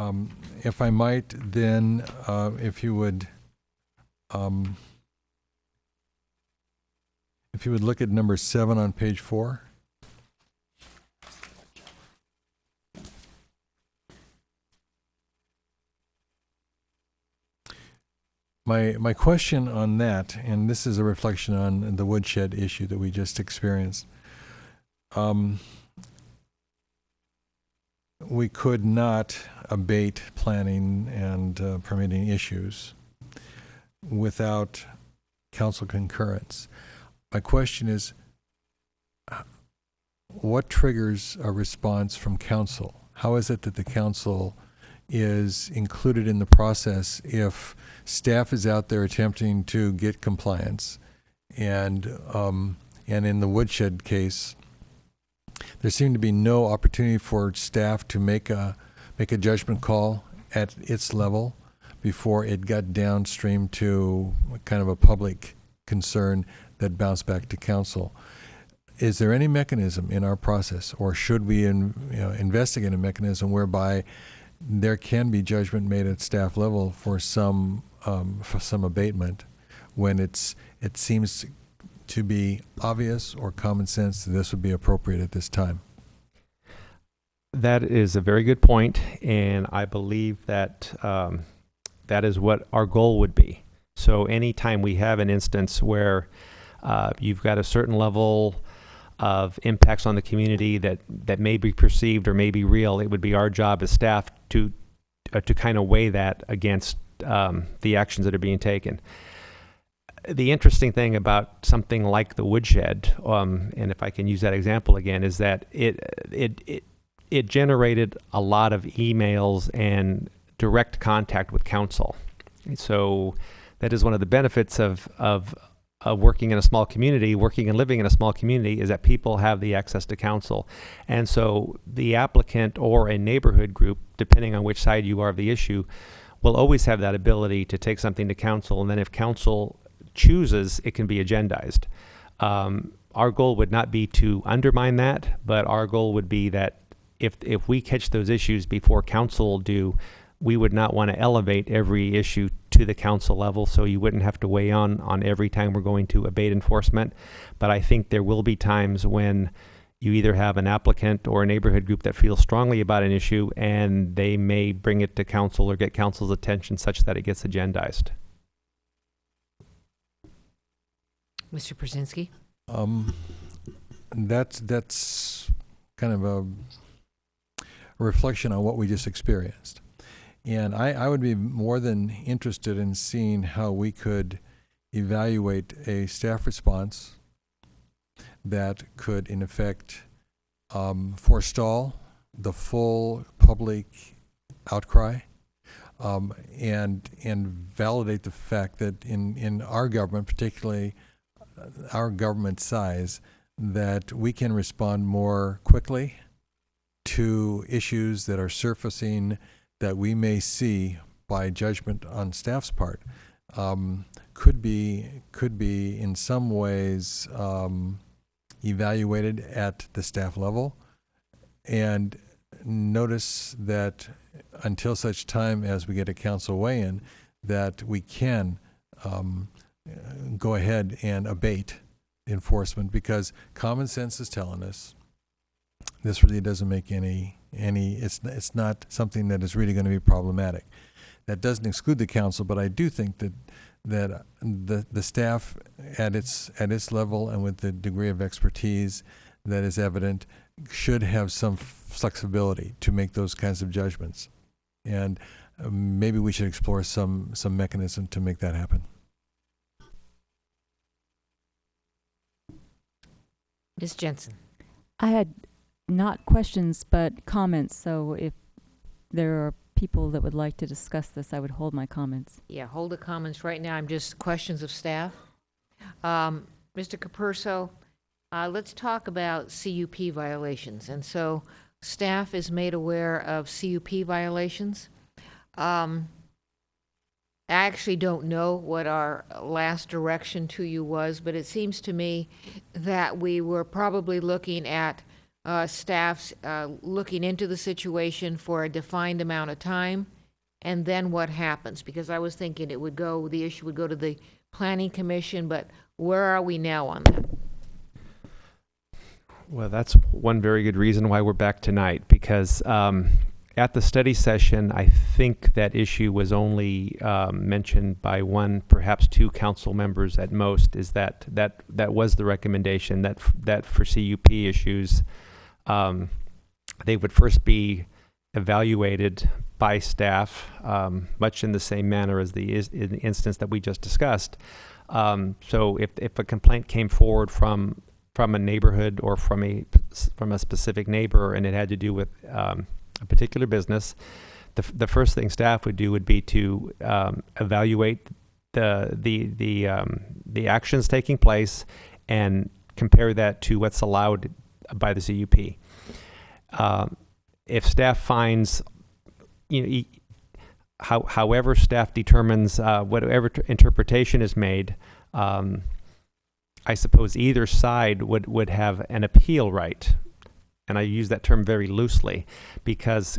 If I might, then, if you would look at number 7 on page 4. My question on that, and this is a reflection on the woodshed issue that we just experienced. We could not abate planning and permitting issues without council concurrence. My question is, what triggers a response from council? How is it that the council is included in the process if staff is out there attempting to get compliance, and in the woodshed case, there seemed to be no opportunity for staff to make a judgment call at its level before it got downstream to kind of a public concern that bounced back to council. Is there any mechanism in our process, or should we investigate a mechanism whereby there can be judgment made at staff level for some abatement when it seems to be obvious or common sense that this would be appropriate at this time? That is a very good point, and I believe that that is what our goal would be. So anytime we have an instance where you've got a certain level of impacts on the community that may be perceived or may be real, it would be our job as staff to kind of weigh that against the actions that are being taken. The interesting thing about something like the woodshed, and if I can use that example again, is that it generated a lot of emails and direct contact with council. So that is one of the benefits of working in a small community, working and living in a small community, is that people have the access to council. And so the applicant or a neighborhood group, depending on which side you are of the issue, will always have that ability to take something to council. And then if council chooses, it can be agendized. Our goal would not be to undermine that, but our goal would be that if we catch those issues before council do, we would not want to elevate every issue to the council level, so you wouldn't have to weigh on every time we're going to abate enforcement. But I think there will be times when you either have an applicant or a neighborhood group that feels strongly about an issue, and they may bring it to council or get council's attention such that it gets agendized. Mr. Brzezinski? That's kind of a reflection on what we just experienced. And I would be more than interested in seeing how we could evaluate a staff response that could, in effect, forestall the full public outcry, and validate the fact that in our government, particularly our government size, that we can respond more quickly to issues that are surfacing that we may see by judgment on staff's part, could be in some ways evaluated at the staff level. And notice that until such time as we get a council weigh-in, that we can go ahead and abate enforcement, because common sense is telling us this really doesn't make any it's not something that is really going to be problematic. That doesn't exclude the council, but I do think that the staff at its level and with the degree of expertise that is evident should have some flexibility to make those kinds of judgments. And maybe we should explore some mechanism to make that happen. Ms. Jensen. I had not questions, but comments. So if there are people that would like to discuss this, I would hold my comments. Yeah, hold the comments right now. I'm just questions of staff. Mr. Capurso, let's talk about CUP violations. And so staff is made aware of CUP violations. I actually don't know what our last direction to you was, but it seems to me that we were probably looking at staffs looking into the situation for a defined amount of time, and then what happens? Because I was thinking the issue would go to the Planning Commission, but where are we now on that? Well, that's one very good reason why we're back tonight, because at the study session, I think that issue was only mentioned by one, perhaps two council members at most, is that was the recommendation that for CUP issues, they would first be evaluated by staff, much in the same manner as in the instance that we just discussed. So if a complaint came forward from a neighborhood or from a specific neighbor, and it had to do with a particular business, the first thing staff would do would be to evaluate the actions taking place and compare that to what's allowed by the CUP. If staff finds, however staff determines whatever interpretation is made, I suppose either side would have an appeal right. And I use that term very loosely because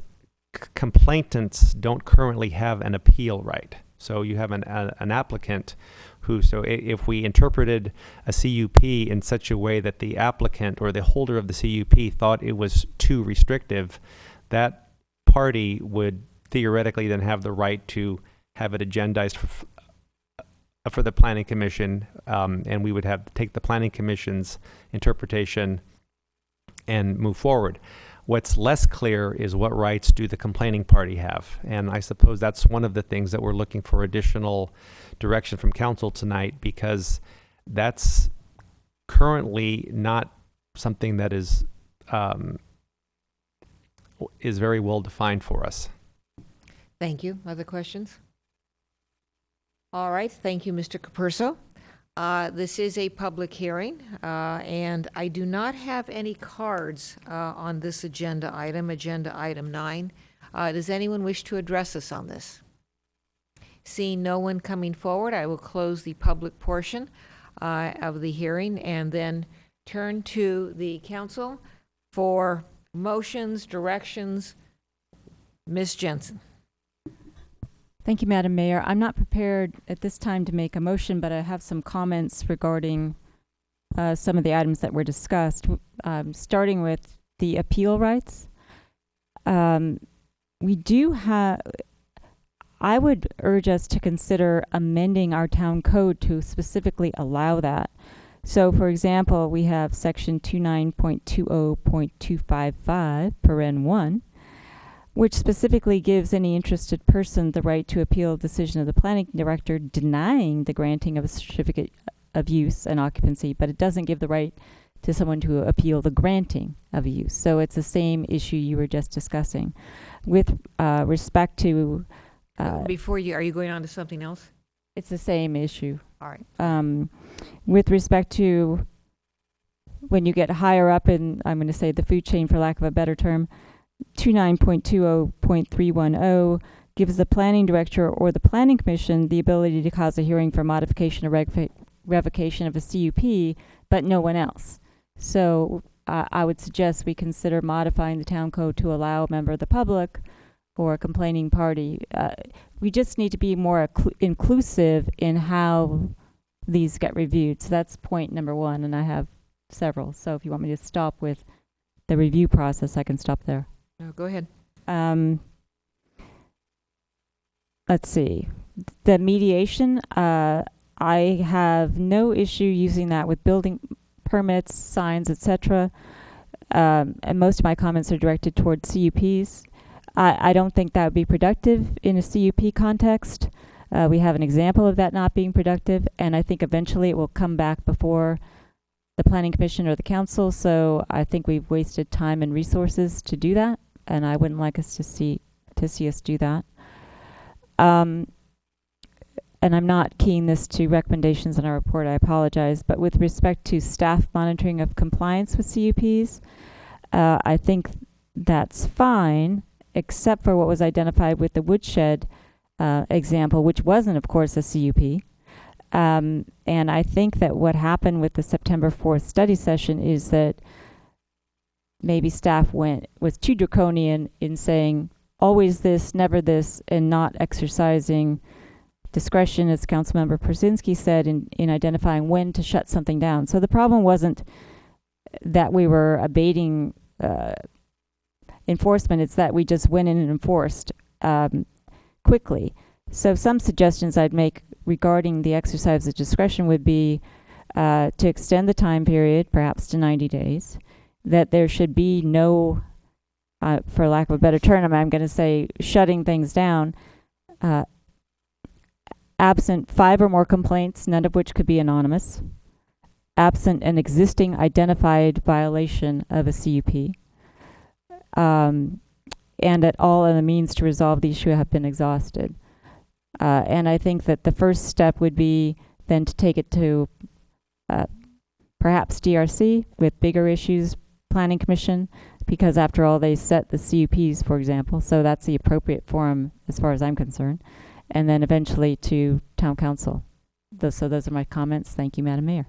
complainants don't currently have an appeal right. So you have an applicant so if we interpreted a CUP in such a way that the applicant or the holder of the CUP thought it was too restrictive, that party would theoretically then have the right to have it agendized for the Planning Commission, and we would have to take the Planning Commission's interpretation and move forward. What's less clear is what rights do the complaining party have, and I suppose that's one of the things that we're looking for additional direction from council tonight, because that's currently not something that is very well defined for us. Thank you. Other questions? All right. Thank you, Mr. Capurso. This is a public hearing, and I do not have any cards on this agenda item 9. Does anyone wish to address us on this? Seeing no one coming forward, I will close the public portion of the hearing and then turn to the council for motions, directions. Ms. Jensen. Thank you, Madam Mayor. I'm not prepared at this time to make a motion, but I have some comments regarding some of the items that were discussed, starting with the appeal rights. We do have, I would urge us to consider amending our town code to specifically allow that. So, for example, we have section 29.20.255, paren 1, which specifically gives any interested person the right to appeal a decision of the planning director denying the granting of a certificate of use and occupancy, but it doesn't give the right to someone to appeal the granting of a use. So it's the same issue you were just discussing. With respect to... are you going on to something else? It's the same issue. All right. With respect to when you get higher up in, I'm going to say the food chain for lack of a better term, 29.20.310 gives the planning director or the planning commission the ability to cause a hearing for modification or revocation of a CUP, but no one else. So I would suggest we consider modifying the town code to allow a member of the public or a complaining party. We just need to be more inclusive in how these get reviewed. So that's point number 1, and I have several. So if you want me to stop with the review process, I can stop there. No, go ahead. Let's see. The mediation, I have no issue using that with building permits, signs, etc. And most of my comments are directed towards CUPs. I don't think that would be productive in a CUP context. We have an example of that not being productive, and I think eventually it will come back before the Planning Commission or the Council, so I think we've wasted time and resources to do that, and I wouldn't like us to see us do that. And I'm not keying this to recommendations in our report, I apologize, but with respect to staff monitoring of compliance with CUPs, I think that's fine, except for what was identified with the woodshed example, which wasn't, of course, a CUP. And I think that what happened with the September 4th study session is that maybe staff was too draconian in saying always this, never this, and not exercising discretion, as Councilmember Persinski said, in identifying when to shut something down. So the problem wasn't that we were abating enforcement, it's that we just went in and enforced quickly. So some suggestions I'd make regarding the exercise of discretion would be to extend the time period, perhaps to 90 days, that there should be no, for lack of a better term, I'm going to say shutting things down, absent 5 or more complaints, none of which could be anonymous, absent an existing identified violation of a CUP, and that all other means to resolve the issue have been exhausted. And I think that the first step would be then to take it to perhaps DRC with bigger issues, Planning Commission, because after all, they set the CUPs, for example, so that's the appropriate forum as far as I'm concerned, and then eventually to Town Council. So those are my comments. Thank you, Madam Mayor.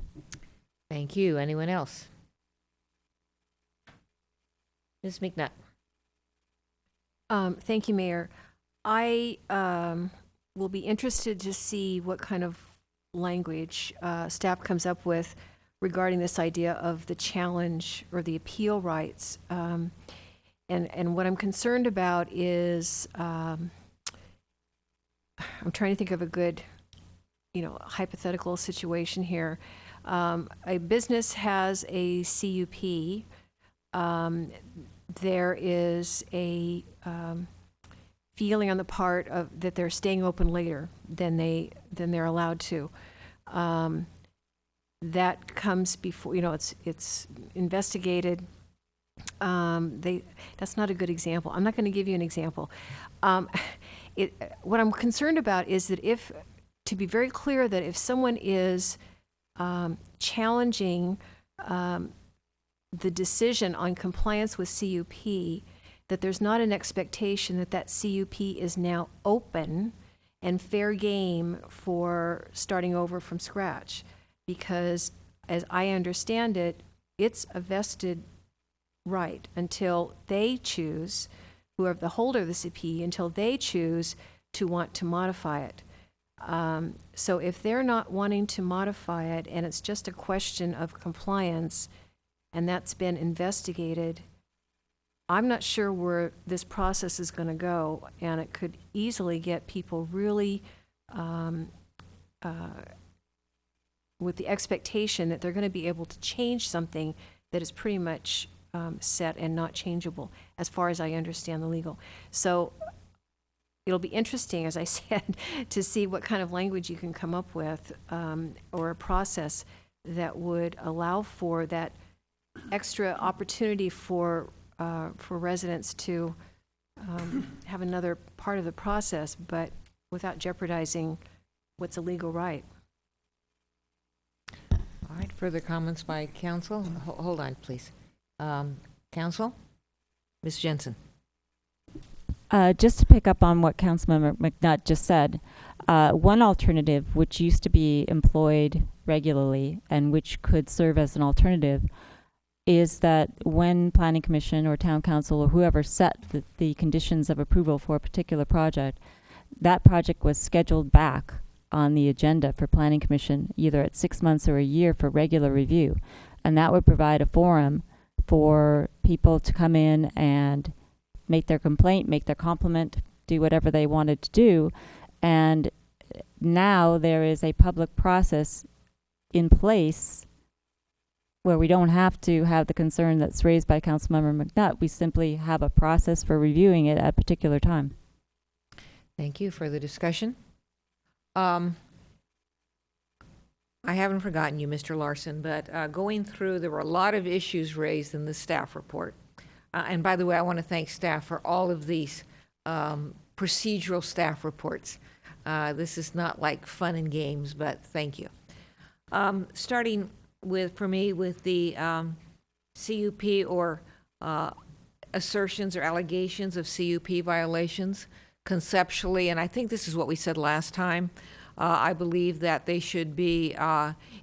Thank you. Anyone else? Ms. McNutt. Thank you, Mayor. I will be interested to see what kind of language staff comes up with regarding this idea of the challenge or the appeal rights. And what I'm concerned about is, I'm trying to think of a good, hypothetical situation here. A business has a CUP. There is a feeling on the part of that they're staying open later than they're allowed to. That comes before, it's investigated. That's not a good example. I'm not going to give you an example. What I'm concerned about is that to be very clear, that if someone is challenging the decision on compliance with CUP, that there's not an expectation that CUP is now open and fair game for starting over from scratch. Because as I understand it, it's a vested right until they choose, whoever the holder of the CUP, until they choose to want to modify it. So if they're not wanting to modify it and it's just a question of compliance and that's been investigated, I'm not sure where this process is going to go, and it could easily get people really with the expectation that they're going to be able to change something that is pretty much set and not changeable, as far as I understand the legal. So it'll be interesting, as I said, to see what kind of language you can come up with, or a process that would allow for that extra opportunity for residents to have another part of the process, but without jeopardizing what's a legal right. All right, further comments by council? Hold on, please. Council? Ms. Jensen. Just to pick up on what Councilmember McNutt just said, one alternative which used to be employed regularly and which could serve as an alternative is that when Planning Commission or Town Council or whoever set the conditions of approval for a particular project, that project was scheduled back on the agenda for Planning Commission either at 6 months or a year for regular review. And that would provide a forum for people to come in and make their complaint, make their compliment, do whatever they wanted to do. And now there is a public process in place where we don't have to have the concern that's raised by Councilmember McNutt. We simply have a process for reviewing it at a particular time. Thank you for the discussion. I haven't forgotten you, Mr. Larson, but going through, there were a lot of issues raised in the staff report. And by the way, I want to thank staff for all of these procedural staff reports. This is not like fun and games, but thank you. Starting with, for me, with the CUP or assertions or allegations of CUP violations conceptually, and I think this is what we said last time. I believe that they should be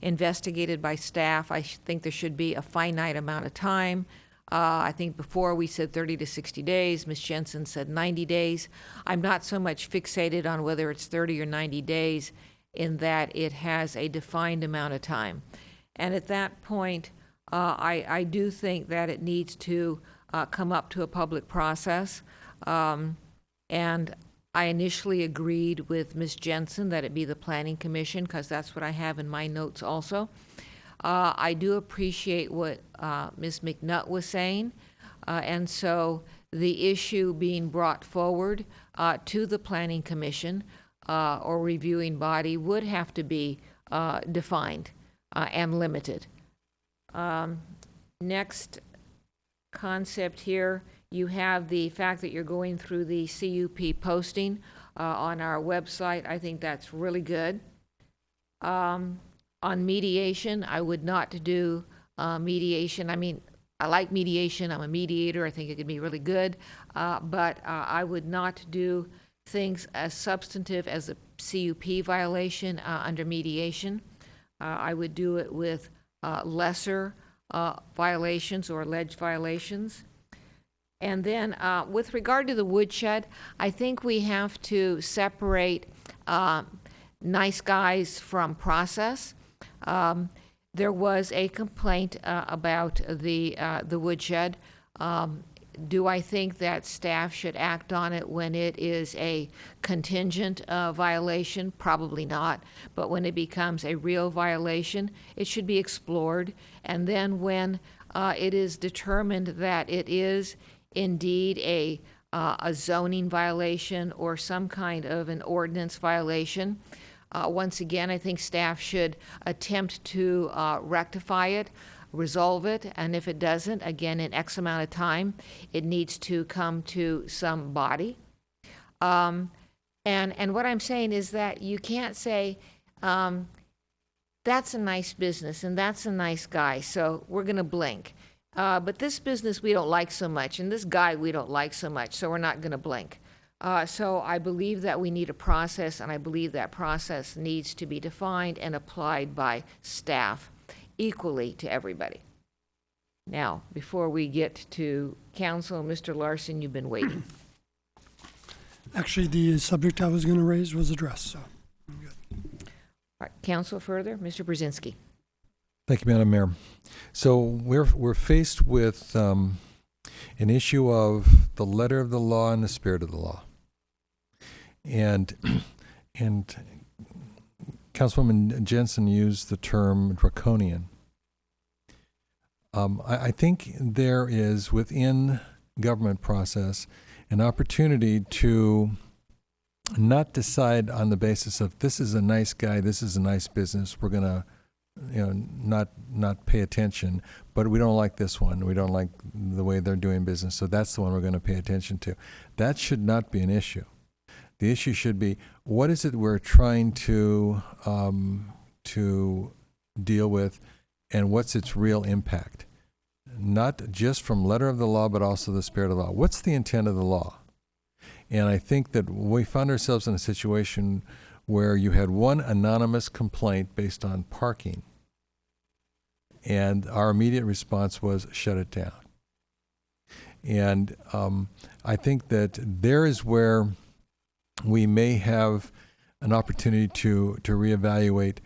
investigated by staff. I think there should be a finite amount of time. I think before we said 30 to 60 days. Ms. Jensen said 90 days. I'm not so much fixated on whether it's 30 or 90 days in that it has a defined amount of time. And at that point, I do think that it needs to come up to a public process. And I initially agreed with Ms. Jensen that it be the Planning Commission, because that's what I have in my notes also. I do appreciate what Ms. McNutt was saying, and so the issue being brought forward to the Planning Commission or reviewing body would have to be defined and limited. Next concept here, you have the fact that you're going through the CUP posting on our website. I think that's really good. On mediation, I would not do mediation. I mean, I like mediation. I'm a mediator. I think it could be really good. But I would not do things as substantive as a CUP violation under mediation. I would do it with lesser violations or alleged violations. And then with regard to the woodshed, I think we have to separate nice guys from process. There was a complaint about the woodshed. Do I think that staff should act on it when it is a contingent violation? Probably not. But when it becomes a real violation, it should be explored. And then when it is determined that it is indeed a zoning violation or some kind of an ordinance violation, once again, I think staff should attempt to rectify it, resolve it, and if it doesn't, again, in X amount of time, it needs to come to some body. And what I'm saying is that you can't say, that's a nice business and that's a nice guy, so we're going to blink. But this business we don't like so much, and this guy we don't like so much, so we're not going to blink. So I believe that we need a process, and I believe that process needs to be defined and applied by staff equally to everybody. Now, before we get to council, Mr. Larson, you've been waiting. Actually, the subject I was going to raise was addressed, so I'm good. All right, council further, Mr. Brzezinski. Thank you, Madam Mayor. So we're faced with an issue of the letter of the law and the spirit of the law. And Councilwoman Jensen used the term draconian. I think there is within government process an opportunity to not decide on the basis of this is a nice guy, this is a nice business, we're going to not pay attention, but we don't like this one. We don't like the way they're doing business, so that's the one we're going to pay attention to. That should not be an issue. The issue should be, what is it we're trying to deal with, and what's its real impact? Not just from letter of the law, but also the spirit of the law. What's the intent of the law? And I think that we found ourselves in a situation where you had one anonymous complaint based on parking, and our immediate response was shut it down. And I think that there is where we may have an opportunity to reevaluate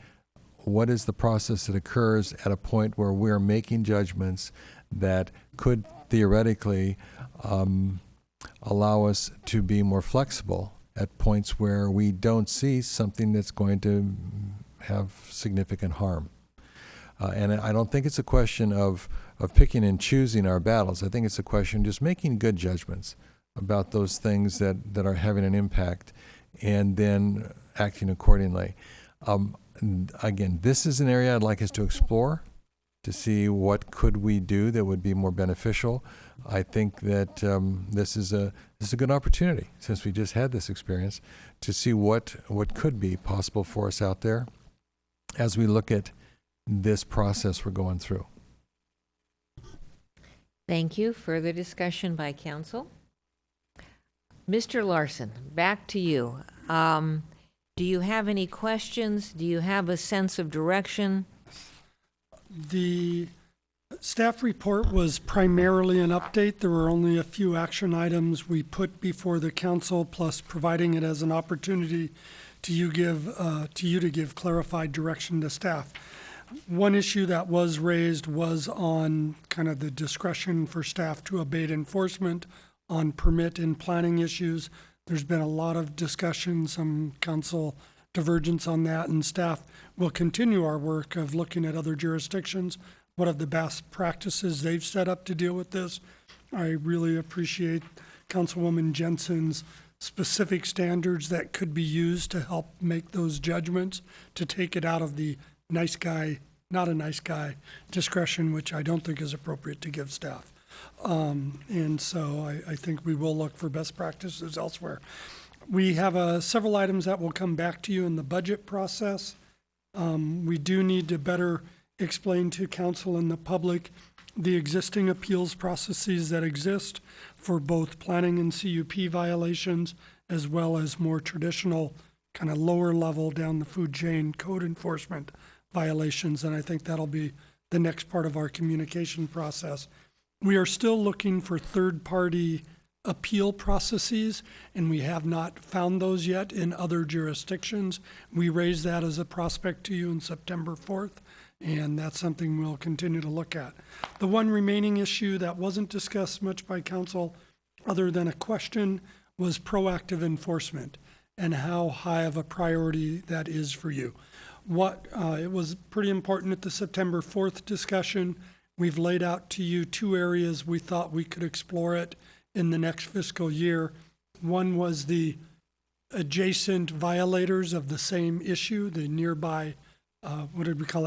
what is the process that occurs at a point where we're making judgments that could theoretically allow us to be more flexible at points where we don't see something that's going to have significant harm. And I don't think it's a question of picking and choosing our battles. I think it's a question of just making good judgments about those things that are having an impact and then acting accordingly. Again, this is an area I'd like us to explore to see what could we do that would be more beneficial. I think that this is a good opportunity, since we just had this experience, to see what could be possible for us out there as we look at this process we're going through. Thank you. Further discussion by council? Mr. Larson, back to you. Do you have any questions? Do you have a sense of direction? The staff report was primarily an update. There were only a few action items we put before the council, plus providing it as an opportunity to you to give clarified direction to staff. One issue that was raised was on kind of the discretion for staff to abate enforcement on permit and planning issues. There's been a lot of discussion, some council divergence on that, and staff will continue our work of looking at other jurisdictions, what are the best practices they've set up to deal with this. I really appreciate Councilwoman Jensen's specific standards that could be used to help make those judgments, to take it out of the nice guy, not a nice guy discretion, which I don't think is appropriate to give staff. And so I think we will look for best practices elsewhere. We have several items that will come back to you in the budget process. We do need to better explain to council and the public the existing appeals processes that exist for both planning and CUP violations, as well as more traditional kind of lower level down the food chain code enforcement violations. And I think that'll be the next part of our communication process. We are still looking for third-party appeal processes, and we have not found those yet in other jurisdictions. We raised that as a prospect to you on September 4th, and that's something we'll continue to look at. The one remaining issue that wasn't discussed much by council, other than a question, was proactive enforcement and how high of a priority that is for you. It was pretty important at the September 4th discussion. We've laid out to you two areas we thought we could explore it in the next fiscal year. One was the adjacent violators of the same issue, the nearby,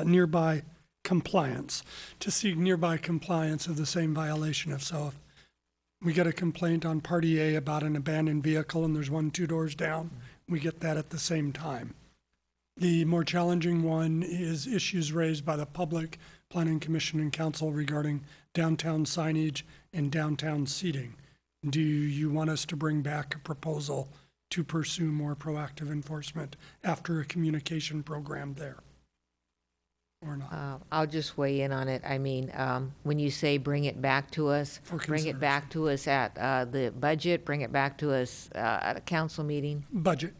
nearby compliance, to seek nearby compliance of the same violation. If we get a complaint on Party A about an abandoned vehicle and there's one 2 doors down, we get that at the same time. The more challenging one is issues raised by the public, Planning Commission and Council regarding downtown signage and downtown seating. Do you want us to bring back a proposal to pursue more proactive enforcement after a communication program there? Or not? I'll just weigh in on it. I mean, when you say bring it back to us, bring it back to us at the budget, bring it back to us at a council meeting? Budget.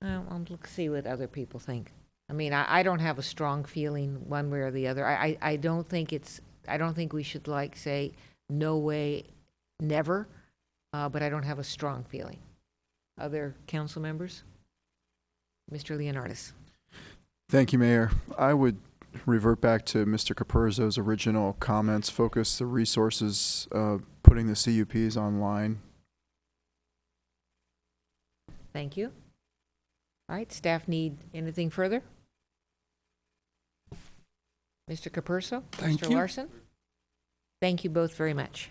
I'll see what other people think. I mean, I don't have a strong feeling one way or the other. I don't think we should say no way, never, but I don't have a strong feeling. Other council members? Mr. Leonardis. Thank you, Mayor. I would revert back to Mr. Capurzo's original comments, focus the resources, putting the CUPs online. Thank you. All right, staff need anything further? Mr. Capurzo? Thank Mr. you. Larson? Thank you both very much.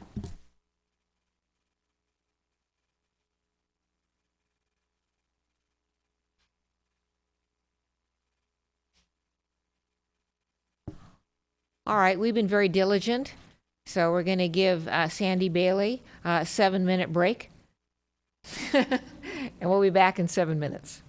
All right, we've been very diligent, so we're going to give Sandy Bailey a 7-minute break. And we'll be back in 7 minutes.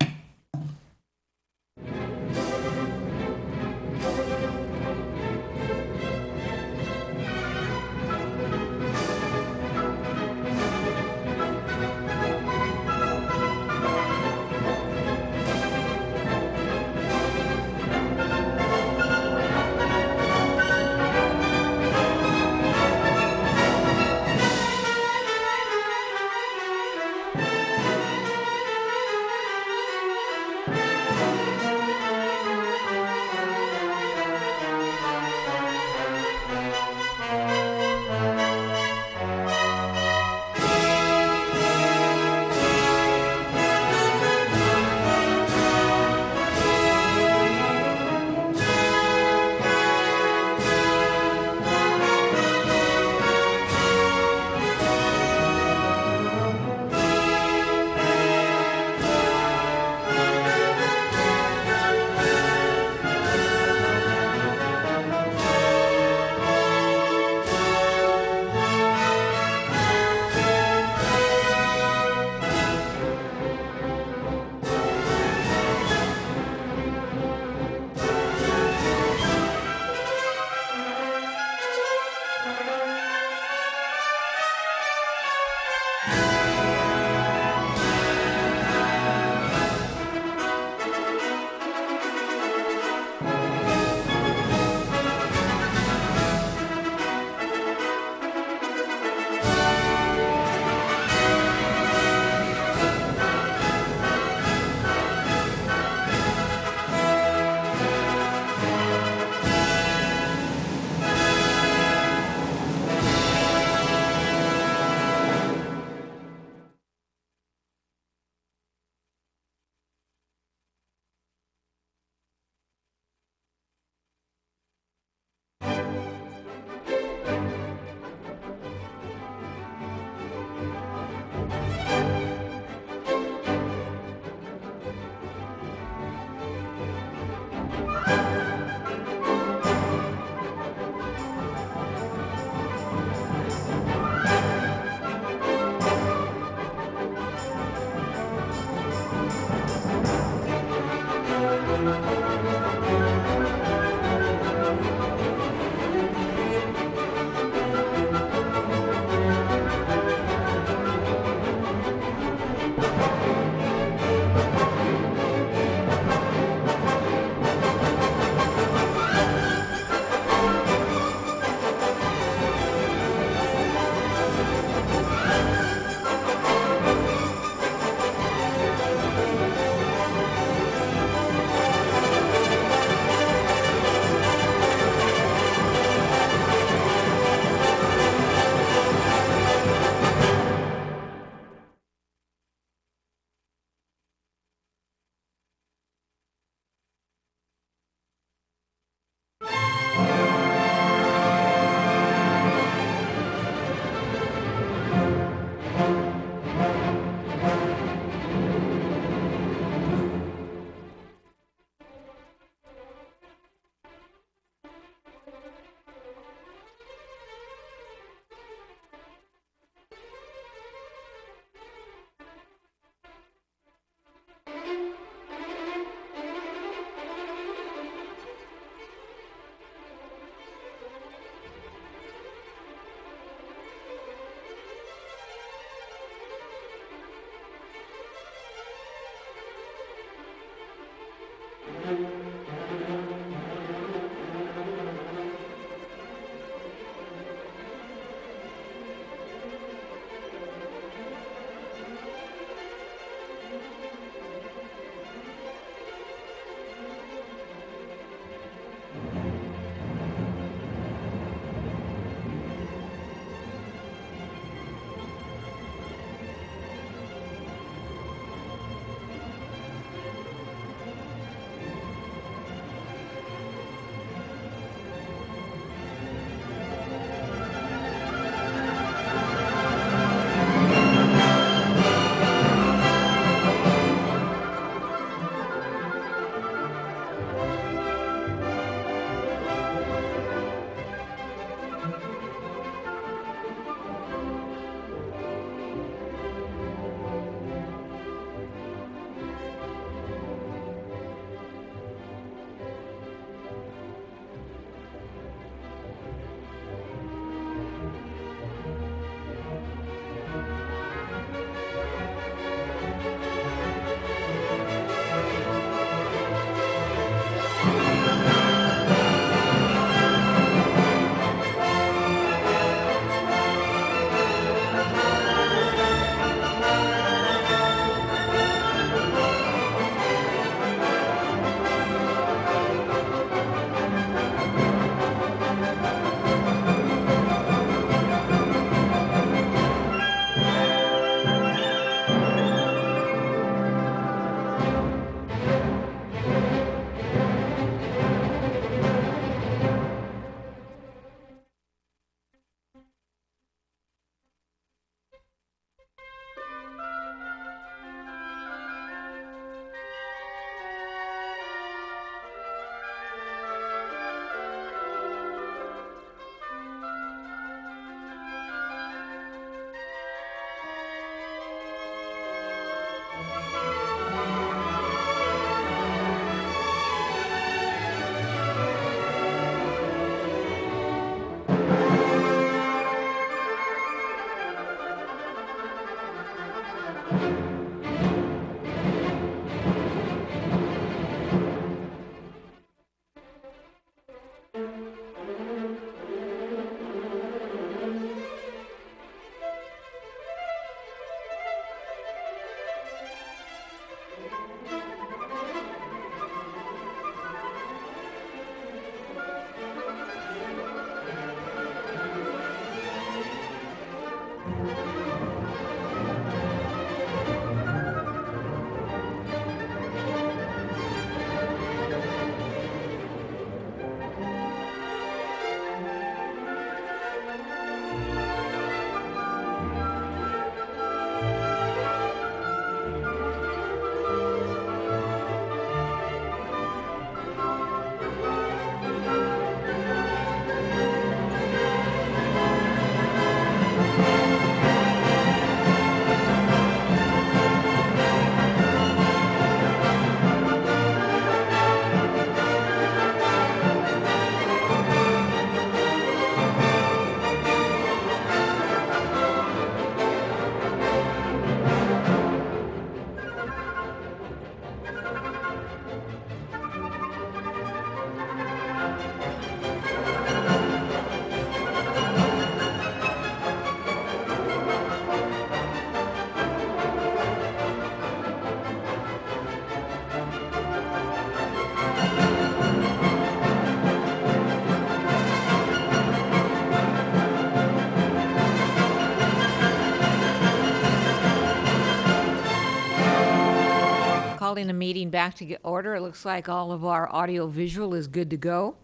Calling the meeting back to get order. It looks like all of our audio visual is good to go.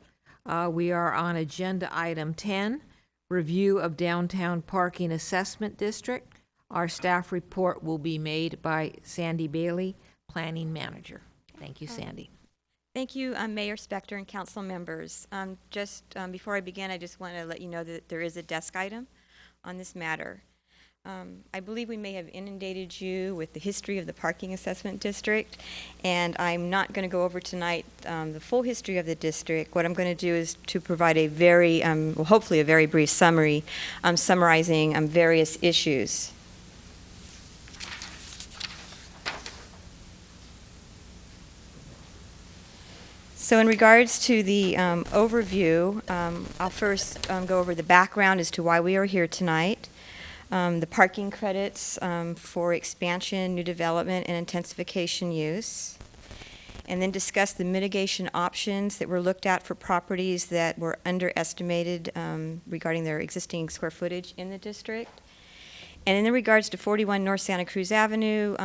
We are on agenda item 10, review of downtown parking assessment district. Our staff report will be made by Sandy Bailey, planning manager. Thank you, Sandy. Thank you, Mayor Spector and council members. Before I begin, I just want to let you know that there is a desk item on this matter. I believe we may have inundated you with the history of the parking assessment district, and I'm not going to go over tonight the full history of the district. What I'm going to do is to provide a very, hopefully a very brief summary, summarizing various issues. So in regards to the overview, I'll first go over the background as to why we are here tonight. The parking credits for expansion, new development, and intensification use, and then discuss the mitigation options that were looked at for properties that were underestimated regarding their existing square footage in the district. And in regards to 41 North Santa Cruz Avenue,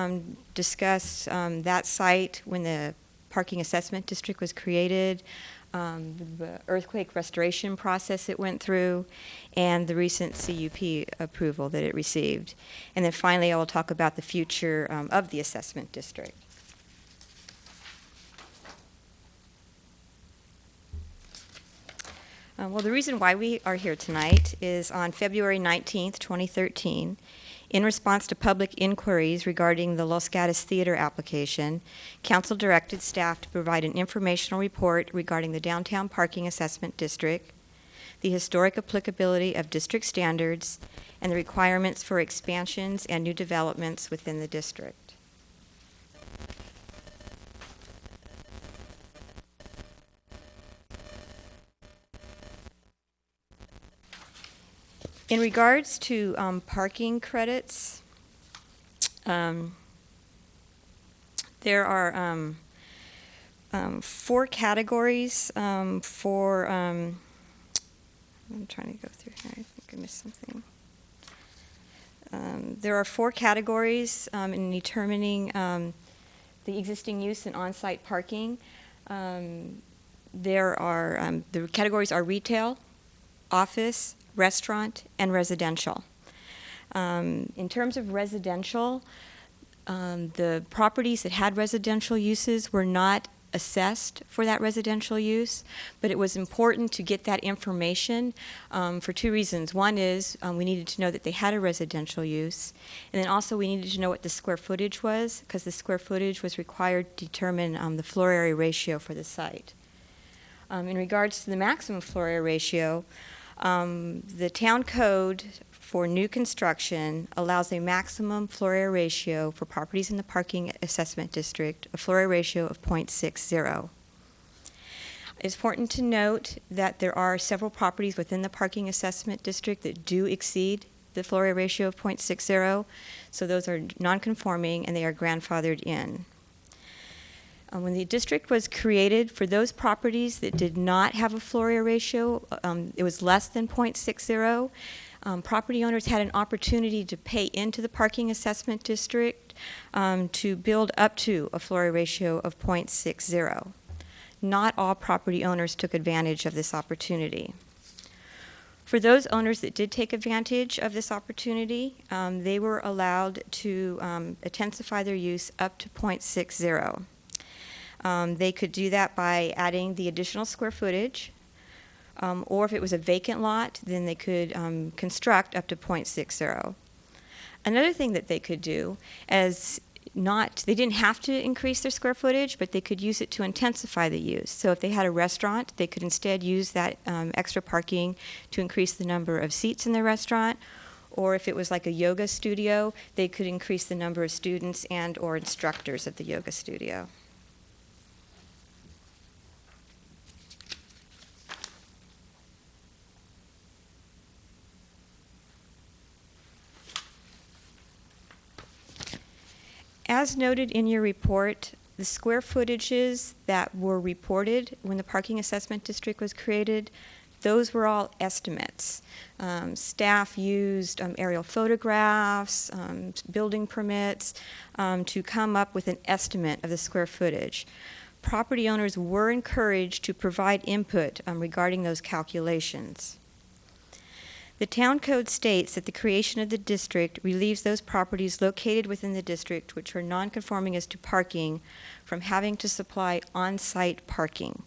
discuss that site when the parking assessment district was created, the earthquake restoration process it went through, and the recent CUP approval that it received. And then finally, I will talk about the future of the assessment district. Well, the reason why we are here tonight is on February 19th, 2013, in response to public inquiries regarding the Los Gatos Theater application, Council directed staff to provide an informational report regarding the downtown parking assessment district, the historic applicability of district standards, and the requirements for expansions and new developments within the district. In regards to parking credits, there are 4 categories for, I'm trying to go through here, I think I missed something. There are 4 categories in determining the existing use and on-site parking. There are, the categories are retail, office, restaurant, and residential. In terms of residential, the properties that had residential uses were not assessed for that residential use, but it was important to get that information for 2 reasons. One is we needed to know that they had a residential use, and then also we needed to know what the square footage was, because the square footage was required to determine the floor area ratio for the site. In regards to the maximum floor area ratio, the town code for new construction allows a maximum floor area ratio for properties in the parking assessment district, a floor area ratio of 0.60. It's important to note that there are several properties within the parking assessment district that do exceed the floor area ratio of 0.60, so those are non-conforming and they are grandfathered in. When the district was created, for those properties that did not have a floor area ratio, it was less than 0.60. Property owners had an opportunity to pay into the parking assessment district to build up to a floor area ratio of 0.60. Not all property owners took advantage of this opportunity. For those owners that did take advantage of this opportunity, they were allowed to intensify their use up to 0.60. They could do that by adding the additional square footage, or if it was a vacant lot, then they could construct up to 0.60. Another thing that they could do is they didn't have to increase their square footage, but they could use it to intensify the use. So if they had a restaurant, they could instead use that extra parking to increase the number of seats in their restaurant. Or if it was like a yoga studio, they could increase the number of students and or instructors at the yoga studio. As noted in your report, the square footages that were reported when the parking assessment district was created, those were all estimates. Staff used aerial photographs, building permits to come up with an estimate of the square footage. Property owners were encouraged to provide input regarding those calculations. The town code states that the creation of the district relieves those properties located within the district which are non-conforming as to parking from having to supply on-site parking.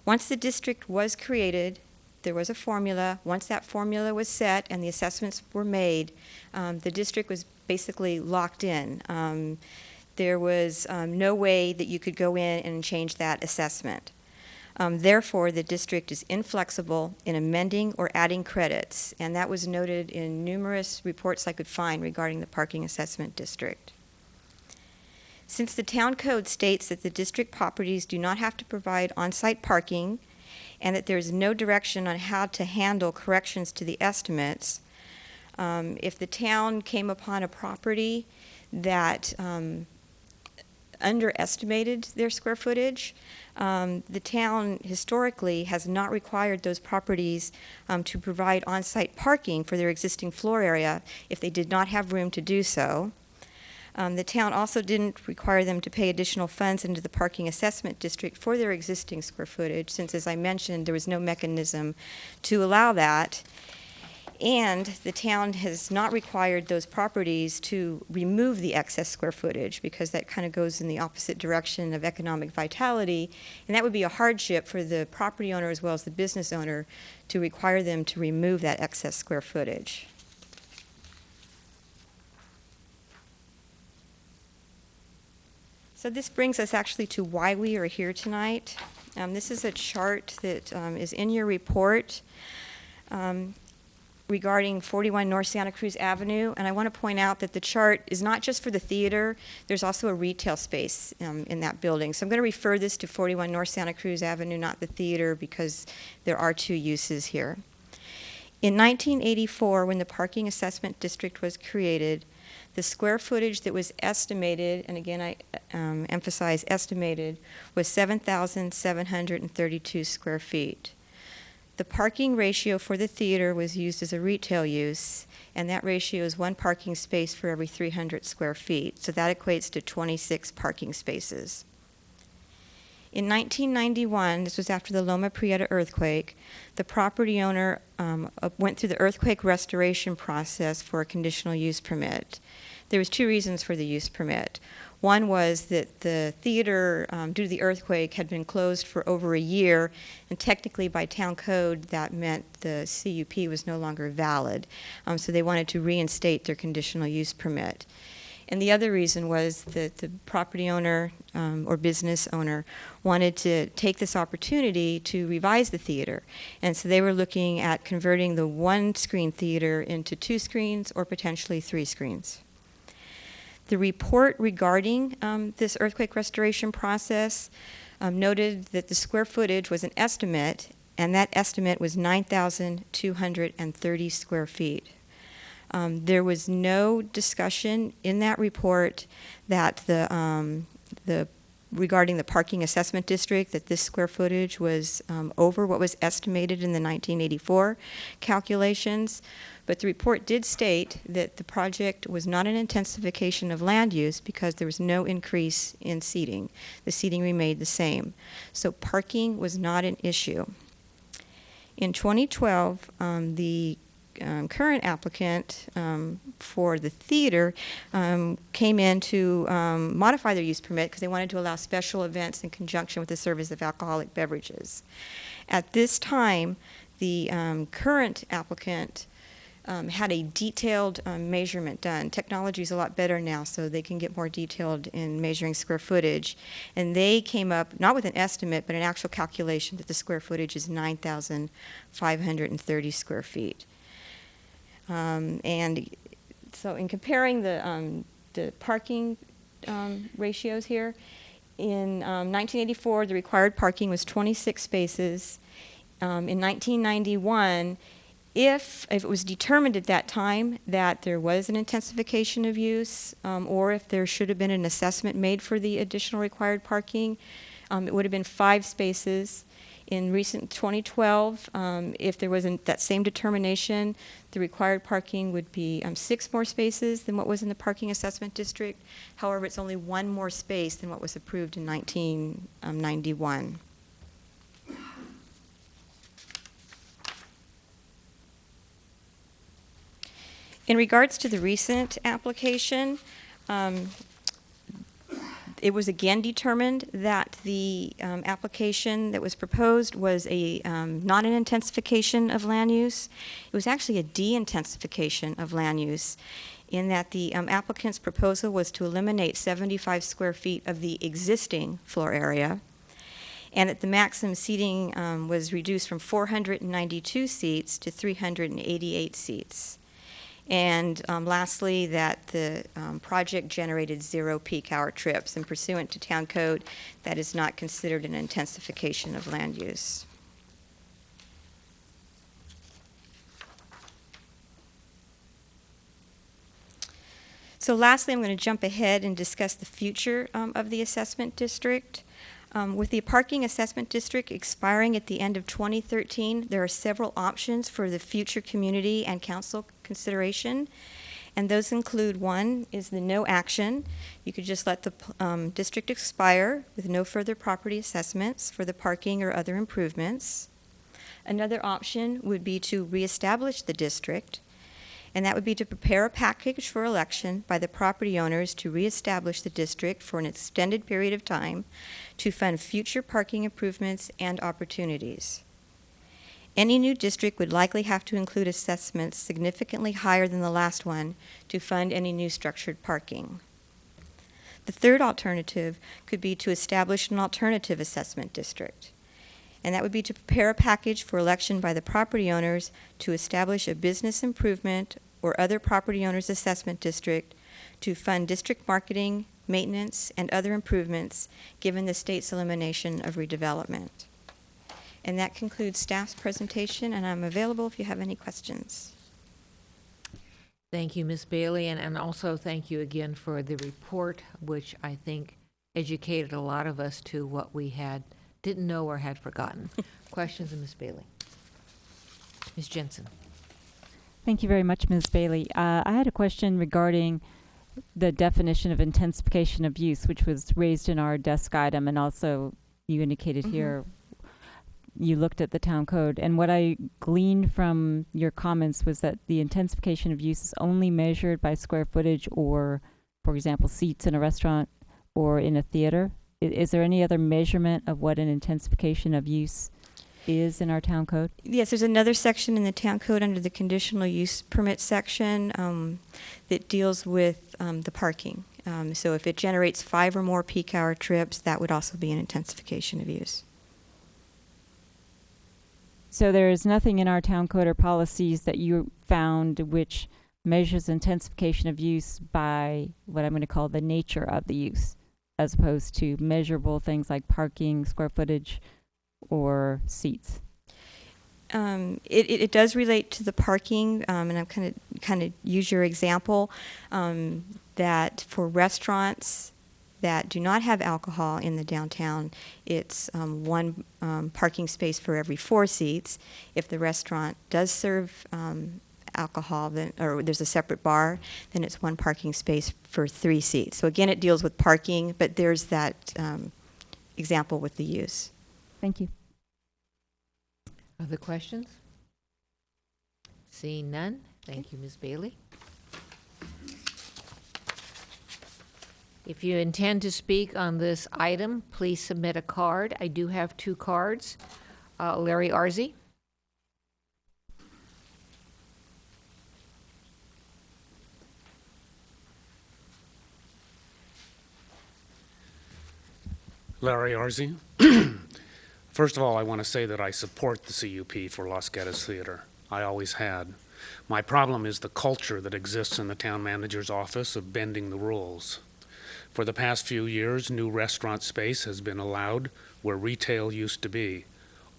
Once the district was created, there was a formula. Once that formula was set and the assessments were made, the district was basically locked in. There was no way that you could go in and change that assessment. Therefore, the district is inflexible in amending or adding credits, and that was noted in numerous reports I could find regarding the parking assessment district. Since the town code states that the district properties do not have to provide on-site parking and that there is no direction on how to handle corrections to the estimates, if the town came upon a property that underestimated their square footage, the town historically has not required those properties to provide on-site parking for their existing floor area if they did not have room to do so. The town also didn't require them to pay additional funds into the parking assessment district for their existing square footage, since, as I mentioned, there was no mechanism to allow that. And the town has not required those properties to remove the excess square footage, because that kind of goes in the opposite direction of economic vitality, and that would be a hardship for the property owner as well as the business owner to require them to remove that excess square footage. So this brings us actually to why we are here tonight. This is a chart that is in your report regarding 41 North Santa Cruz Avenue, and I want to point out that the chart is not just for the theater. There's also a retail space in that building. So I'm going to refer this to 41 North Santa Cruz Avenue, not the theater, because there are two uses here. In 1984, when the parking assessment district was created, the square footage that was estimated, and again I emphasize estimated, was 7,732 square feet. The parking ratio for the theater was used as a retail use, and that ratio is one parking space for every 300 square feet. So that equates to 26 parking spaces. In 1991, this was after the Loma Prieta earthquake, the property owner went through the earthquake restoration process for a conditional use permit. There was two reasons for the use permit. One was that the theater, due to the earthquake, had been closed for over a year, and technically by town code that meant the CUP was no longer valid. So they wanted to reinstate their conditional use permit. And the other reason was that the property owner or business owner wanted to take this opportunity to revise the theater. And so they were looking at converting the one-screen theater into 2 screens or potentially 3 screens. The report regarding this earthquake restoration process noted that the square footage was an estimate, and that estimate was 9,230 square feet. There was no discussion in that report that regarding the parking assessment district, that this square footage was over what was estimated in the 1984 calculations. But the report did state that the project was not an intensification of land use because there was no increase in seating. The seating remained the same. So parking was not an issue. In 2012, the current applicant for the theater came in to modify their use permit because they wanted to allow special events in conjunction with the service of alcoholic beverages. At this time, the current applicant had a detailed measurement done. Technology is a lot better now, so they can get more detailed in measuring square footage. And they came up, not with an estimate, but an actual calculation that the square footage is 9,530 square feet. And so in comparing the parking ratios here, in 1984, the required parking was 26 spaces. In 1991, if it was determined at that time that there was an intensification of use, or if there should have been an assessment made for the additional required parking, it would have been 5 spaces. In recent 2012, if there wasn't that same determination, the required parking would be 6 more spaces than what was in the parking assessment district. However, it's only 1 more space than what was approved in 1991. In regards to the recent application, it was again determined that the application that was proposed was not an intensification of land use. It was actually a de-intensification of land use, in that the applicant's proposal was to eliminate 75 square feet of the existing floor area, and that the maximum seating was reduced from 492 seats to 388 seats. And lastly, that the project generated 0 peak hour trips, and pursuant to town code, that is not considered an intensification of land use. So lastly, I'm going to jump ahead and discuss the future of the assessment district. With the parking assessment district expiring at the end of 2013, there are several options for the future community and council consideration. And those include, one is the no action. You could just let the district expire with no further property assessments for the parking or other improvements. Another option would be to reestablish the district, and that would be to prepare a package for election by the property owners to reestablish the district for an extended period of time to fund future parking improvements and opportunities. Any new district would likely have to include assessments significantly higher than the last one to fund any new structured parking. The third alternative could be to establish an alternative assessment district, and that would be to prepare a package for election by the property owners to establish a business improvement or other property owners assessment district to fund district marketing, maintenance, and other improvements given the state's elimination of redevelopment. And that concludes staff's presentation, and I'm available if you have any questions. Thank you, Ms. Bailey, and also thank you again for the report, which I think educated a lot of us to what we didn't know or had forgotten. Questions of Ms. Bailey? Ms. Jensen. Thank you very much, Ms. Bailey. I had a question regarding the definition of intensification of use, which was raised in our desk item, and also you indicated here you looked at the town code. And what I gleaned from your comments was that the intensification of use is only measured by square footage or, for example, seats in a restaurant or in a theater. Is there any other measurement of what an intensification of use is in our town code? Yes, there's another section in the town code under the conditional use permit section that deals with the parking. So if it generates 5 or more peak hour trips, that would also be an intensification of use. So there is nothing in our town code or policies that you found which measures intensification of use by what I'm going to call the nature of the use, as opposed to measurable things like parking, square footage, or seats. It does relate to the parking, and I'm kind of use your example that for restaurants that do not have alcohol in the downtown, it's 1 parking space for every 4 seats. If the restaurant does serve alcohol, then, or there's a separate bar, then it's 1 parking space for 3 seats. So again, it deals with parking, but there's that example with the use. Thank you. Other questions? Seeing none, thank you, Ms. Bailey. If you intend to speak on this item, please submit a card. I do have 2 cards. Larry Arzi. Larry Arzi. First of all, I want to say that I support the CUP for Los Gatos Theater. I always had. My problem is the culture that exists in the town manager's office of bending the rules. For the past few years, new restaurant space has been allowed where retail used to be,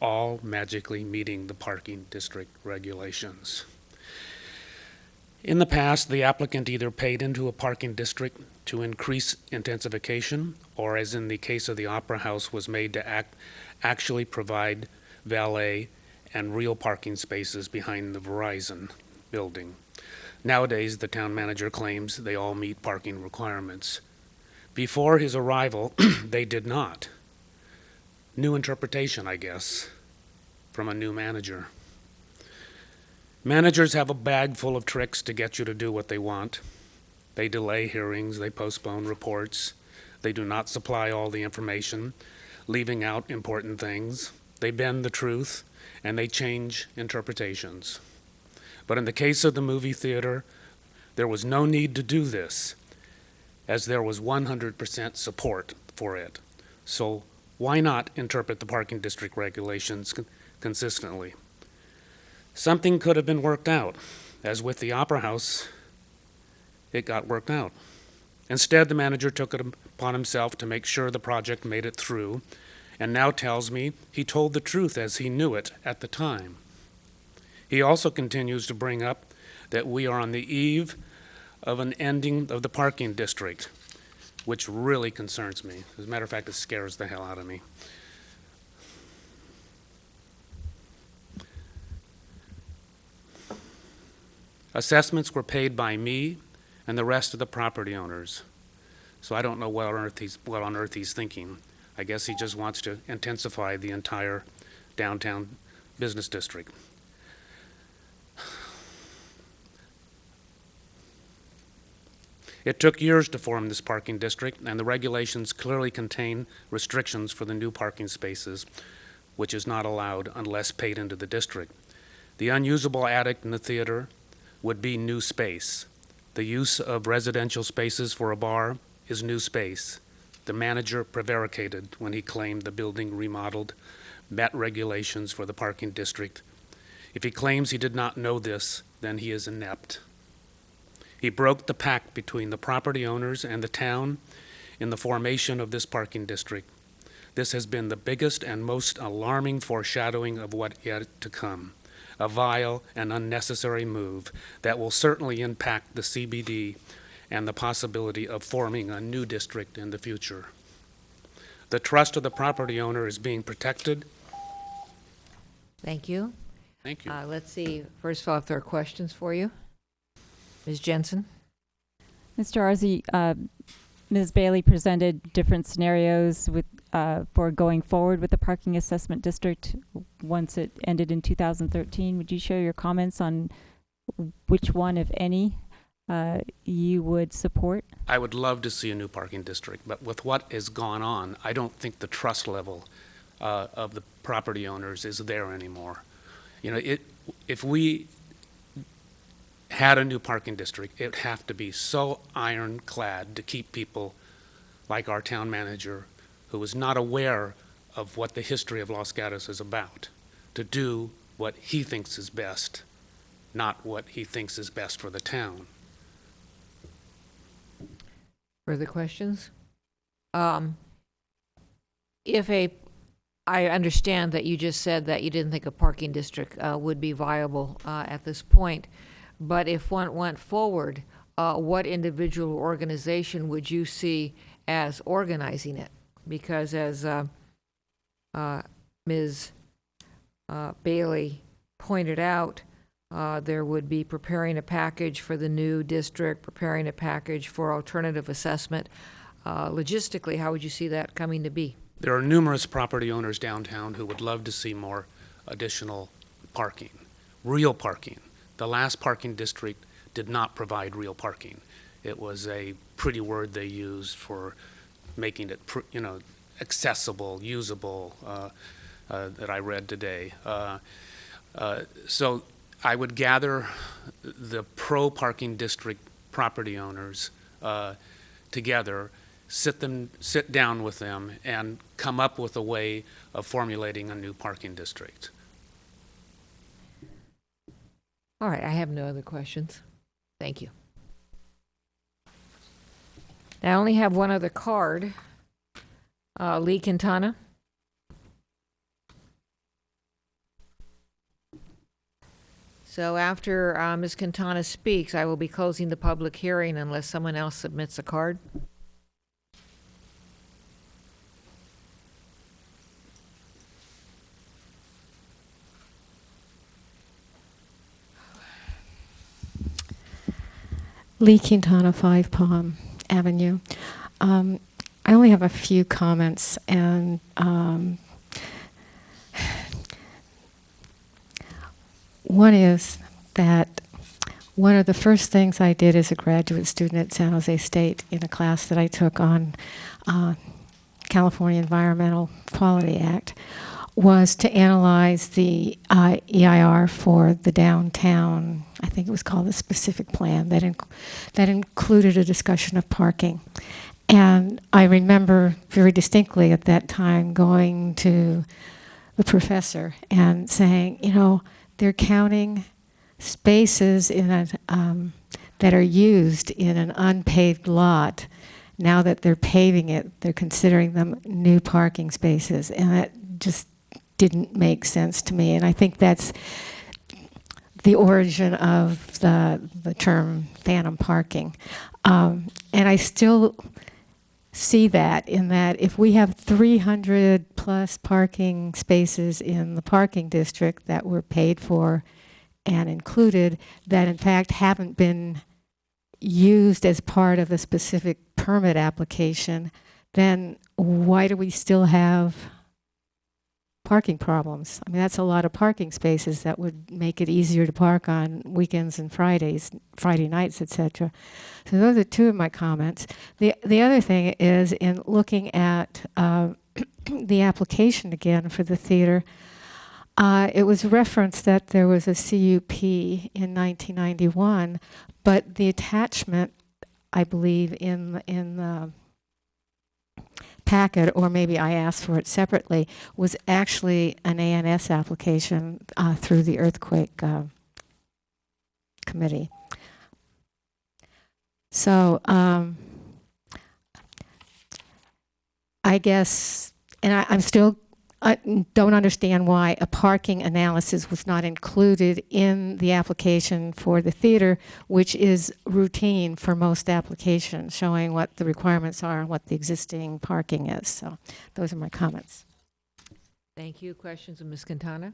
all magically meeting the parking district regulations. In the past, the applicant either paid into a parking district to increase intensification, or as in the case of the Opera House, was made to actually provide valet and real parking spaces behind the Verizon building. Nowadays, the town manager claims they all meet parking requirements. Before his arrival, they did not. New interpretation, I guess, from a new manager. Managers have a bag full of tricks to get you to do what they want. They delay hearings, they postpone reports, they do not supply all the information, leaving out important things. They bend the truth, and they change interpretations. But in the case of the movie theater, there was no need to do this, as there was 100% support for it. So why not interpret the parking district regulations consistently? Something could have been worked out. As with the Opera House, it got worked out. Instead, the manager took it upon himself to make sure the project made it through, and now tells me he told the truth as he knew it at the time. He also continues to bring up that we are on the eve of an ending of the parking district, which really concerns me. As a matter of fact, it scares the hell out of me. Assessments were paid by me and the rest of the property owners. So I don't know what on earth he's thinking. I guess he just wants to intensify the entire downtown business district. It took years to form this parking district, and the regulations clearly contain restrictions for the new parking spaces, which is not allowed unless paid into the district. The unusable attic in the theater would be new space. The use of residential spaces for a bar is new space. The manager prevaricated when he claimed the building remodeled met regulations for the parking district. If he claims he did not know this, then he is inept. He broke the pact between the property owners and the town in the formation of this parking district. This has been the biggest and most alarming foreshadowing of what yet to come, a vile and unnecessary move that will certainly impact the CBD and the possibility of forming a new district in the future. The trust of the property owner is being protected. Thank you. Thank you. Let's see, first of all, if there are questions for you. Ms. Jensen? Mr. Arzi, Ms. Bailey presented different scenarios with for going forward with the parking assessment district once it ended in 2013. Would you share your comments on which one, if any, you would support? I would love to see a new parking district, but with what has gone on, I don't think the trust level of the property owners is there anymore. You know, if we had a new parking district, it would have to be so ironclad to keep people like our town manager, who is not aware of what the history of Los Gatos is about, to do what he thinks is best, not what he thinks is best for the town. Further questions? I understand that you just said that you didn't think a parking district would be viable at this point, but if one went forward, what individual or organization would you see as organizing it? Because as Ms. Bailey pointed out, there would be preparing a package for the new district, preparing a package for alternative assessment. Logistically, how would you see that coming to be? There are numerous property owners downtown who would love to see more additional parking, real parking. The last parking district did not provide real parking. It was a pretty word they used for making it, accessible, usable, that I read today. So I would gather the pro-parking district property owners together, sit down with them, and come up with a way of formulating a new parking district. All right, I have no other questions. Thank you. I only have one other card. Lee Quintana. So after Ms. Quintana speaks, I will be closing the public hearing unless someone else submits a card. Lee Quintana, 5 Palm Avenue. I only have a few comments, and one is that one of the first things I did as a graduate student at San Jose State in a class that I took on California Environmental Quality Act was to analyze the EIR for the downtown. I think it was called the specific plan that included a discussion of parking. And I remember very distinctly at that time going to the professor and saying, they're counting spaces in that are used in an unpaved lot. Now that they're paving it, they're considering them new parking spaces. And that just didn't make sense to me. And I think that's the origin of the term phantom parking. And I still see that in that if we have 300 plus parking spaces in the parking district that were paid for and included, that in fact haven't been used as part of a specific permit application, then why do we still have parking problems? I mean, that's a lot of parking spaces that would make it easier to park on weekends and Friday nights, etc. So those are two of my comments. The other thing is, in looking at the application again for the theater, it was referenced that there was a CUP in 1991, but the attachment, I believe, in the packet, or maybe I asked for it separately, was actually an ANS application through the earthquake committee. So I guess, and I'm still, I don't understand why a parking analysis was not included in the application for the theater, which is routine for most applications, showing what the requirements are and what the existing parking is. So those are my comments. Thank you. Questions of Ms. Quintana?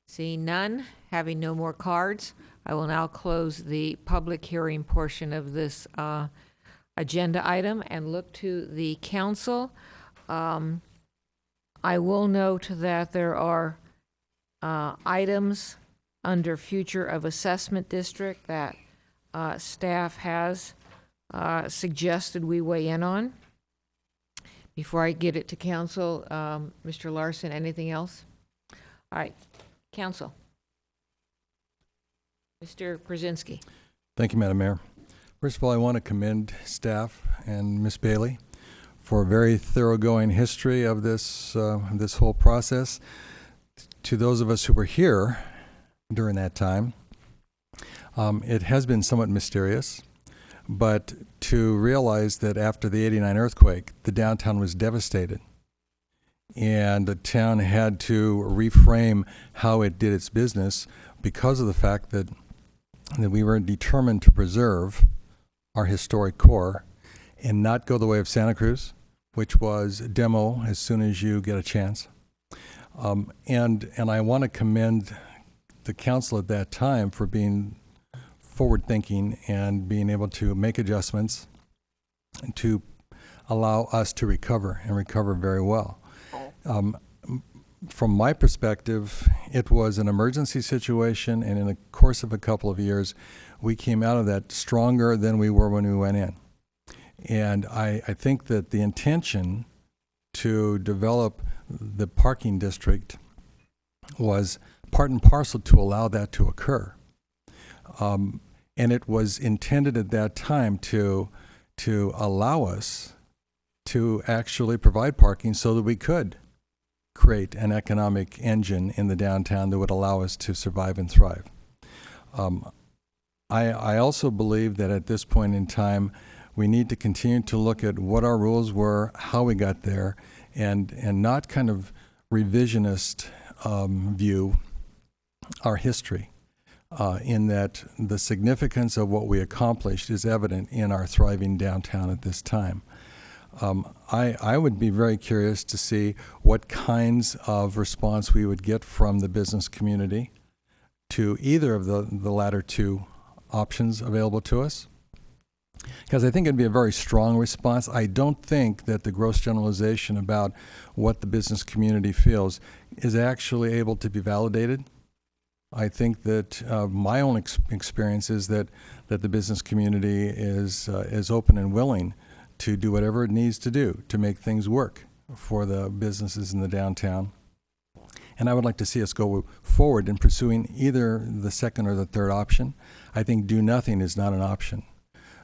Seeing none, having no more cards, I will now close the public hearing portion of this agenda item and look to the council. I will note that there are items under future of assessment district that staff has suggested we weigh in on. Before I get it to council, Mr. Larson, anything else? All right, council. Mr. Krasinski. Thank you, Madam Mayor. First of all, I want to commend staff and Ms. Bailey for a very thoroughgoing history of this this whole process. To those of us who were here during that time, it has been somewhat mysterious, but to realize that after the '89 earthquake, the downtown was devastated, and the town had to reframe how it did its business because of the fact that we were determined to preserve our historic core and not go the way of Santa Cruz, which was demo as soon as you get a chance. And I want to commend the council at that time for being forward-thinking and being able to make adjustments to allow us to recover and recover very well. From my perspective, it was an emergency situation, and in the course of a couple of years, we came out of that stronger than we were when we went in. And I think that the intention to develop the parking district was part and parcel to allow that to occur. And it was intended at that time to allow us to actually provide parking so that we could create an economic engine in the downtown that would allow us to survive and thrive. I also believe that at this point in time, we need to continue to look at what our rules were, how we got there, and not kind of revisionist view our history, in that the significance of what we accomplished is evident in our thriving downtown at this time. I would be very curious to see what kinds of response we would get from the business community to either of the latter two options available to us, because I think it'd be a very strong response. I don't think that the gross generalization about what the business community feels is actually able to be validated. I think that my own experience is that the business community is open and willing to do whatever it needs to do to make things work for the businesses in the downtown. And I would like to see us go forward in pursuing either the second or the third option. I think do nothing is not an option.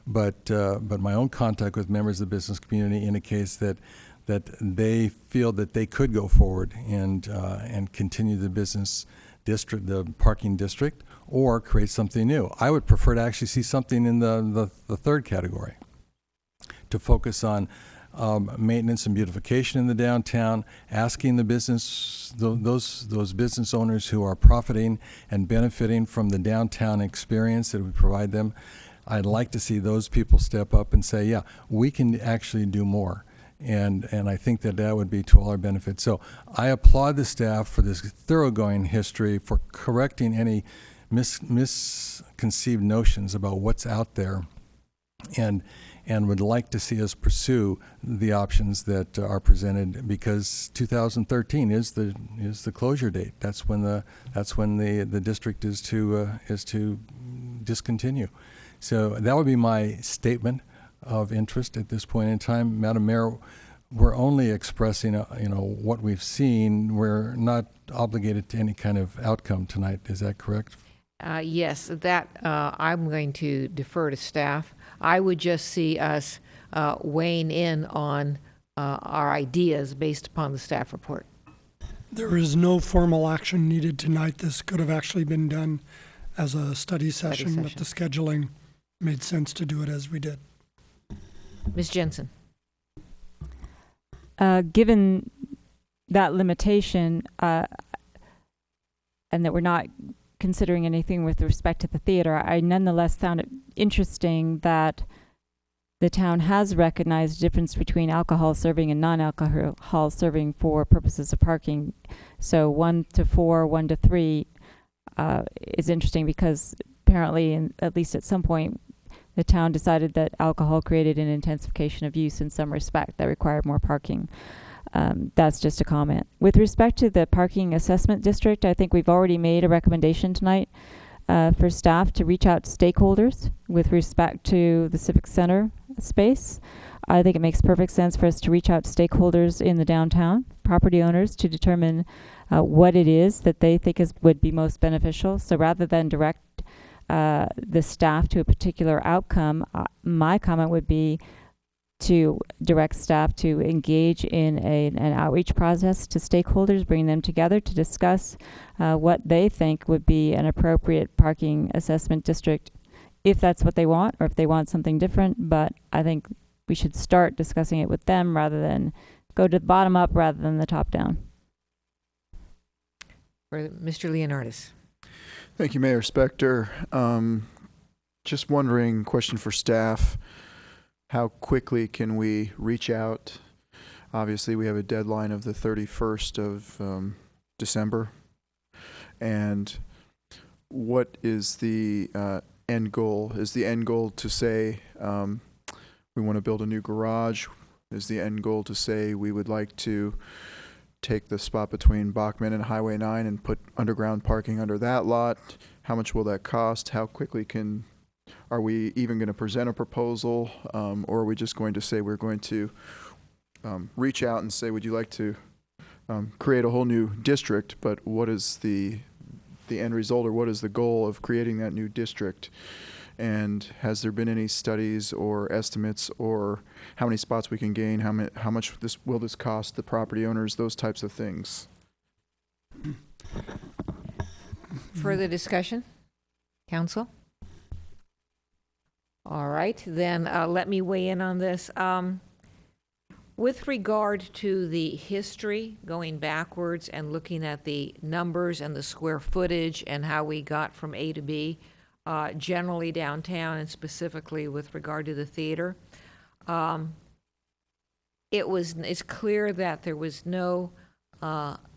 But my own contact with members of the business community indicates that they feel that they could go forward and continue the business district, the parking district, or create something new. I would prefer to actually see something in the third category, to focus on maintenance and beautification in the downtown, asking the business, those business owners who are profiting and benefiting from the downtown experience that we provide them. I'd like to see those people step up and say, yeah, we can actually do more. And I think that would be to all our benefit. So I applaud the staff for this thoroughgoing history, for correcting any misconceived notions about what's out there, and would like to see us pursue the options that are presented, because 2013 is the closure date. That's when the district is to discontinue. So that would be my statement of interest at this point in time. Madam Mayor, we're only expressing what we've seen. We're not obligated to any kind of outcome tonight. Is that correct? Yes, that I'm going to defer to staff. I would just see us weighing in on our ideas based upon the staff report. There is no formal action needed tonight. This could have actually been done as a study session, but the scheduling made sense to do it as we did. Ms. Jensen. Given that limitation, and that we're not considering anything with respect to the theater, I nonetheless found it interesting that the town has recognized the difference between alcohol serving and non-alcohol serving for purposes of parking. So 1 to 4, 1 to 3 is interesting, because apparently, at least at some point, the town decided that alcohol created an intensification of use in some respect that required more parking. That's just a comment. With respect to the parking assessment district, I think we've already made a recommendation tonight for staff to reach out to stakeholders with respect to the Civic Center space. I think it makes perfect sense for us to reach out to stakeholders in the downtown, property owners, to determine what it is that they think would be most beneficial. So rather than direct the staff to a particular outcome, my comment would be to direct staff to engage in an outreach process to stakeholders, bring them together to discuss what they think would be an appropriate parking assessment district, if that's what they want, or if they want something different. But I think we should start discussing it with them rather than go to the bottom up rather than the top down. For Mr. Leonardis. Thank you, Mayor Spector. Just wondering, question for staff, how quickly can we reach out? Obviously, we have a deadline of the 31st of December. And what is the end goal? Is the end goal to say we want to build a new garage? Is the end goal to say we would like to take the spot between Bachman and Highway 9 and put underground parking under that lot? How much will that cost? How quickly are we even going to present a proposal? Or are we just going to say we're going to reach out and say, would you like to create a whole new district? But what is the end result, or what is the goal of creating that new district? And has there been any studies or estimates, or how many spots we can gain? How much will this cost the property owners? Those types of things. Further discussion? Council? All right, then let me weigh in on this. With regard to the history, going backwards and looking at the numbers and the square footage and how we got from A to B, generally downtown and specifically with regard to the theater, it's clear that there was no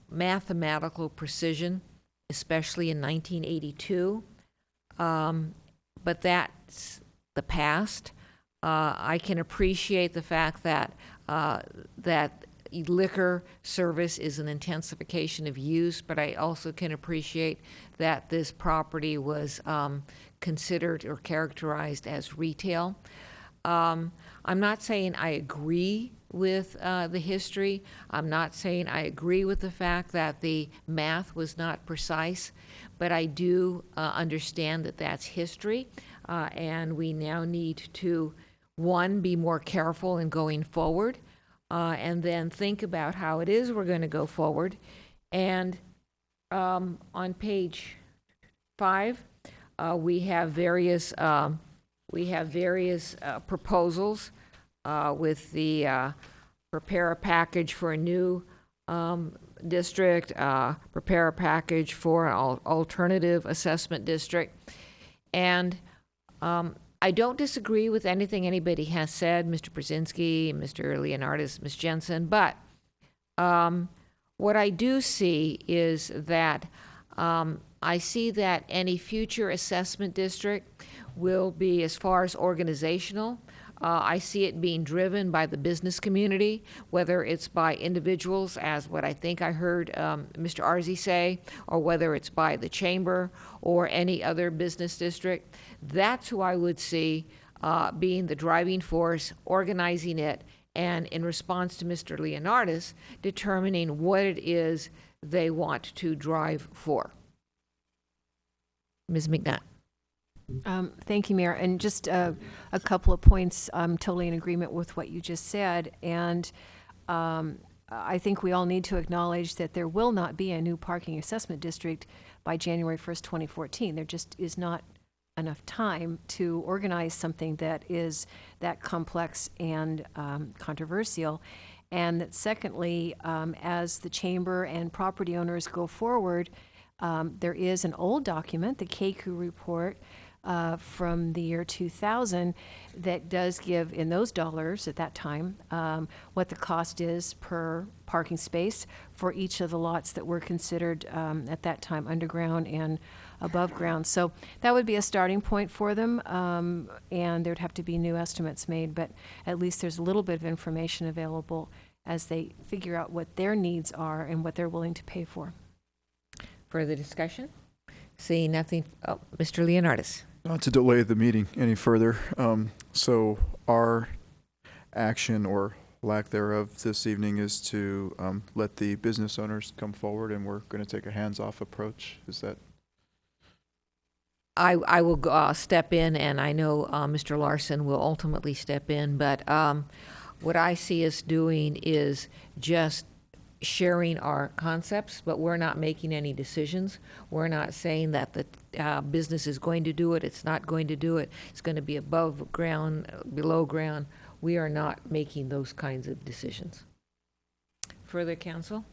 mathematical precision, especially in 1982. But that's the past. I can appreciate the fact that that liquor service is an intensification of use, but I also can appreciate that this property was considered or characterized as retail. I'm not saying I agree with the history. I'm not saying I agree with the fact that the math was not precise, but I do understand that that's history, and we now need to, one, be more careful in going forward, and then think about how it is we're going to go forward. And on page 5, we have various proposals with the prepare a package for a new district, prepare a package for an alternative assessment district. And I don't disagree with anything anybody has said, Mr. Brzezinski, Mr. Leonardis, Ms. Jensen, but what I do see is that I see that any future assessment district will be, as far as organizational, I see it being driven by the business community, whether it's by individuals, as what I think I heard Mr. Arzi say, or whether it's by the chamber or any other business district. That's who I would see being the driving force, organizing it, and in response to Mr. Leonardis, determining what it is they want to drive for. Ms. McNutt. Thank you, Mayor. And just a couple of points. I'm totally in agreement with what you just said. And I think we all need to acknowledge that there will not be a new parking assessment district by January 1st, 2014. There just is not enough time to organize something that is that complex and controversial. And that secondly, as the chamber and property owners go forward, there is an old document, the KQ report, from the year 2000 that does give, in those dollars at that time, what the cost is per parking space for each of the lots that were considered at that time underground and above ground. So that would be a starting point for them, and there'd have to be new estimates made, but at least there's a little bit of information available as they figure out what their needs are and what they're willing to pay for. Further discussion? Seeing nothing. Oh, Mr. Leonardis. Not to delay the meeting any further. So our action or lack thereof this evening is to let the business owners come forward, and we're going to take a hands-off approach. Is that? I will step in, and I know Mr. Larson will ultimately step in, but what I see us doing is just sharing our concepts, but we're not making any decisions. We're not saying that the business is going to do it, it's not going to do it, it's going to be above ground, below ground. We are not making those kinds of decisions. Further council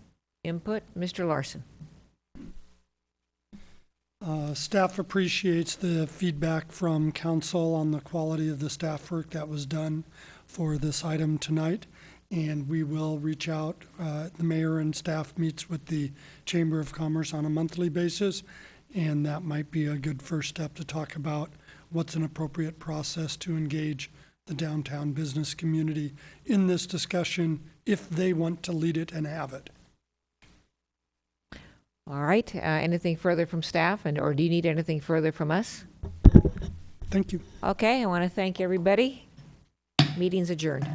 input? Mr. Larson. Staff appreciates the feedback from council on the quality of the staff work that was done for this item tonight. And we will reach out. The mayor and staff meets with the Chamber of Commerce on a monthly basis, and that might be a good first step to talk about what's an appropriate process to engage the downtown business community in this discussion if they want to lead it and have it. All right. Anything further from staff, or do you need anything further from us? Thank you. Okay. I want to thank everybody. Meeting's adjourned.